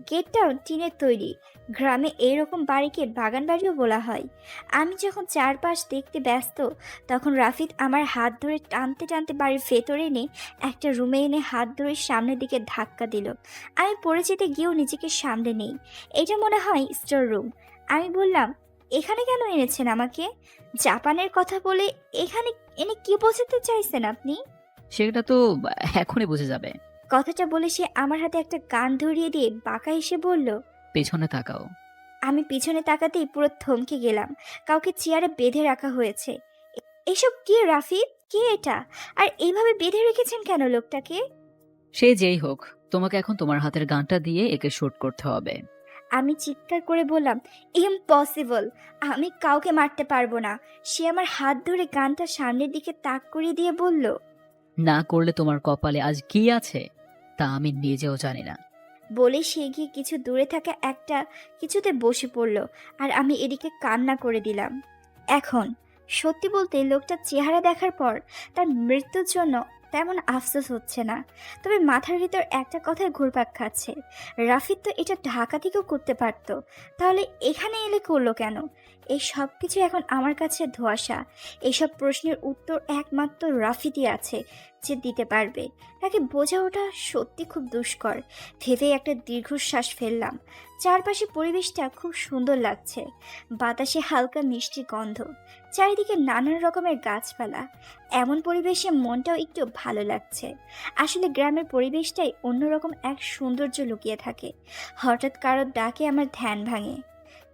গেটটাও টিনের তৈরি। গ্রামে এইরকম বাড়িকে বাগান বাড়িও বলা হয়। আমি যখন চারপাশ দেখতে ব্যস্ত, তখন রাফিদ আমার হাত ধরে টানতে টানতে বাড়ির ভেতরে এনে একটা রুমে এনে হাত ধরে সামনের দিকে ধাক্কা দিল। আমি পড়ে যেতে গিয়েও নিজেকে সামলে নেই। এটা মনে হয় স্টোর রুম। আমি বললাম, এখানে কেন এনেছেন আমাকে? জাপানের কথা বলে এখানে এনে কি বোঝাতে চাইছেন আপনি? সেটা তো এখনই বুঝে যাবে। কথাটা বলে সে আমার হাতে একটা গান ধরিয়ে দিয়ে বাঁকা এসে বলল। পেছনে তাকাও। আমি পিছনে তাকাতেই পুরো থমকে গেলাম। কাউকে চেয়ারে বেঁধে রাখা হয়েছে। এসব কি রাফিদ? কে এটা? আর এইভাবে বেঁধে রেখেছেন কেন লোকটাকে? সে যেই হোক, তোমাকে এখন তোমার হাতের গানটা দিয়ে একে শুট করতে হবে। আমি চিৎকার করে বললাম, ইম্পসিবল, আমি কাউকে মারতে পারবো না। সে আমার হাত ধরে গানটা সামনের দিকে তাক করিয়ে দিয়ে বলল। না করলে তোমার কপালে আজ কি আছে তা আমি নিজেও জানি না। বলে সে গিয়ে কিছু দূরে থাকা একটা কিছুতে বসে পড়ল, আর আমি এদিকে কান্না করে দিলাম। এখন সত্যি বলতে লোকটার চেহারা দেখার পর তার মৃত্যুর জন্য তেমন আফসোস হচ্ছে না, তবে মাথার ভিতর একটা কথায় ঘুরপাক খাচ্ছে। রাফিদ তো এটা ঢাকা থেকেও করতে পারতো, তাহলে এখানে এলে করলো কেন? এই সব কিছু এখন আমার কাছে ধোঁয়াশা। এইসব প্রশ্নের উত্তর একমাত্র রাফিদই আছে যে দিতে পারবে। তাকে বোঝা ওঠা সত্যি খুব দুষ্কর। ভেবে একটা দীর্ঘশ্বাস ফেললাম। চারপাশে পরিবেশটা খুব সুন্দর লাগছে, বাতাসে হালকা মিষ্টি গন্ধ, চারিদিকে নানান রকমের গাছপালা। এমন পরিবেশে মনটাও একটু ভালো লাগছে। আসলে গ্রামের পরিবেশটাই অন্যরকম এক সৌন্দর্য লুকিয়ে থাকে। হঠাৎ কারোর ডাকে আমার ধ্যান ভাঙে।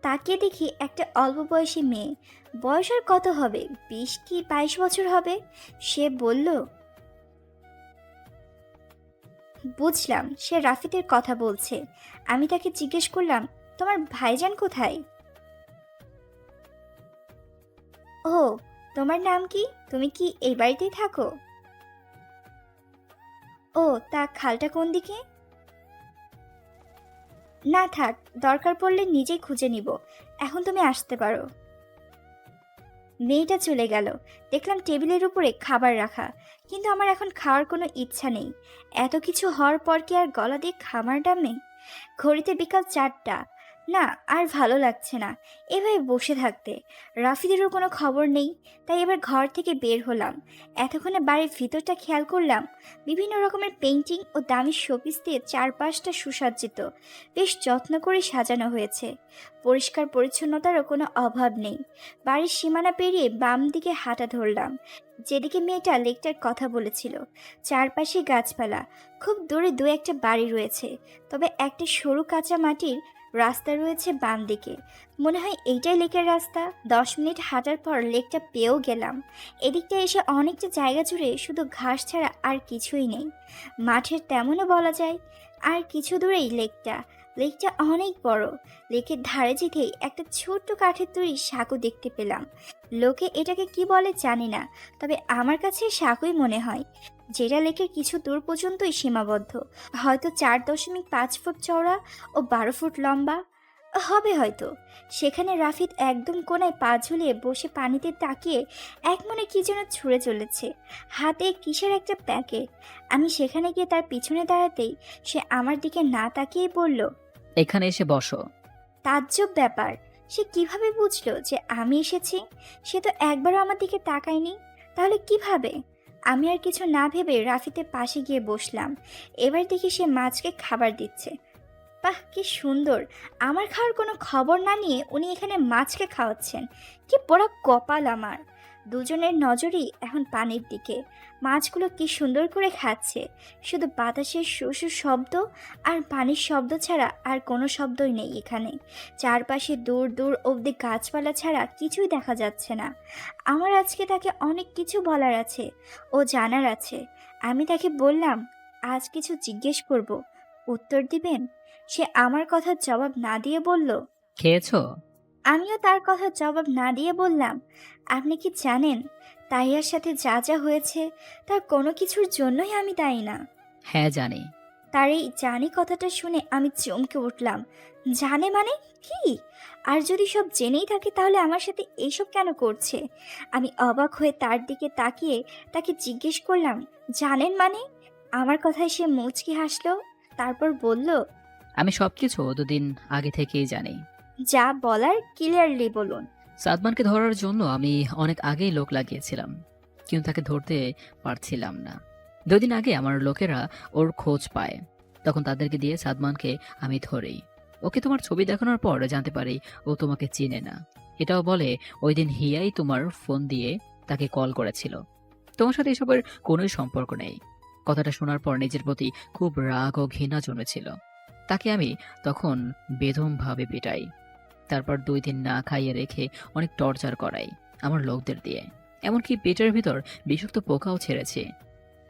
তাকিয়ে দেখি একটা অল্প বয়সী মেয়ে। বয়স আর কত হবে, 20 কি 22 বছর হবে। সে বলল। বুঝলাম সে রাফিদের কথা বলছে। আমি তাকে জিজ্ঞেস করলাম, তোমার ভাইজান কোথায়? ও, তোমার নাম কি? তুমি কি এই বাড়িতেই থাকো? ও, তা খালটা কোন দিকে? না থাক, দরকার পড়লে নিজেই খুঁজে নিব। এখন তুমি আসতে পারো। মেয়েটা চলে গেল। দেখলাম টেবিলের উপরে খাবার রাখা, কিন্তু আমার এখন খাওয়ার কোনো ইচ্ছা নেই। এত কিছু হওয়ার পর কি আর গলা দিয়ে খাবার ডামে? ঘড়িতে বিকাল 4টা। না, আর ভালো লাগছে না এভাবে বসে থাকতে। রাফিদেরও কোনো খবর নেই, তাই এবার ঘর থেকে বের হলাম। এতক্ষণে বাড়ির ভিতরটা খেয়াল করলাম। বিভিন্ন রকমের পেইন্টিং ও দামি শোপিস দিয়ে চারপাশটা সুসজ্জিত, বেশ যত্ন করে সাজানো হয়েছে। পরিষ্কার পরিচ্ছন্নতারও কোনো অভাব নেই। বাড়ির সীমানা পেরিয়ে বাম দিকে হাঁটা ধরলাম, যেদিকে মেয়েটা লেকটার কথা বলেছিল। চারপাশে গাছপালা, খুব দূরে 2-1টা বাড়ি রয়েছে, তবে একটা সরু কাঁচা মাটির রাস্তা রয়েছে বাম দিকে। মনে হয় এইটাই লেকের রাস্তা। 10 মিনিট হাঁটার পর লেকটা পেয়েও গেলাম। এদিকটা এসে অনেকটা জায়গা জুড়ে শুধু ঘাস ছাড়া আর কিছুই নেই, মাঠের তেমনও বলা যায়। আর কিছু দূরেই লেকটা। লেকটা অনেক বড়। লেকের ধারে যেতেই একটা ছোট্ট কাঠের তৈরি সাঁকো দেখতে পেলাম। লোকে এটাকে কি বলে জানি না, তবে আমার কাছে সাঁকোই মনে হয়, যেটা লেকের কিছু দূর পর্যন্তই সীমাবদ্ধ। হয়তো 4.5 ফুট চওড়া ও 12 ফুট লম্বা হবে হয়তো। সেখানে রাফিদ একদম কোনায় পা ঝুলিয়ে বসে পানিতে তাকিয়ে এক মনে কি যেন ছুঁড়ে চলেছে, হাতে কিসের একটা প্যাকেট। আমি সেখানে গিয়ে তার পিছনে দাঁড়াতেই সে আমার দিকে না তাকিয়ে বলল, এখানে এসে বসো। তাজ্জব ব্যাপার, সে কিভাবে বুঝলো যে আমি এসেছি? সে তো একবারও আমার দিকে তাকায়নি, তাহলে কিভাবে? আমি আর কিছু না ভেবে রাফিদের পাশে গিয়ে বসলাম। এবার দেখি সে মাছকে খাবার দিচ্ছে। বাহ, কি সুন্দর! আমার খাওয়ার কোনো খবর না নিয়ে উনি এখানে মাছকে খাওয়াচ্ছেন। কি পোড়া কপাল আমার! দুজনের নজরই এখন পানির দিকে। মাছগুলো কি সুন্দর করে খাচ্ছে। শুধু বাতাসের শু শব্দ আর পানির শব্দ ছাড়া আর কোনো শব্দই নেই এখানে। চারপাশে দূর দূর অবধি গাছপালা ছাড়া কিছুই দেখা যাচ্ছে না। আমার আজকে তাকে অনেক কিছু বলার আছে, ও জানার আছে। আমি তাকে বললাম, আজ কিছু জিজ্ঞেস করব, উত্তর দিবেন? সে আমার কথার জবাব না দিয়ে বলল, খেয়েছো? আমিও তার কথার জবাব না দিয়ে বললাম, আপনি কি জানেন তাইয়ার সাথে যা যা হয়েছে তার কোনো কিছুর জন্যই আমি দায়ী না? হ্যাঁ জানি। তার এই জানি কথাটা শুনে আমি চমকে উঠলাম। জানে মানে কি? আর যদি সব জেনেই থাকে তাহলে আমার সাথে এইসব কেন করছে? আমি অবাক হয়ে তার দিকে তাকিয়ে তাকে জিজ্ঞেস করলাম, জানেন মানে? আমার কথায় সে মুচকি হাসলো, তারপর বলল, আমি সবকিছু দুদিন আগে থেকেই জানি। যা বলার ক্লিয়ারলি বলুন। সাদমানকে ধরার জন্য আমি অনেক আগেই লোক লাগিয়েছিলাম, কিন্তু তাকে ধরতে পারছিলাম না। 2 দিন আগে আমার লোকেরা ওর খোঁজ পায়, তখন তাদেরকে দিয়ে সাদমানকে আমি ধরি। ওকে তোমার ছবি দেখানোর পর জানতে পারি ও তোমাকে চিনে না। এটাও বলে ওই দিন হিয়াই তোমার ফোন দিয়ে তাকে কল করেছিল। তোমার সাথে এসবের কোনোই সম্পর্ক নেই। কথাটা শোনার পর নিজের প্রতি খুব রাগ ও ঘৃণা জমেছিল। তাকে আমি তখন বেদমভাবে পিটাই। তারপর 2 দিন না খাইয়ে রেখে অনেক টর্চার করাই আমার লোকদের দিয়ে। এমনকি পেটের ভিতর বিষাক্ত পোকাও ছেড়েছে।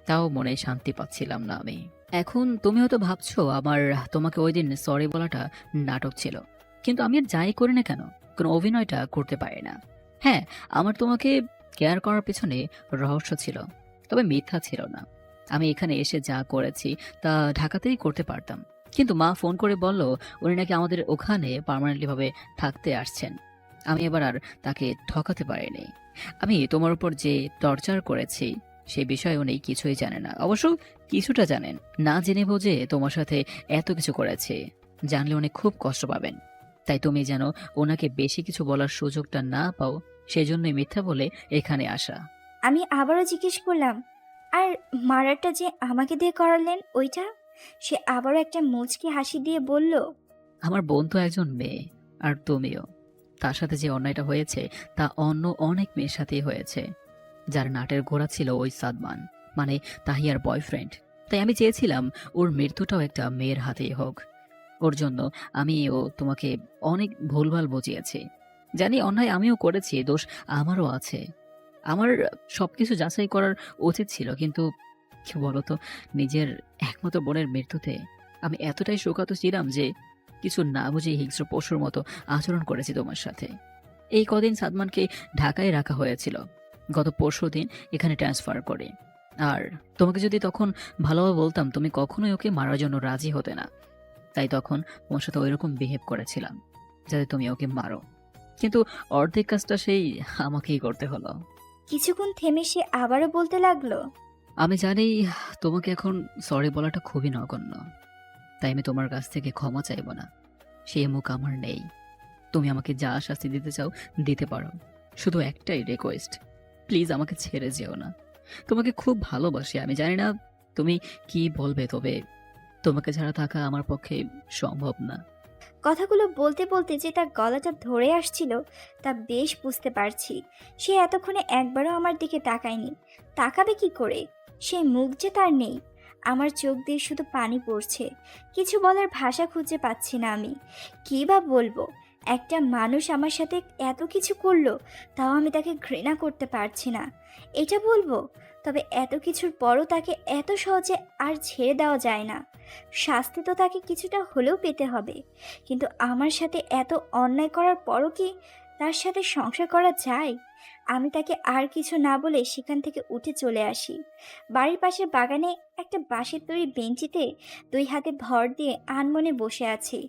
তাও মনে শান্তি পাচ্ছিলাম না আমি। এখন তুমি হয়তো ভাবছো আমার তোমাকে ওই দিন সরি বলাটা নাটক ছিল, কিন্তু আমি আর যাই করি না কেন কোনো অভিনয়টা করতে পারি না। হ্যাঁ, আমার তোমাকে কেয়ার করার পেছনে রহস্য ছিল, তবে মিথ্যা ছিল না। আমি এখানে এসে যা করেছি তা ঢাকাতেই করতে পারতাম, কিন্তু মা ফোন করে বলল উনি নাকি আমাদের ওখানে পার্মানেন্টলি ভাবে থাকতে আসছেন। আমি এবার আর তাকে ঠকাতে পারিনি। আমি তোমার উপর যে টর্চার করেছি সে বিষয়ে উনি কিছুই জানে না। অবশ্য কিছুটা জানেন, না জেনে বোঝে তোমার সাথে এত কিছু করেছে। জানলে উনি খুব কষ্ট পাবেন। তাই তুমি যেন ওনাকে বেশি কিছু বলার সুযোগটা না পাও, সেজন্যই মিথ্যা বলে এখানে আসা। আমি আবারও জিজ্ঞেস করলাম, আর মারাটা যে আমাকে দিয়ে করালেন ওইটা? সে আবারও একটা মুচকি হাসি দিয়ে বলল, আমার বোন তো একজন মেয়ে, আর তুমিও। তার সাথে যে অন্যায়টা হয়েছে তা অন্য অনেক মেয়ের সাথেই হয়েছে। যার নাটের ঘোড়া ছিল ওই সাদমান, মানে তাহিয়ার বয়ফ্রেন্ড। তাই আমি চেয়েছিলাম ওর মৃত্যুটাও একটা মেয়ের হাতেই হোক। ওর জন্য ও তোমাকে অনেক ভুলভাল বুঝিয়েছি। জানি অন্যায় আমিও করেছি, দোষ আমারও আছে। আমার সবকিছু যাচাই করার উচিত ছিল, কিন্তু কি বলতো, নিজের একমাত্র বোনের মৃত্যুতে আমি এতটাই শোকাত ছিলাম যে কিছু না বুঝে হিংস্র পশুর মতো আচরণ করেছি তোমার সাথে। এই কদিন সাদমানকে ঢাকায় রাখা হয়েছিল, গত পরশুদিন এখানে ট্রান্সফার করে। আর তোমাকে যদি তখন ভালোভাবে বলতাম, তুমি কখনোই ওকে মারার জন্য রাজি হতে না। তাই তখন তোমার সাথে ওইরকম বিহেভ করেছিলাম যাতে তুমি ওকে মারো, কিন্তু অর্ধেক কাজটা সেই আমাকেই করতে হলো। কিছুক্ষণ থেমে সে আবারও বলতে লাগলো, আমি জানি তোমাকে এখন সরি বলাটা খুবই নগণ্য, তাই আমি তোমার কাছ থেকে ক্ষমা চাইব না। সেই মুখ আমার নেই। তুমি আমাকে যা শাস্তি দিতে চাও দিতে পারো, শুধু একটাই রিকোয়েস্ট, প্লিজ আমাকে ছেড়ে যেও না। তোমাকে খুব ভালোবাসি। আমি জানি না তুমি কি বলবে, তবে তোমাকে ছাড়া থাকা আমার পক্ষে সম্ভব না। কথাগুলো বলতে বলতে যে তার গলাটা ধরে আসছিল তা বেশ বুঝতে পারছি। সে এতক্ষণে একবারও আমার দিকে তাকায়নি। তাকাবে কি করে? সেই মুখ যে তার নেই। আমার চোখ দিয়ে শুধু পানি পড়ছে। কিছু বলার ভাষা খুঁজে পাচ্ছি না আমি। কী বা বলবো? একটা মানুষ আমার সাথে এত কিছু করলো, তাও আমি তাকে ঘৃণা করতে পারছি না, এটা বলবো? তবে এত কিছুর পরও তাকে এত সহজে আর ছেড়ে দেওয়া যায় না। শাস্তি তো তাকে কিছুটা হলেও পেতে হবে। কিন্তু আমার সাথে এত অন্যায় করার পরও কি তার সাথে সংসার করা যায়? আমি তাকে আর কিছু না বলে সেখান থেকে উঠে চলে আসি। বাড়ির পাশের বাগানে একটা বাঁশের তৈরি বেঞ্চিতে 2 হাতে ভর দিয়ে আনমনে বসে আছি।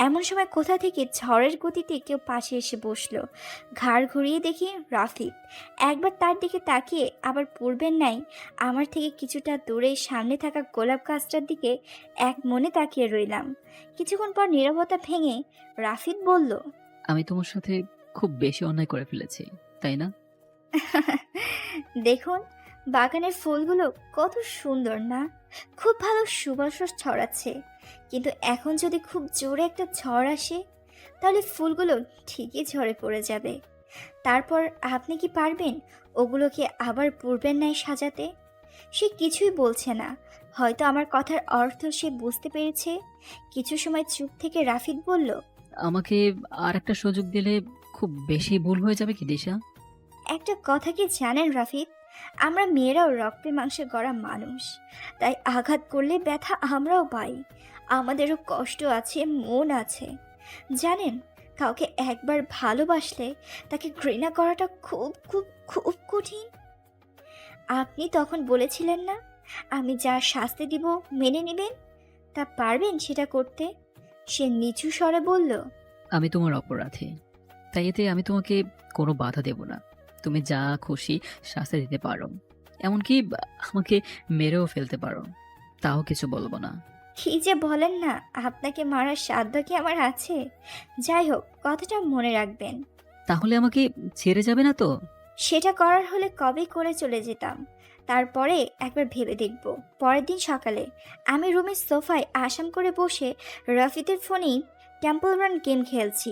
এমন সময় কোথা থেকে ঝড়ের গতিতে কেউ পাশে এসে বসলো। ঘাড় ঘুরিয়ে দেখি রাফিদ। একবার তার দিকে তাকিয়ে আবার পূর্বের ন্যায় আমার থেকে কিছুটা দূরে সামনে থাকা গোলাপ গাছটার দিকে এক মনে তাকিয়ে রইলাম। কিছুক্ষণ পর নীরবতা ভেঙে রাফিদ বলল, আমি তোমার সাথে খুব বেশি অন্যায় করে ফেলেছি, তাই না? দেখুন বাগানের ফুলগুলো কত সুন্দর না, খুব ভালো সুবাস ছড়াচ্ছে। কিন্তু এখন যদি খুব জোরে একটা ঝড় আসে তাহলে ফুলগুলো ঠিকই ঝরে পড়ে যাবে। তারপর আপনি কি পারবেন ওগুলোকে আবার পূর্বের ন্যায় সাজাতে? সে কিছুই বলছে না, হয়তো আমার কথার অর্থ সে বুঝতে পেরেছে। কিছু সময় চুপ থেকে রাফিদ বলল, আমাকে আর একটা সুযোগ দিলে খুব বেশি ভুল হয়ে যাবে কি দিশা? একটা কথা কি জানেন রাফিদ, আমরা মেয়েরাও রক্তে মাংসে গড়া মানুষ, তাই আঘাত করলে ব্যথা আমরাও পাই। আমাদেরও কষ্ট আছে, মন আছে। জানেন, কাউকে একবার ভালোবাসলে তাকে ঘৃণা করাটা খুব খুব খুব কঠিন। আপনি তখন বলেছিলেন না, আমি যা শাস্তি দিব মেনে নেবেন, তা পারবেন সেটা করতে? সে নিচু স্বরে বলল, আমি তোমার অপরাধী, তাই এতে আমি তোমাকে কোনো বাধা দেব না। তুমি যা খুশি শাস্তি দিতে পারো, এমনকি আমাকে মেরেও ফেলতে পারো, তাও কিছু বলবো না। কি যে বলেন না, আপনাকে মারার সাধ্য কি আমার আছে? যাই হোক, কথাটা মনে রাখবেন। তাহলে আমাকে ছেড়ে যাবে না তো? সেটা করার হলে কবেই করে চলে যেতাম। তারপরে একবার ভেবে দেখব। পরের দিন সকালে আমি রুমের সোফায় আসাম করে বসে রাফিদের ফোনেই টেম্পল রান গেম খেলছি।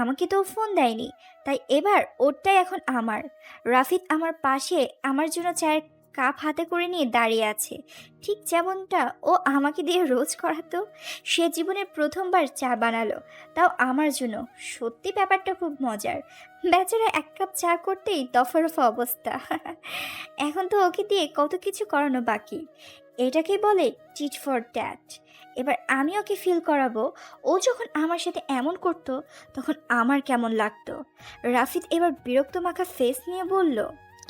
আমাকে তো ও ফোন দেয়নি, তাই এবার ওরটাই এখন আমার। রাফিদ আমার পাশে আমার জন্য চায়ের কাপ হাতে করে নিয়ে দাঁড়িয়ে আছে, ঠিক যেমনটা ও আমাকে দিয়ে রোজ করাতো। সে জীবনে প্রথমবার চা বানালো, তাও আমার জন্য। সত্যি ব্যাপারটা খুব মজার। বেচারা 1 কাপ চা করতেই দফারফা অবস্থা। এখন তো ওকে দিয়ে কত কিছু করানো বাকি। এটাকে বলে টিট ফর ট্যাট। এবার আমি ওকে ফিল করাবো, ও যখন আমার সাথে এমন করতো তখন আমার কেমন লাগতো। রাফিদ এবার বিরক্ত মাখা ফেস নিয়ে বলল,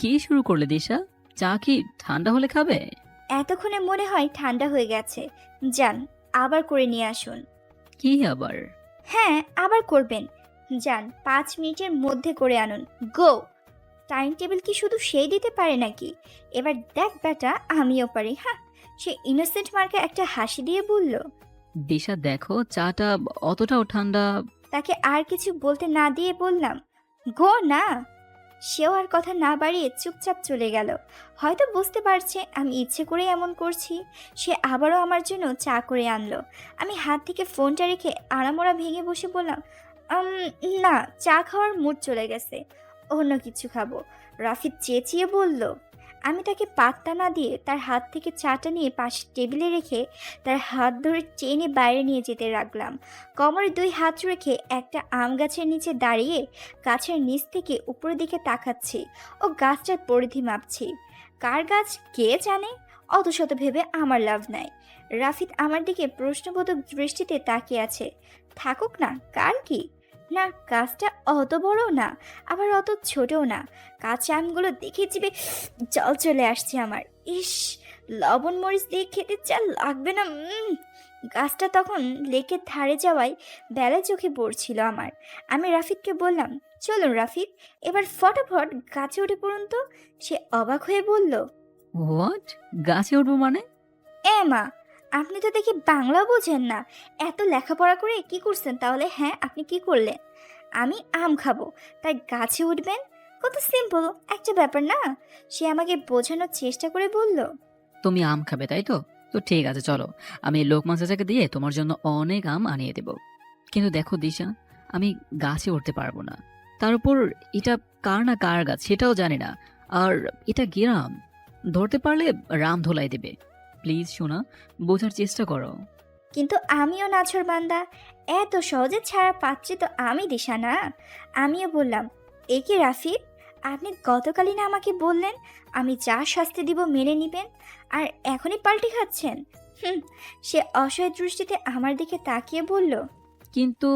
কি শুরু করলে দিশা? চা কি ঠান্ডা হলে খাবে? এতক্ষণে মনে হয় ঠান্ডা হয়ে গেছে। যান, আবার করে নিয়ে আসুন। কি আবার? হ্যাঁ, আবার করবেন। যান, 5 মিনিটের মধ্যে করে আনুন। গো। টাইম টেবিল কি শুধু সেই দিতে পারে নাকি? এবার দেখ বেটা, আমিও পারি। হ্যাঁ, সে ইনোসেন্ট মার্কে একটা হাসি দিয়ে বলল। দিশা দেখো, চাটা অতটাও ঠান্ডা। তাকে আর কিছু বলতে না দিয়ে বললাম, গো না। সেও আর কথা না বাড়িয়ে চুপচাপ চলে গেল। হয়তো বুঝতে পারছে আমি ইচ্ছে করে এমন করছি। সে আবারও আমার জন্য চা করে আনলো। আমি হাত থেকে ফোনটা রেখে আড়ামোড়া ভেঙে বসে বললাম, না, চা খাওয়ার মুড চলে গেছে, অন্য কিছু খাবো। রাফিদ চেঁচিয়ে বলল। আমি তাকে পাত্তা না দিয়ে তার হাত থেকে চাটা নিয়ে পাশে টেবিলে রেখে তার হাত ধরে টেনে বাইরে নিয়ে যেতে লাগলাম। কোমরে 2 হাত রেখে একটা আম গাছের নিচে দাঁড়িয়ে গাছের নিচ থেকে উপরের দিকে তাকাচ্ছি ও গাছটার পরিধি মাপছি। কার গাছ কে জানে, অত শত ভেবে আমার লাভ নাই। রাফিদ আমার দিকে প্রশ্নবোধক দৃষ্টিতে তাকিয়ে আছে। থাকুক না, কার কি? না, গাছটা অত বড়ও না, আবার অত ছোটও না। কাঁচা আমগুলো দেখে জিভে জল চলে আসছে আমার। ইস, লবণ মরিচ দিয়ে খেতে যা লাগবে না। গাছটা তখন লেকের ধারে যাওয়ায় বেলা চোখে পড়ছিল আমার। আমি রাফিদকে বললাম, চলুন রাফিদ, এবার ফটাফট গাছে উঠে পড়ুন তো। সে অবাক হয়ে বলল, হোয়াট? গাছে উঠবো মানে? মা, আপনি তো দেখি বাংলা বোঝেন না। এত লেখাপড়া করে কি করছেন তাহলে? হ্যাঁ, আপনি কি করলেন? আমি আম খাবো তাই গাছে উঠবেন? কত সিম্পল একটা ব্যাপার না? সে আমাকে বোঝানোর চেষ্টা করে বলল, তুমি আম খাবে তাই তো? তো ঠিক আছে, চলো, আমি লোকমান চাচাকে দিয়ে তোমার জন্য অনেক আম আনিয়ে দেব। কিন্তু দেখো দিশা, আমি গাছে উঠতে পারবো না। তার উপর এটা কার না কার গাছ সেটাও জানি না। আর এটা গ্রাম, ধরতে পারলে রাম ধোলাই দেবে। প্লিজ শোনা, বোঝার চেষ্টা করো। কিন্তু আমিও নাছর বান্দা, এত সহজে ছাড়া পাচ্ছি তো আমি দিশা না। আমিও বললাম, এ কি রাফিদ, আপনি গতকালই না আমাকে বললেন আমি যা শাস্তি দিব মেনে নিবেন, আর এখনই পাল্টি খাচ্ছেন? সে অসহায় দৃষ্টিতে আমার দিকে তাকিয়ে বলল, কিন্তু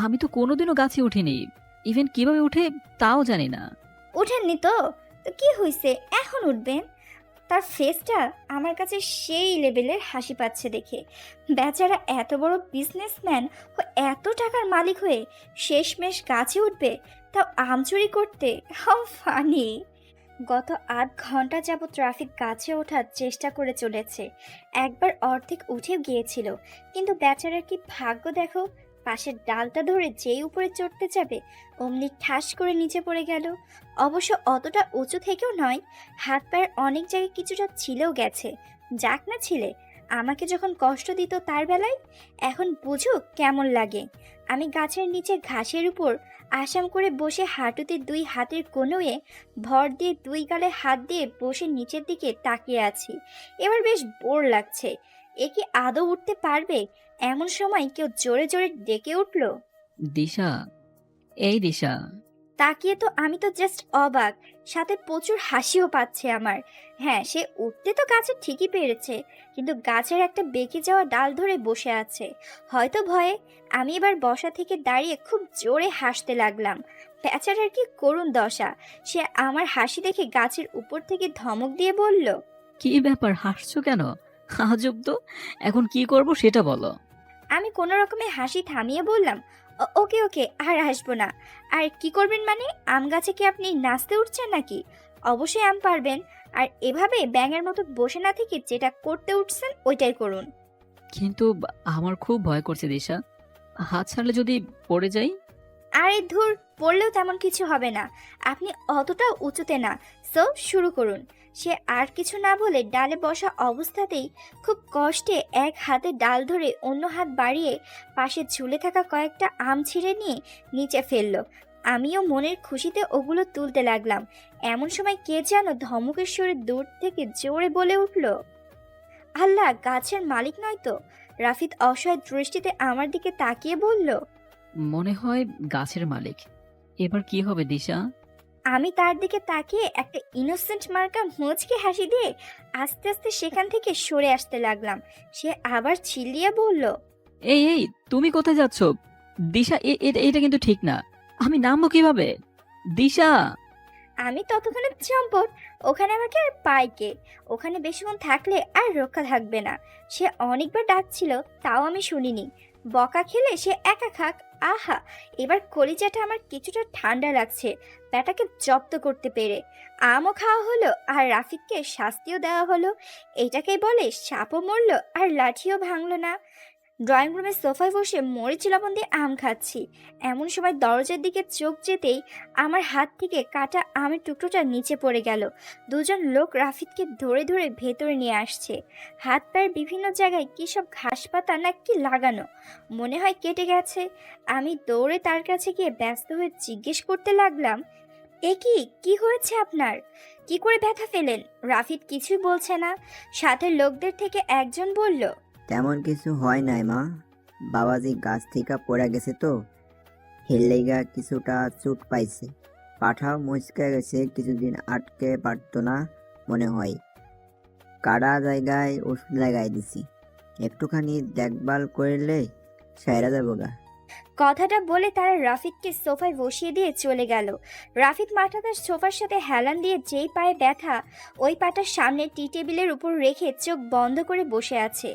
আমি তো কোনোদিনও গাছে উঠিনি, ইভেন কিভাবে উঠে তাও জানি না। ওঠেননি তো? তো কি হয়েছে, এখন উঠবেন? তার ফেসটা আমার কাছে সেই লেভেলের হাসি পাচ্ছে দেখে। বেচারা এত বড় বিজনেসম্যান ও এত টাকার মালিক হয়ে শেষমেশ গাছে উঠবে, তাও আম চুরি করতে। How funny! গত ৮ ঘন্টা যাবৎ ট্রাফিক গাছে ওঠার চেষ্টা করে চলেছে। একবার অর্ধেক উঠেও গিয়েছিল, কিন্তু বেচারার কি ভাগ্য দেখো, পাশের ডালটা ধরে যেই উপরে চড়তে যাবে অমনি ঠাস করে নিচে পড়ে গেল। অবশ্য অতটা উঁচু থেকেও নয়, হাত পায়ের অনেক জায়গায় কিছুটা ছিলেও গেছে। যাক না ছিলে, আমাকে যখন কষ্ট দিত তার বেলায়, এখন বুঝুক কেমন লাগে। আমি গাছের নিচে ঘাসের উপর আসাম করে বসে হাঁটুতে 2 হাতের কোণে ভর দিয়ে 2 গালে হাত দিয়ে বসে নিচের দিকে তাকিয়ে আছি। এবার বেশ বোর লাগছে। এ কি আদৌ উঠতে পারবে? এমন সময় কেউ জোরে জোরে ডেকে উঠল, দিশা, এই দিশা। তাকিয়ে তো আমি তো জাস্ট অবাক, সাথে প্রচুর হাসিও পাচ্ছে আমার। হ্যাঁ, সে উঠতে তো গাছে ঠিকই পেরেছে, কিন্তু গাছের একটা বেঁকে যাওয়া ডাল ধরে বসে আছে, হয়তো ভয়ে। আমি এবার বসা থেকে দাঁড়িয়ে খুব জোরে হাসতে লাগলাম। বেচারার কি করুণ দশা! সে আমার হাসি দেখে গাছের উপর থেকে ধমক দিয়ে বলল, কি ব্যাপার, হাসছো কেন? আজব তো। এখন কি করব সেটা বলো। আমি কোনো রকমে হাসি থামিয়ে বললাম, ওকে ওকে, আর হাসবো না। আর কি করবেন মানে? আম গাছে কি আপনি নাচতে উঠছেন নাকি? অবশ্যই আম পারবেন। আর এভাবে ব্যাঙের মতো বসে না থেকে যেটা করতে উঠছেন ওইটাই করুন। কিন্তু আমার খুব ভয় করছে দিশা। হাত ছাড়লে যদি পড়ে যাই? আরে ধুর, পড়লেও তেমন কিছু হবে না। আপনি অতটা উঁচুতে না। সো শুরু করুন। সে আর কিছু না বলে ডালে বসা অবস্থাতেই খুব কষ্টে এক হাতে ডাল ধরে অন্য হাত বাড়িয়ে পাশে ঝুলে থাকা কয়েকটা আম ছিঁড়ে নিয়ে নিচে ফেললো। আমিও মনের খুশিতে ওগুলো তুলতে লাগলাম। এমন সময় কে যেন ধমকের সুরে দূর থেকে জোরে বলে উঠল, আল্লাহ, গাছের মালিক নয় তো? রাফিদ অসহায় দৃষ্টিতে আমার দিকে তাকিয়ে বলল, মনে হয় গাছের মালিক। এবার কি হবে দিশা? আমি তার দিকে তাকিয়ে একটা ইনোসেন্ট মার্কা মুচকি হাসি দিয়ে আস্তে আস্তে সেখান থেকে সরে আসতে লাগলাম। সে আবার চিল্লিয়ে বলল, এই এই, তুমি কোথায় যাচ্ছ? দিশা, এটা কিন্তু ঠিক না। আমি নামবো কিভাবে? দিশা! আমি ততক্ষণে চম্পট, ওখানে আমাকে আর পাই কে? ওখানে বেশিক্ষণ থাকলে আর রক্ষা থাকবে না। সে অনেকবার ডাকছিল, তাও আমি শুনিনি। বকা খেলে সে একা খাক। আহা, এবার কলিজাটা আমার কিছুটা ঠান্ডা লাগছে ব্যাটাকে জব্দ করতে পেরে। আমও খাওয়া হলো আর রাফিককে শাস্তিও দেওয়া হলো। এটাকেই বলে সাপও মরলো আর লাঠিও ভাঙলো না। ড্রয়িং রুমের সোফায় বসে মরিচ লবণ দিয়ে আম খাচ্ছি। এমন সময় দরজার দিকে চোখ যেতেই আমার হাত থেকে কাটা আমের টুকরোটা নিচে পড়ে গেল। দুজন লোক রাফিদকে ধরে ধরে ভেতরে নিয়ে আসছে। হাত পায়ের বিভিন্ন জায়গায় কী সব ঘাস পাতা না কি লাগানো, মনে হয় কেটে গেছে। আমি দৌড়ে তার কাছে গিয়ে ব্যস্ত হয়ে জিজ্ঞেস করতে লাগলাম, এ কি হয়েছে আপনার? কি করে ব্যথা পেলেন? রাফিদ কিছুই বলছে না। সাথে লোকদের থেকে একজন বলল, তেমন কিছু হয় নাই মা, বাবাজি গাছ থেকে পড়ে গেছে তো, হেললেগা কিছুটা চোট পাইছে। পাঠাও মুচকে গেছে, কিছুদিন আটকে পারতো না মনে হয়। কাটা জায়গায় ওষুধ লাগাই দিছি, একটুখানি দেখভাল করলে সেরা যাবো গা। কথাটা বলে তারা রাফিদকে সোফায় বসিয়ে দিয়ে চলে গেল। রাফিদ মাথাটা সোফার সাথে হেলান দিয়ে যেই পায়ে ব্যথা, ওই পাটা সামনে টি টেবিলের উপর রেখে চোখ বন্ধ করে বসে আছে।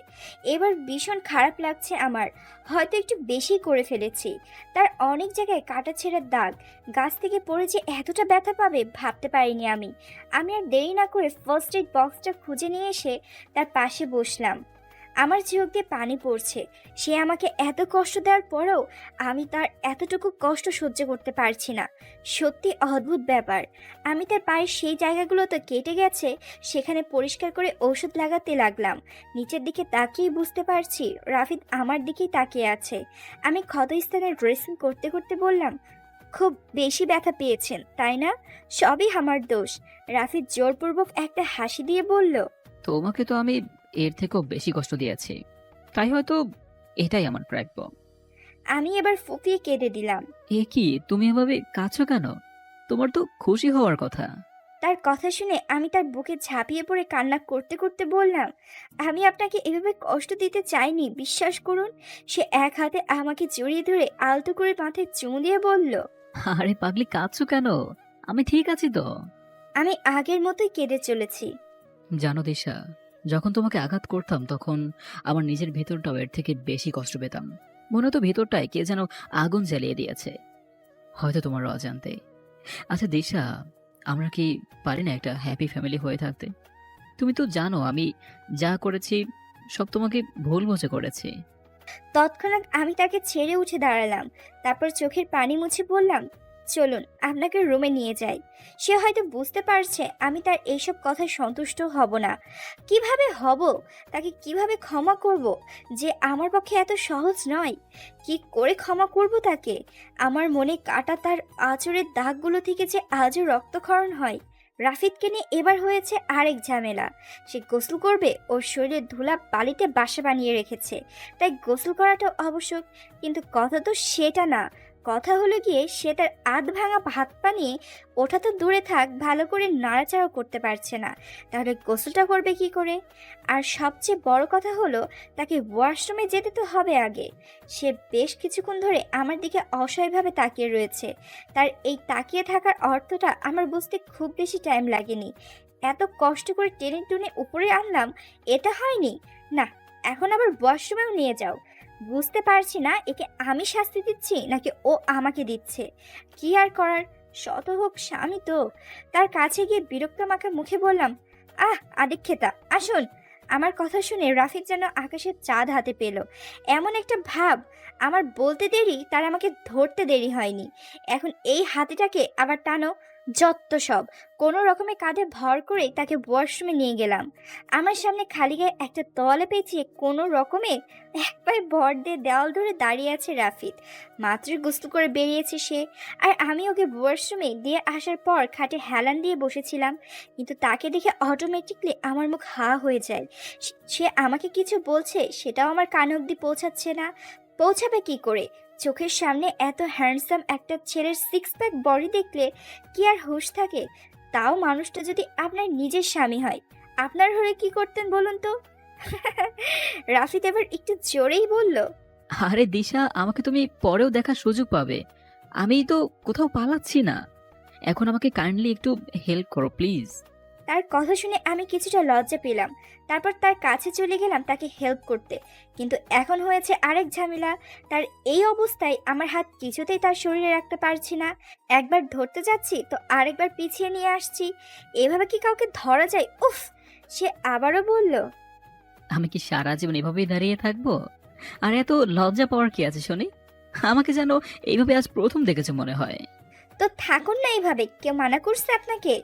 এবার ভীষণ খারাপ লাগছে আমার, হয়তো একটু বেশি করে ফেলেছি। তার অনেক জায়গায় কাটা ছেঁড়ার দাগ। গাছ থেকে পড়ে যে এতটা ব্যথা পাবে ভাবতে পারিনি আমি। আমি আর দেরি না করে ফার্স্ট এড বক্সটা খুঁজে নিয়ে এসে তার পাশে বসলাম। আমার চোখ দিয়ে পানি পড়ছে। সে আমাকে এত কষ্ট দেওয়ার পরেও আমি তার এতটুকু কষ্ট সহ্য করতে পারছি না। সত্যি অদ্ভুত ব্যাপার। আমি তার পায়ের সেই জায়গাগুলো তো কেটে গেছে, সেখানে পরিষ্কার করে ঔষধ লাগাতে লাগলাম। নিচের দিকে তাকিয়ে বুঝতে পারছি রাফিদ আমার দিকেই তাকিয়ে আছে। আমি ক্ষতস্থানে ড্রেসিং করতে করতে বললাম, খুব বেশি ব্যথা পেয়েছেন তাই না? সবই আমার দোষ। রাফিদ জোরপূর্বক একটা হাসি দিয়ে বলল, তোমাকে তো আমি এর থেকেও বেশি কষ্ট দিয়েছি, তাই হয়তো এটাই আমার প্রাপ্য। আমি এবার ফুপিয়ে কেঁদে দিলাম। এ কি, তুমি এভাবে কাঁদছো কেন? তোমার তো খুশি হওয়ার কথা। তার কথা শুনে আমি তার বুকে ঝাঁপিয়ে পড়ে কান্না করতে করতে বললাম, আমি আপনাকে এভাবে কষ্ট দিতে চাইনি, বিশ্বাস করুন। সে এক হাতে আমাকে জড়িয়ে ধরে আলতো করে মাথায় চুমু দিয়ে বলল, আরে পাগলি, কাঁদছো কেন? আমি ঠিক আছি তো। আমি আগের মতোই কেঁদে চলেছি। জানো দিশা, যখন তোমাকে আঘাত করতাম তখন আমার নিজের ভেতরটাও এর থেকে বেশি কষ্ট পেতাম। মনে হতো ভেতরটায় কে যেন আগুন জ্বালিয়ে দিয়েছে, হয়তো তোমার অজান্তে। আচ্ছা দিশা, আমরা কি পারি না একটা হ্যাপি ফ্যামিলি হয়ে থাকতে? তুমি তো জানো আমি যা করেছি সব তোমাকে ভুল বুঝে করেছি। তৎক্ষণাৎ আমি তাকে ছেড়ে উঠে দাঁড়ালাম। তারপর চোখের পানি মুছে বললাম, চলুন আপনাকে রুমে নিয়ে যাই। সে হয়তো বুঝতে পারছে আমি তার এইসব কথায় সন্তুষ্ট হব না। কিভাবে হব, তাকে কিভাবে ক্ষমা করব যে আমার পক্ষে এত সহজ নয়। কি করে ক্ষমা করব তাকে? আমার মনে কাটা তার আঁচড়ের দাগগুলো থেকে যে আজও রক্তক্ষরণ হয়। রাফিদকে নিয়ে এবার হয়েছে আরেক ঝামেলা। সে গোসল করবে, ওর শরীরে ধুলা বালিতে বাসা বানিয়ে রেখেছে, তাই গোসল করাটা আবশ্যক। কিন্তু কথা তো সেটা না, কথা হলো গিয়ে সে তার আধ ভাঙা হাত পা নিয়ে, ওঠা তো দূরে থাক, ভালো করে নাড়াচাড়াও করতে পারছে না। তাহলে গোসলটা করবে কি করে? আর সবচেয়ে বড় কথা হলো, তাকে ওয়াশরুমে যেতে তো হবে আগে। সে বেশ কিছুক্ষণ ধরে আমার দিকে অসহায়ভাবে তাকিয়ে রয়েছে। তার এই তাকিয়ে থাকার অর্থটা আমার বুঝতে খুব বেশি টাইম লাগেনি। এত কষ্ট করে টেনে টুনে উপরে আনলাম, এটা হয়নি না। এখন আবার ওয়াশরুমেও নিয়ে যাও। বুঝতে পারছি না একে আমি শাস্তি দিচ্ছি নাকি ও আমাকে দিচ্ছে। কি আর করার, শত হোক স্বামী তো। তার কাছে গিয়ে বিরক্ত মাখা মুখে বললাম, আদিক্ষেতা আসুন। আমার কথা শুনে রাফিক যেন আকাশের চাঁদ হাতে পেল, এমন একটা ভাব। আমার বলতে দেরি, তার আমাকে ধরতে দেরি হয়নি। এখন এই হাতিটাকে আবার টানো। যত সব। কোনো রকমে কাঁধে ভর করে তাকে ওয়াশরুমে নিয়ে গেলাম। আমার সামনে খালি গায়ে একটা তোয়ালে পেঁচিয়ে কোনো রকমে এক পায়ে ভর দিয়ে দেওয়াল ধরে দাঁড়িয়ে আছে রাফিদ। মাত্রই গোসল করে বেরিয়েছে সে, আর আমি ওকে ওয়াশরুমে দিয়ে আসার পর খাটে হেলান দিয়ে বসেছিলাম। কিন্তু তাকে দেখে অটোমেটিকলি আমার মুখ হা হয়ে যায়। সে আমাকে কিছু বলছে, সেটাও আমার কান অবধি পৌঁছাচ্ছে না। পৌঁছাবে কি করে? চোখের সামনে এত হ্যান্ডসাম একটা ছেলের সিক্স প্যাক বডি দেখলে কি আর হুঁশ থাকে? তাও মানুষটা যদি আপনার নিজের স্বামী হয়, আপনার হলে কি করতেন বলুন তো? রাফিদ এবার একটু জোরেই বলল, আরে দিশা, আমাকে তুমি পরেও দেখার সুযোগ পাবে। আমি তো কোথাও পালাচ্ছি না। এখন আমাকে কাইন্ডলি একটু হেল্প করো প্লিজ। তার কথা শুনে আমি কিছুটা লজ্জা পেলাম। তারপর তার কাছে চলে গেলাম তাকে হেল্প করতে। কিন্তু এখন হয়েছে আরেক ঝামেলা। তার এই অবস্থায় আমার হাত কিছুতেই তার শরীরে রাখতে পারছি না। একবার ধরতে যাচ্ছি তো আরেকবার পিছিয়ে নিয়ে আসছি। এভাবে কি কাউকে ধরা যায়? উফ! সে আবারও বলল, আমি কি সারা জীবন এভাবেই দাঁড়িয়ে থাকবো? আর এত লজ্জা পাওয়ার কি আছে শুনি? আমাকে যেন এইভাবে আজ প্রথম দেখেছে মনে হয়। তো থাকুন না এইভাবে, কেউ মানা করছে আপনাকে?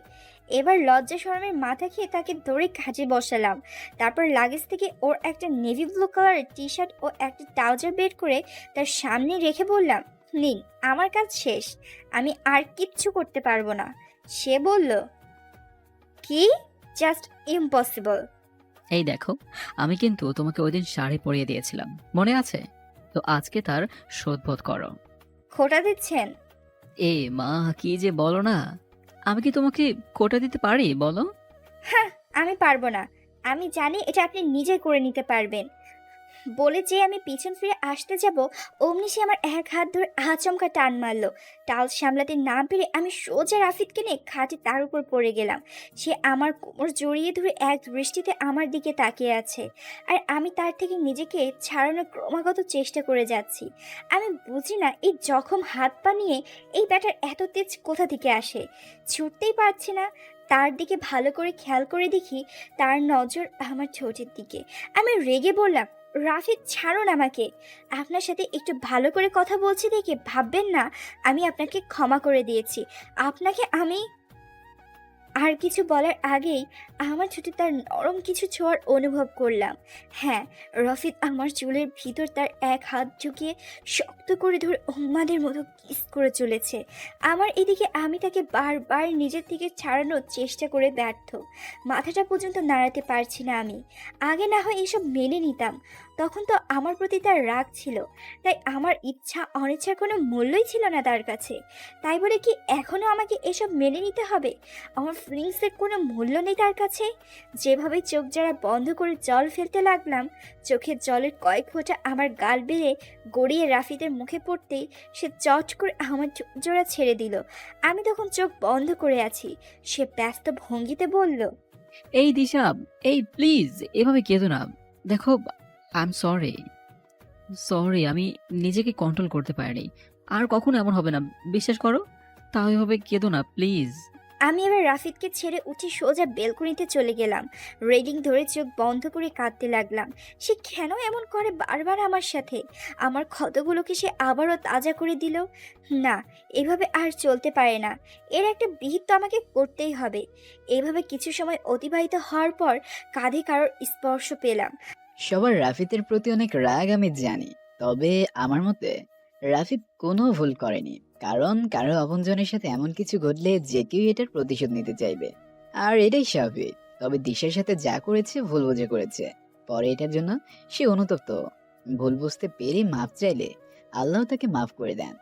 এবার লজ্জা শরমের মাথা খেয়ে তাকে ধরে কাজে বসালাম। তারপর লাগেজ থেকে ওর একটা নেভি ব্লু কালারের টি শার্ট ও একটা ট্রাউজার বের করে তার সামনে রেখে বললাম, নিন, আমার কাজ শেষ, আমি আর কিচ্ছু করতে পারবো না। সে বলল, কি? Just impossible. এই দেখো, আমি কিন্তু তোমাকে ওইদিন শাড়ি পরিয়ে দিয়েছিলাম, মনে আছে? তো আজকে তার শোধবোধ করো। খোটা দিচ্ছেন? এ মা, কি যে বলো না! আমি কি তোমাকে কোটা দিতে পারি বলো? হ্যাঁ, আমি পারবো না। আমি জানি এটা আপনি নিজে করে নিতে পারবেন। বলে যে আমি পিছন ফিরে আসতে যাব, অমনি সে আমার এক হাত ধরে আচমকা টান মারলো। টাল সামলাতে না পেরে আমি সোজা রাফিদকে নিয়ে খাটে তার উপর পড়ে গেলাম। সে আমার কোমর জড়িয়ে ধরে এক দৃষ্টিতে আমার দিকে তাকিয়ে আছে, আর আমি তার থেকে নিজেকে ছাড়ানোর ক্রমাগত চেষ্টা করে যাচ্ছি। আমি বুঝি না এই জখম হাত পা নিয়ে এই ব্যাটার এত তেজ কোথা থেকে আসে। ছুটতেই পারছি না। তার দিকে ভালো করে খেয়াল করে দেখি তার নজর আমার ঠোঁটের দিকে। আমি রেগে বললাম, রাফিদ, ছাড়ুন আমাকে। আপনার সাথে একটু ভালো করে কথা বলছি দেখে ভাববেন না আমি আপনাকে ক্ষমা করে দিয়েছি। আপনাকে আমি... আর কিছু বলার আগেই আমার ঠোঁটে তার নরম কিছু ছোঁয়ার অনুভব করলাম। হ্যাঁ, রাফিদ আমার চুলের ভিতর তার এক হাত ঝুঁকিয়ে শক্ত করে ধরে উন্মাদের মতো কিস করে চলেছে। আমার এদিকে আমি তাকে বারবার নিজের থেকে ছাড়ানোর চেষ্টা করে ব্যর্থ। মাথাটা পর্যন্ত নাড়াতে পারছি না আমি। আগে না হয় এসব মেনে নিতাম, তখন তো আমার প্রতি তার রাগ ছিল, তাই আমার ইচ্ছা অনিচ্ছার কোনো মূল্যই ছিল না তার কাছে। তাই বলে কি এখনও আমাকে এসব মেনে নিতে হবে? আমার ফিলিংসের কোনো মূল্য নেই তার কাছে? যেভাবে চোখ যারা বন্ধ করে জল ফেলতে লাগলাম, চোখের জলের কয়েক ফোঁটা আমার গাল বেয়ে গড়িয়ে রাফিদের মুখে পড়তেই সে চট করে আমার চোখ জোড়া ছেড়ে দিল। আমি তখন চোখ বন্ধ করে আছি। সে ব্যস্ত ভঙ্গিতে বলল, এই দিশা, এই প্লিজ এভাবে কেঁদো না। দেখো, আই এম সরি, সরি, আমি নিজেকে কন্ট্রোল করতে পারিনি। আর কখনো এমন হবে না, বিশ্বাস করো। তাও এভাবে কেঁদো না প্লিজ। আমি এবার রাফিদকে ছেড়ে উঠে সোজা বেলকনিতে চলে গেলাম। রেলিং ধরে চোখ বন্ধ করে কাঁদতে লাগলাম। সে কেন এমন করে বারবার আমার সাথে? আমার ক্ষতগুলোকে সে আবারও তাজা করে দিল। না, এভাবে আর চলতে পারে না। এর একটা বিহিত তো আমাকে করতেই হবে। এভাবে কিছু সময় অতিবাহিত হওয়ার পর কাঁধে কারোর স্পর্শ পেলাম। সবার রাফিদের প্রতি অনেক রাগ আমি জানি, তবে আমার মতে রাফিদ কোনো ভুল করেনি। কারণ কারো আপনজনের সাথে এমন কিছু ঘটলে যে কেউ এটার প্রতিশোধ নিতে চাইবে, আর এটাই স্বাভাবিক। তবে দিশার সাথে যা করেছে ভুল বুঝে করেছে, পরে এটার জন্য সে অনুতপ্ত। ভুল বুঝতে পেরে মাফ চাইলে আল্লাহ তাকে মাফ করে দেন।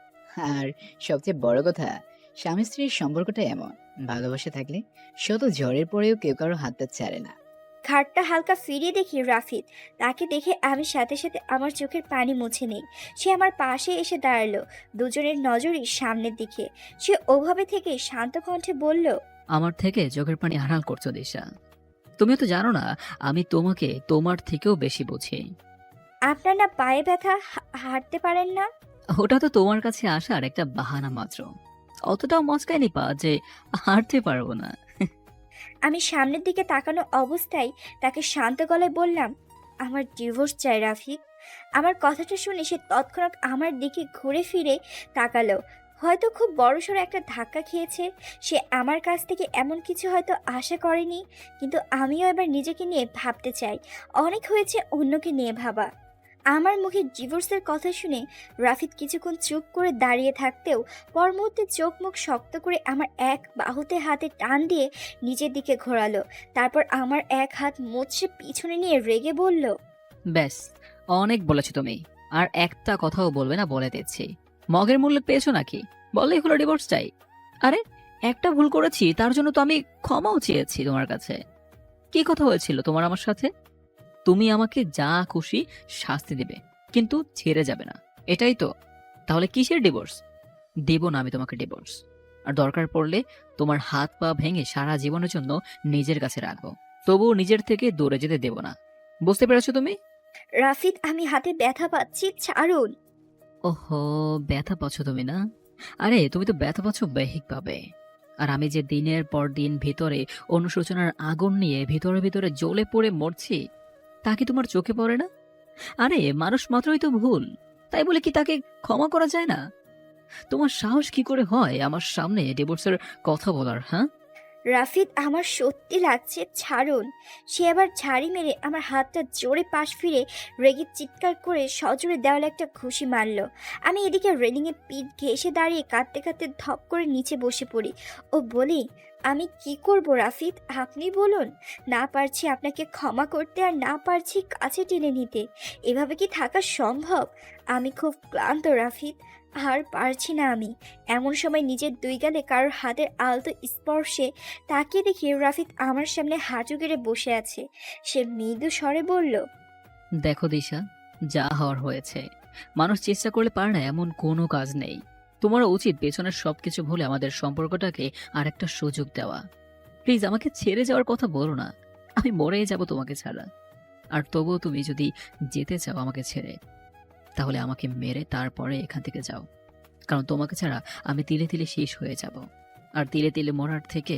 আর সবচেয়ে বড় কথা, স্বামী স্ত্রীর সম্পর্কটা এমন, ভালোবাসা থাকলে শত ঝড়ের পরেও কেউ কারো হাতটা ছাড়ে না। ঘাটটা হালকা ফিরিয়ে দেখি রাফিদ। তাকে দেখে আমি সাথে সাথে আমার চোখের পানি মুছে নেই। সে আমার পাশে এসে দাঁড়ালো, দুজনের নজরই সামনের দিকে। সে ওভাবে থেকে শান্ত কণ্ঠে বলল, আমার থেকে চোখের পানি আড়াল করছো দিশা। তুমিও তো জানো না আমি তোমাকে তোমার থেকেও বেশি বুঝি। আপনার না পায়ে ব্যথা, হাঁটতে পারেন না? ওটা তো তোমার কাছে আসার একটা বাহানা মাত্র। অতটাও মচকায়নি পা যে হাঁটতে পারবো না। আমি সামনের দিকে তাকানো অবস্থায় তাকে শান্ত গলায় বললাম, আমার ডিভোর্স চাই রাফিদ। আমার কথাটা শুনে সে তৎক্ষণাৎ আমার দিকে ঘুরে ফিরে তাকালো। হয়তো খুব বড়সড় একটা ধাক্কা খেয়েছে। সে আমার কাছ থেকে এমন কিছু হয়তো আশা করেনি। কিন্তু আমিও এবার নিজেকে নিয়ে ভাবতে চাই। অনেক হয়েছে অন্যকে নিয়ে ভাবা। আমার মুখে ডিভোর্সের কথা শুনে রাফিদ কিছুক্ষণ চুপ করে দাঁড়িয়ে থাকতেও পর মুহূর্তে চোখ মুখ শক্ত করে আমার এক বাহুতে হাতে টান দিয়ে নিজের দিকে ঘোরালো। তারপর আমার এক হাত মুচড়ে পিছনে নিয়ে রেগে বলল, ব্যাস, অনেক বলেছো তুমি। আর একটা কথাও বলবে না বলে দিচ্ছি। মগের মূল্য পেয়েছো নাকি? বললেই হলো ডিভোর্স চাই। আরে, একটা ভুল করেছি তার জন্য তো আমি ক্ষমাও চেয়েছি তোমার কাছে। কি কথা হয়েছিল তোমার আমার সাথে? তুমি আমাকে যা খুশি শাস্তি দেবে, কিন্তু ছেড়ে যাবে না, এটাই তো। তাহলে কিসের ডিভোর্স? দেব না আমি তোমাকে ডিভোর্স। আর দরকার পড়লে তোমার হাত পা ভেঙে সারা জীবনের জন্য নিজের কাছে রাখবো, তবুও নিজের থেকে দূরে যেতে দেব না। বুঝতে পেরেছো তুমি? রাফিদ, আমি হাতে ব্যথা পাচ্ছি, ছাড়ুন। ওহো, ব্যথা পাচ্ছ তুমি না? আরে তুমি তো ব্যথা পাচ্ছ বেহিক পাবে। আর আমি যে দিনের পর দিন ভিতরে অনুশোচনার আগুন নিয়ে ভিতরে ভিতরে জ্বলে পড়ে মরছি, তা কি তোমার চোখে পড়ে না? আরে মানুষ মাত্রই তো ভুল, তাই বলে কি তাকে ক্ষমা করা যায় না? তোমার সাহস কি করে হয় আমার সামনে ডিভোর্সের কথা বলার? হ্যাঁ, রাফিদ, আমার সত্যি লাগছে, ছাড়ুন। সে আবার ঝাড়ি মেরে আমার হাতটা জোরে পাশ ফিরে রেগে চিৎকার করে সজোরে দেওয়ালে একটা ঘুষি মারল। আমি এদিকে রেলিংয়ে পিঠ ঘেঁষে দাঁড়িয়ে কাঁদতে কাঁদতে ধপ করে নিচে বসে পড়ি ও বলি, আমি কি করব রাফিদ, আপনি বলুন। না পারছি আপনাকে ক্ষমা করতে, আর না পারছি কাছে টেনে নিতে। এভাবে কি থাকা সম্ভব? আমি খুব ক্লান্ত রাফিদ, আর পারছি না আমি। এমন সময় নিজের দুই গালে কারোর হাতের আলতো স্পর্শে তাকিয়ে দেখি রাফিদ আমার সামনে হাঁটু গেড়ে বসে আছে। সে মৃদু স্বরে বলল, দেখো দিশা, যা হওয়ার হয়েছে। মানুষ চেষ্টা করলে পারে না এমন কোনো কাজ নেই। তোমার উচিত পেছনের সবকিছু ভুলে আমাদের সম্পর্কটাকে আর একটা সুযোগ দেওয়া। প্লিজ আমাকে ছেড়ে যাওয়ার কথা বলো না। আমি মরেই যাব তোমাকে ছাড়া। আর তবুও তুমি যদি যেতে চাও আমাকে ছেড়ে, তাহলে আমাকে মেরে তারপরে এখান থেকে যাও। কারণ তোমাকে ছাড়া আমি তিলে তিলে শেষ হয়ে যাব। আর তিলে তিলে মরার থেকে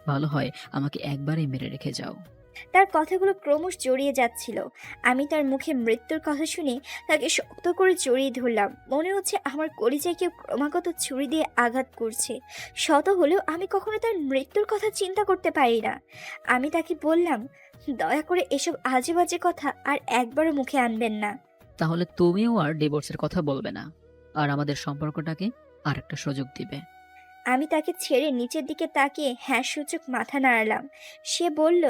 ভালো হয় আমাকে একবারেই মেরে রেখে যাও। তার কথাগুলো ক্রমশ জড়িয়ে যাচ্ছিল। আমি তার মুখে মৃত্যুর কথা শুনে তাকে শক্ত করে জড়িয়ে ধরলাম। মনে হচ্ছে আমার কলিজায় কেউ ক্রমাগত ছুরি দিয়ে আঘাত করছে। শত হলেও আমি কখনো তার মৃত্যুর কথা চিন্তা করতে পারি না। আমি তাকে বললাম, দয়া করে এসব আজে বাজে কথা আর একবারও মুখে আনবেন না। তাহলে তুমিও আর ডিভোর্সের কথা বলবে না, আর আমাদের সম্পর্কটাকে আর একটা সুযোগ দিবে। আমি তাকে ছেড়ে নিচের দিকে তাকিয়ে হ্যাঁ সূচক মাথা নাড়ালাম। সে বলল,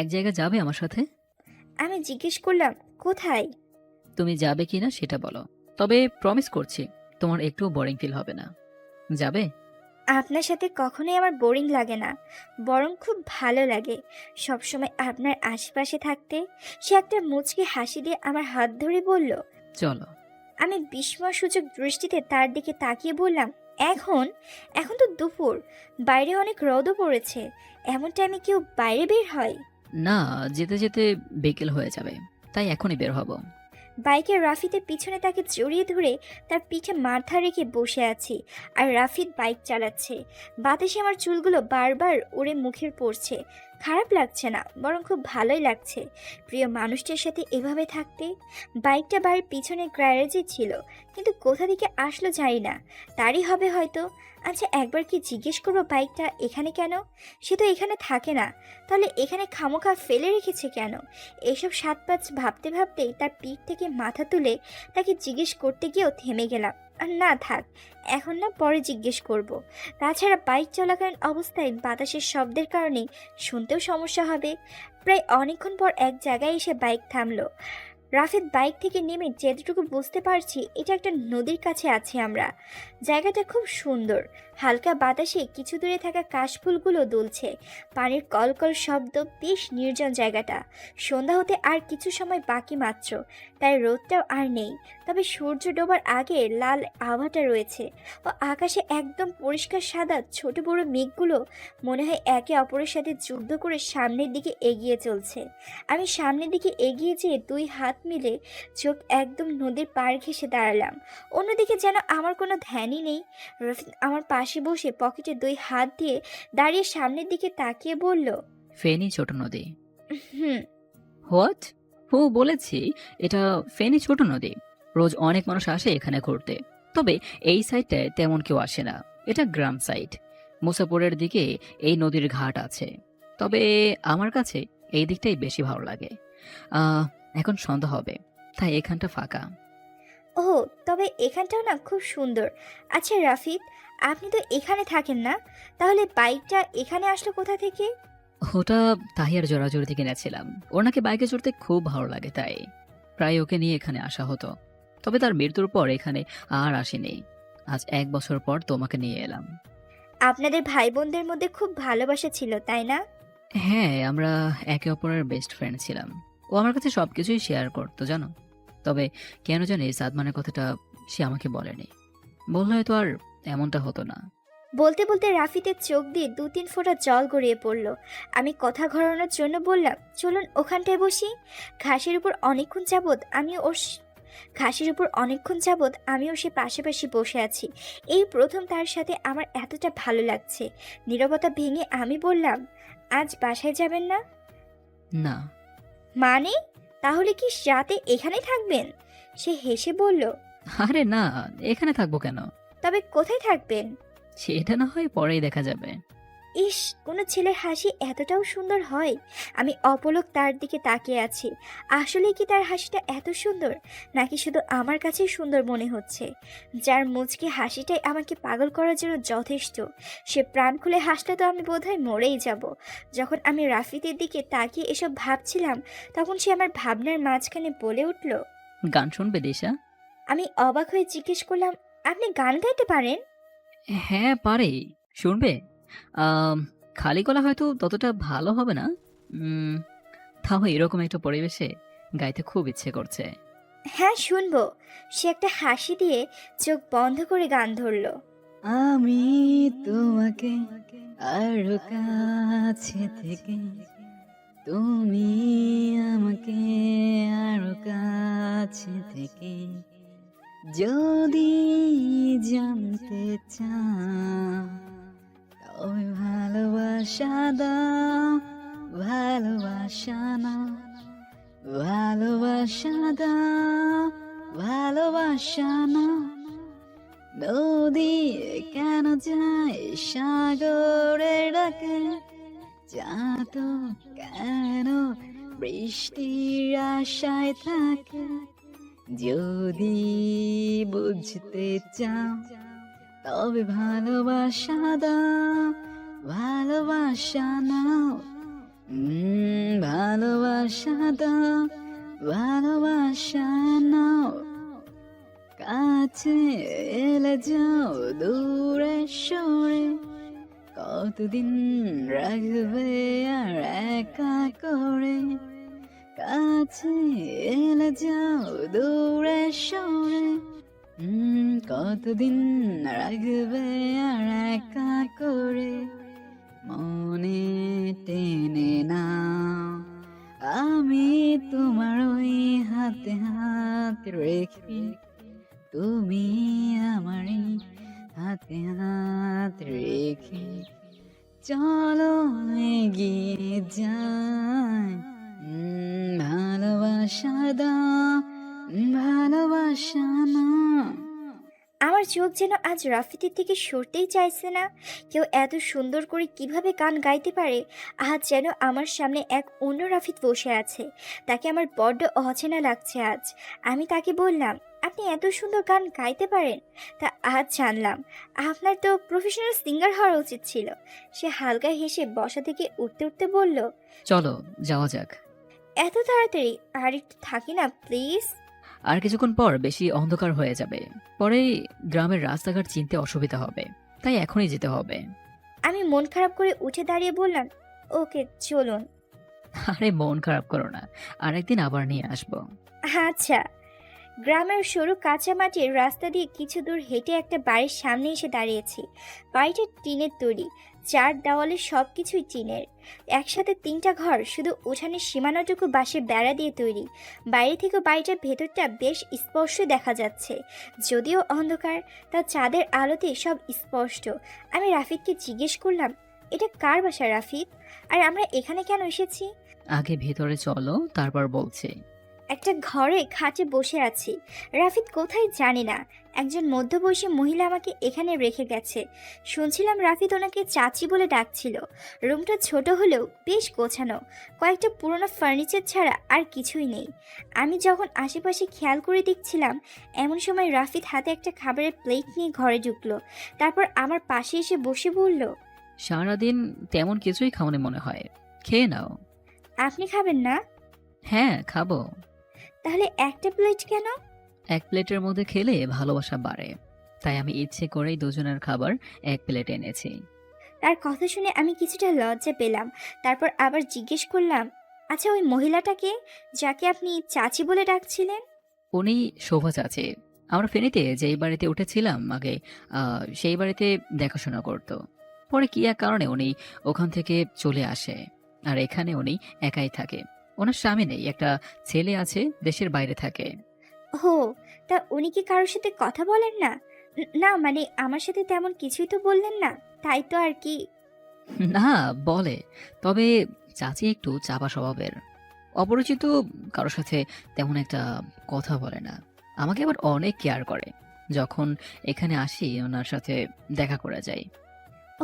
এক জায়গায় যাবে আমার সাথে? আমি জিজ্ঞেস করলাম, কোথায়? তুমি যাবে কিনা সেটা বলো। তবে প্রমিস করছি তোমার একটুও বোরিং ফিল হবে না। যাবে? আপনার সাথে কখনোই আমার বোরিং লাগে না, বরং খুব ভালো লাগে সবসময় আপনার আশেপাশে থাকতে। সে একটা মুচকি হাসি দিয়ে আমার হাত ধরে বলল। চলো। আমি বিস্ময়সূচক দৃষ্টিতে তার দিকে তাকিয়ে বললাম, এখন এখন তো দুপুর, বাইরে অনেক রোদও পড়েছে, এমন টাইমে কেউ বাইরে বের হয়? না, যেতে যেতে বিকেল হয়ে যাবে, তাই এখনই বের হব। বাইকের রাফিদের পিছনে তাকে জড়িয়ে ধরে তার পিঠে মাথা রেখে বসে আছি, আর রাফিদ বাইক চালাচ্ছে। বাতাসে আমার চুলগুলো বারবার উড়ে মুখের পড়ছে। খারাপ লাগছে না, বরং খুব ভালোই লাগছে প্রিয় মানুষটির সাথে এভাবে থাকতে। বাইকটা বাড়ির পিছনে গ্যারেজে ছিল, কিন্তু কোথা থেকে আসলো জানি না, তারই হবে হয়তো। আচ্ছা, একবার কি জিজ্ঞেস করবো বাইকটা এখানে কেন? সে তো এখানে থাকে না, তাহলে এখানে খামোখা ফেলে রেখেছে কেন? এসব সাত পাঁচ ভাবতে ভাবতেই তার পিঠ থেকে মাথা তুলে তাকে জিজ্ঞেস করতে গিয়েও থেমে গেলাম। আর না থাক, এখন না, পরে জিজ্ঞেস করব। তাছাড়া বাইক চলাকালীন অবস্থায় বাতাসের শব্দের কারণে শুনতেও সমস্যা হবে। প্রায় অনেকক্ষণ পর এক জায়গায় এসে বাইক থামলো। রাফিদ বাইক থেকে নেমে যেটুকু বুঝতে পারছি এটা একটা নদীর কাছে আছি আমরা। জায়গাটা খুব সুন্দর, হালকা বাতাসে কিছু দূরে থাকা কাশফুলগুলো দুলছে, পানির কলকল শব্দ, বেশ নির্জন জায়গাটা। সন্ধ্যা হতে আর কিছু সময় বাকি মাত্র, তাই রোদটাও আর নেই, তবে সূর্য ডোবার আগে লাল আভাটা রয়েছে। ও আকাশে একদম পরিষ্কার সাদা ছোট বড় মেঘগুলো মনে হয় একে অপরের সাথে যুদ্ধ করে সামনের দিকে এগিয়ে চলছে। আমি সামনের দিকে এগিয়ে যেয়ে দুই হাত মিলে চোখ একদম নদীর পাড় ঘেঁষে দাঁড়ালাম। অন্যদিকে যেন আমার কোনো ধ্যানই নেই। রফিক আমার পাশে বসে পকেটে দুই হাত দিয়ে দাঁড়িয়ে সামনের দিকে তাকিয়ে বলল, ফেনী ছোট নদী। হুম। হোয়াট? বলেছি এটা ফেনী ছোট নদী। রোজ অনেক মানুষ আসে এখানে ঘুরতে, তবে এই সাইডটায় তেমন কেউ আসে না। এটা গ্রাম সাইড। মুসাপুরের দিকে এই নদীর ঘাট আছে, তবে আমার কাছে এই দিকটাই বেশি ভালো লাগে। এখন সন্ধ্যা হবে, তাই এখানটা ফাঁকা। ও, তবে এখানটাও না খুব সুন্দর। আচ্ছা রাফিদ, আপনি তো এখানে থাকেন না, তাহলে বাইকটা এখানে আসলো কোথা থেকে? ওটা তাহিয়ার জোরাজোরি থেকে কিনেছিলাম। ওর নাকি বাইকে চড়তে খুব ভালো লাগে, তাই প্রায় ওকে নিয়ে এখানে আসা হতো। তবে তার মৃত্যুর পর এখানে আর আসেনি। আজ 1 বছর পর তোমাকে নিয়ে এলাম। আপনাদের ভাই বোনদের মধ্যে খুব ভালোবাসা ছিল, তাই না? হ্যাঁ, আমরা একে অপরের বেস্ট ফ্রেন্ড ছিলাম। ও আমার কাছে সবকিছুই শেয়ার করতো জানো। তবে কেন জানি সাদমানের কথাটা সে আমাকে বলেনি। বললে হয়তো আর এমনটা হতো না। বলতে বলতে রাফিদের চোখ দিয়ে 2-3 ফোঁটা জল গড়িয়ে পড়ল। আমি কথা ঘোরানোর জন্য বললাম, চলুন ওখানটায় বসি। ঘাসের উপর অনেকক্ষণ যাবৎ আমিও সে পাশাপাশি বসে আছি। এই প্রথম তার সাথে আমার এতটা ভালো লাগছে। নীরবতা ভেঙে আমি বললাম, আজ বাসায় যাবেন না? না। মানে? তাহলে কি রাতে এখানেই থাকবেন? সে হেসে বলল, আরে না, এখানে থাকবো কেন? তবে কোথায় থাকবেন? সেটা না হয় পরেই দেখা যাবে। ইস, কোনো ছেলের হাসি এতটাও সুন্দর হয়? আমি অপলক তার দিকে তাকিয়ে আছি। আসলে কি তার হাসিটা এত সুন্দর, নাকি শুধু আমার কাছেই সুন্দর মনে হচ্ছে? যার মুচকি হাসিটাই আমাকে পাগল করার জন্য যথেষ্ট, সে প্রাণ খুলে হাসলে তো আমি বোধহয় মরেই যাব। যখন আমি রাফিদের দিকে তাকিয়ে এসব ভাবছিলাম, তখন সে আমার ভাবনার মাঝখানে বলে উঠল। গান শুনবে দিশা? আমি অবাক হয়ে জিজ্ঞেস করলাম, আপনি গান গাইতে পারেন? হ্যাঁ পারি। শুনবে? আম, খালি গলা হয়তো ততটা ভালো হবে না। উম, তাও এরকম একটা পরিবেশে গাইতে খুব ইচ্ছে করছে। হ্যাঁ শুনবো। সে একটা হাসি দিয়ে চোখ বন্ধ করে গান ধরলো। আমি তোমাকে আরো কাছে থেকে, তুমি আমাকে আরো কাছে থেকে, যদি জানতে চাও তবে ভালোবাসা দাও, ভালোবাসা নাও, ভালোবাসা দাও, ভালোবাসা নাও। নদী কেন যায় সাগরের ডাকে, চাঁদ কেন বৃষ্টির আশায় থাকে, যদি বুঝতে চাও তবে ভালোবাসা দাও, ভালোবাসা নাও। ভালোবাসা দাও, ভালোবাসা নাও। কাছে এলে যাও দূরে সরে, কতদিন রাখবে আর একা করে, কাছে এলে যাও দূরে সরে, কতদিন রাখবে আর একা করে, মনে টেনে নাও আমি তোমার ওই হাতে হাত রেখে, তুমি আমারই হাতে হাত রেখে, চলো এগিয়ে যাই, ভালোবাসা দাও ভালোবাসা না। আমার চোখ যেন আজ রাফিদের দিকে সরতেই চাইছে না। কেউ এত সুন্দর করে কিভাবে গান গাইতে পারে? আজ যেন আমার সামনে এক অন্য রাফিদ বসে আছে। তাকে আমার বড্ড অচেনা লাগছে আজ। আমি তাকে বললাম, আপনি এত সুন্দর গান গাইতে পারেন? তা আজ জানলাম আপনার তো প্রফেশনাল সিঙ্গার হওয়া উচিত ছিল। সে হালকা হেসে বসা থেকে উঠতে উঠতে বলল, চলো যাওয়া যাক। এত তাড়াতাড়ি আর একটু থাকি না প্লিজ। আর কিছুক্ষণ পর বেশি অন্ধকার হয়ে যাবে, পরে গ্রামের রাস্তাঘাট চিনতে অসুবিধা হবে, তাই এখনই যেতে হবে। আমি মন খারাপ করে উঠে দাঁড়িয়ে বললাম, ওকে চলুন। আরে মন খারাপ করো না, আরেকদিন আবার নিয়ে আসবো। আচ্ছা। গ্রামের সরু কাঁচা মাটির রাস্তা দিয়ে কিছু দূর হেঁটে একটা বাড়ির সামনে এসে দাঁড়িয়েছি। বাড়িটা টিনের তৈরি, চার দেওয়ালে সব কিছুই টিনের। একসাথে তিনটা ঘর, শুধু উঠানের সীমানাটুকু বাঁশের বেড়া দিয়ে তৈরি। বাইরে থেকে বাড়িটার ভেতরটা বেশ স্পষ্ট দেখা যাচ্ছে, যদিও অন্ধকার, তা চাঁদের আলোতে সব স্পষ্ট। আমি রাফিদকে জিজ্ঞেস করলাম, এটা কার বাসা রাফিদ? আর আমরা এখানে কেন এসেছি? আগে ভেতরে চলো, তারপর বলছি। একটা ঘরে খাটে বসে আছি। রাফিদ কোথায় জানি না। একজন মধ্যবয়সী মহিলা আমাকে এখানে রেখে গেছে। শুনছিলাম রাফিদ ওনাকে চাচি বলে ডাকছিল। রুমটা ছোট হলেও বেশ গোছানো, কয়েকটা পুরোনো ফার্নিচার ছাড়া আর কিছুই নেই। আমি যখন আশেপাশে খেয়াল করে দেখছিলাম, এমন সময় রাফিদ হাতে একটা খাবারের প্লেট নিয়ে ঘরে ঢুকলো। তারপর আমার পাশে এসে বসে বলল, সারাদিন তেমন কিছুই খাওনি মনে হয়, খেয়ে নাও। আপনি খাবেন না? হ্যাঁ খাবো। তাহলে একটা প্লেট কেন? এক প্লেটের মধ্যে খেলে ভালোবাসা বাড়ে, তাই আমি ইচ্ছে করেই দুজনের খাবার এক প্লেট এনেছি। তার কথা শুনে আমি কিছুটা লজ্জা পেলাম। তারপর আবার জিজ্ঞেস করলাম, আচ্ছা ওই মহিলাটাকে যাকে আপনি চাচি বলে ডাকছিলেন? উনি শোভা চাচি, আমরা ফেনীতে যেই বাড়িতে উঠেছিলাম আগে, সেই বাড়িতে দেখাশোনা করতো। পরে কি এক কারণে উনি ওখান থেকে চলে আসে, আর এখানে উনি একাই থাকে। ওনার স্বামী নেই, একটা ছেলে আছে, দেশের বাইরে থাকে। ও, তা উনি কি কারোর সাথে কথা বলেন না? না মানে আমার সাথে তেমন কিছুই তো বললেন না, তাই তো আর কি। না বলে, তবে চাচি একটু চাপা স্বভাবের, অপরিচিত কারোর সাথে তেমন একটা কথা বলে না। আমাকে আবার অনেক কেয়ার করে, যখন এখানে আসি ওনার সাথে দেখা করে যাই।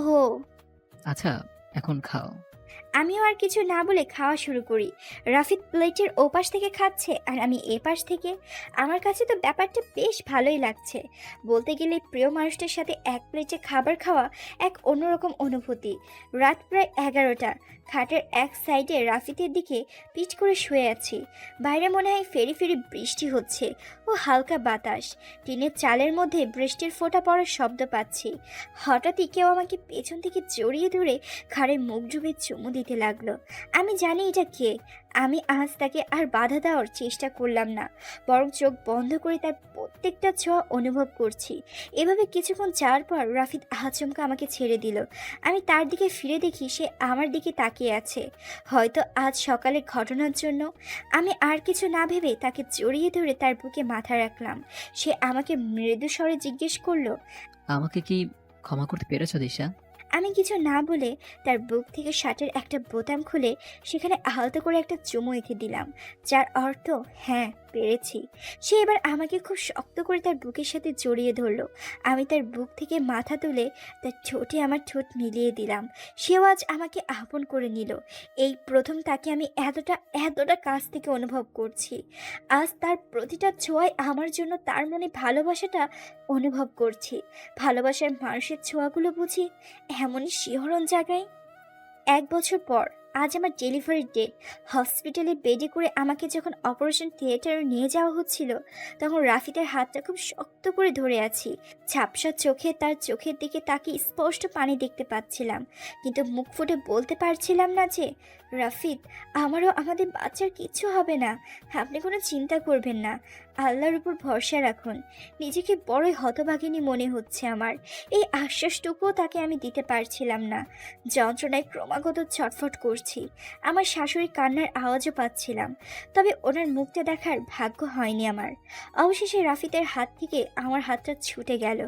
ও, আচ্ছা এখন খাও। আমিও আর কিছু না বলে খাওয়া শুরু করি। রাফিদ প্লেটের ওপাশ থেকে খাচ্ছে আর আমি এপাশ থেকে। আমার কাছে তো ব্যাপারটা বেশ ভালোই লাগছে। বলতে গেলে প্রিয় মানুষটার সাথে এক প্লেটে খাবার খাওয়া এক অন্যরকম অনুভূতি। রাত প্রায় 11টা। খাটের এক সাইডে রাফিদের দিকে পিঠ করে শুয়ে আছি। বাইরে মনে হয় ফেরি ফেরি বৃষ্টি হচ্ছে ও হালকা বাতাস। টিনের চালের মধ্যে বৃষ্টির ফোঁটা পড়ার শব্দ পাচ্ছি। হঠাৎই কেউ আমাকে পেছন থেকে জড়িয়ে ধরে ঘাড়ে মুখ ডুবে চুমু দিতে লাগলো। আমি জানি এটা কে। আমি আজ তাকে আর বাধা দেওয়ার চেষ্টা করলাম না, বরং চোখ বন্ধ করে তার প্রত্যেকটা ছোঁয়া অনুভব করছি। এভাবে কিছুক্ষণ যাওয়ার পর রাফিদ আচমকা আমাকে ছেড়ে দিল। আমি তার দিকে ফিরে দেখি সে আমার দিকে তাকিয়ে আছে, হয়তো আজ সকালে ঘটনার জন্য। আমি আর কিছু না ভেবে তাকে জড়িয়ে ধরে তার বুকে মাথা রাখলাম। সে আমাকে মৃদু স্বরে জিজ্ঞেস করলো, আমাকে কি ক্ষমা করতে পেরেছো দিশা? আমি কিছু না বলে তার বুক থেকে শার্টের একটা বোতাম খুলে সেখানে আলতো করে একটা চুমু এঁকে দিলাম, যার অর্থ হ্যাঁ পেরেছি। সে এবার আমাকে খুব শক্ত করে তার বুকের সাথে জড়িয়ে ধরলো। আমি তার বুক থেকে মাথা তুলে তার ঠোঁটে আমার ঠোঁট মিলিয়ে দিলাম। সেও আজ আমাকে আপন করে নিল। এই প্রথম তাকে আমি এতটা এতটা কাছ থেকে অনুভব করছি। আজ তার প্রতিটা ছোঁয়ায় আমার জন্য তার মনে ভালোবাসাটা অনুভব করছি। ভালোবাসার মানুষের ছোঁয়াগুলো বুঝি এমনই শিহরণ জাগায়। 1 বছর পর আজ আমার ডেলিভারির ডেট। হসপিটালে বেডে করে আমাকে যখন অপারেশন থিয়েটারে নিয়ে যাওয়া হচ্ছিল, তখন রাফিদের হাতটা খুব শক্ত করে ধরে আছি। ঝাপসা চোখে তার চোখের দিকে তাকিয়ে স্পষ্ট পানি দেখতে পাচ্ছিলাম, কিন্তু মুখ ফুটে বলতে পারছিলাম না যে, রাফিদ, আমারও আমাদের বাচ্চার কিচ্ছু হবে না, আপনি কোনো চিন্তা করবেন না, আল্লাহর উপর ভরসা রাখুন। নিজেকে বড়ই হতভাগিনী মনে হচ্ছে আমার। এই আশ্বাসটুকুও তাকে আমি দিতে পারছিলাম না। যন্ত্রণায় ক্রমাগত ছটফট করছি। আমার শাশুড়ি কান্নার আওয়াজও পাচ্ছিলাম, তবে ওনার মুখটা দেখার ভাগ্য হয়নি আমার। অবশেষে রাফিদের হাত থেকে আমার হাতটা ছুটে গেল।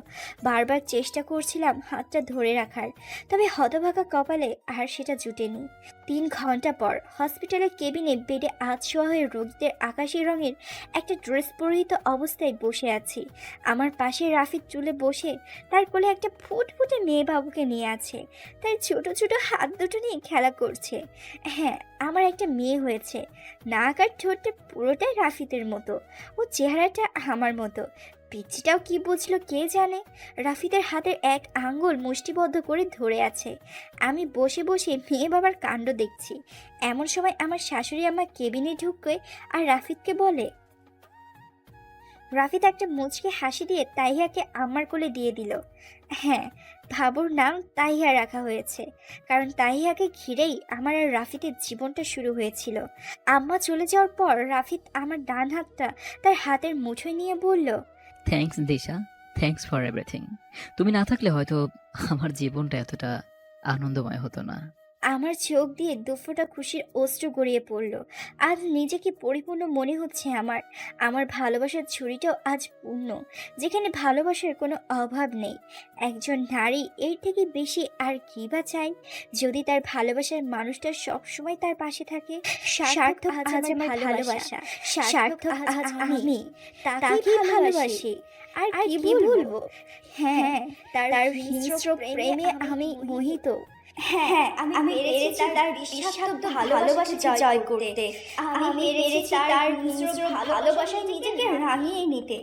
বারবার চেষ্টা করছিলাম হাতটা ধরে রাখার, তবে হতভাগা কপালে আর সেটা জুটেনি। 3 ঘন্টা পর হসপিটালের কেবিনে বেডে আধশোয়া হয়ে রোগীদের আকাশি রঙের একটা ড্রেস পরিহিত অবস্থায় বসে আছি। আমার পাশে রাফিদ চুলে বসে তার কোলে একটা ফুটফুটে মেয়ে বাবুকে নিয়ে আছে। তার ছোট ছোট হাত দুটো নিয়ে খেলা করছে। হ্যাঁ, আমার একটা মেয়ে হয়েছে। নাক আর ঠোঁটটা পুরোটাই রাফিদের মতো, ও চেহারাটা আমার মতো। পিচ্চিটাও কি বুঝলো কে জানে। রাফিদের হাতের এক আঙ্গুল মুষ্টিবদ্ধ করে ধরে আছে। আমি বসে বসে মেয়ে বাবার কাণ্ড দেখছি। এমন সময় আমার শাশুড়ি আমার কেবিনে ঢুকে আর রাফিদকে বলে। রাফিদ একটা মুচকে হাসি দিয়ে তাইহাকে আমার কোলে দিয়ে দিল। হ্যাঁ, ভাবুর নাম তাইহা রাখা হয়েছে, কারণ তাইহাকে ঘিরেই আমার আর রাফিদের জীবনটা শুরু হয়েছিল। আম্মা চলে যাওয়ার পর রাফিদ আমার ডান হাতটা তার হাতের মুঠোয় নিয়ে বলল, thanks Disha, thanks for everything. তুমি না থাকলে হয়তো আমার জীবনটা এতটা আনন্দময় হতো না। আমার চোখ দিয়ে দুফোঁটা খুশির অশ্রু গড়িয়ে পড়ল। আজ নিজেকে পরিপূর্ণ মনে হচ্ছে আমার। আমার ভালোবাসার ঝুড়িটাও আজ পূর্ণ, যেখানে ভালোবাসার কোনো অভাব নেই। একজন নারী এর থেকে বেশি আর কি বা চাই, যদি তার ভালোবাসার মানুষটা সবসময় তার পাশে থাকে। সার্থক আজ আমার ভালোবাসা, সার্থক আজ আমি তাকে ভালোবাসি। আর কি বলবো? হ্যাঁ, তার হিংস্র প্রেমে আমি মোহিত। হ্যাঁ, আমি পেরেছি তার বিষাক্ত ভালোবাসা জয় করতে। আমি পেরেছি তার হিংস্র ভালোবাসায় নিজেকে রাঙিয়ে নিতে।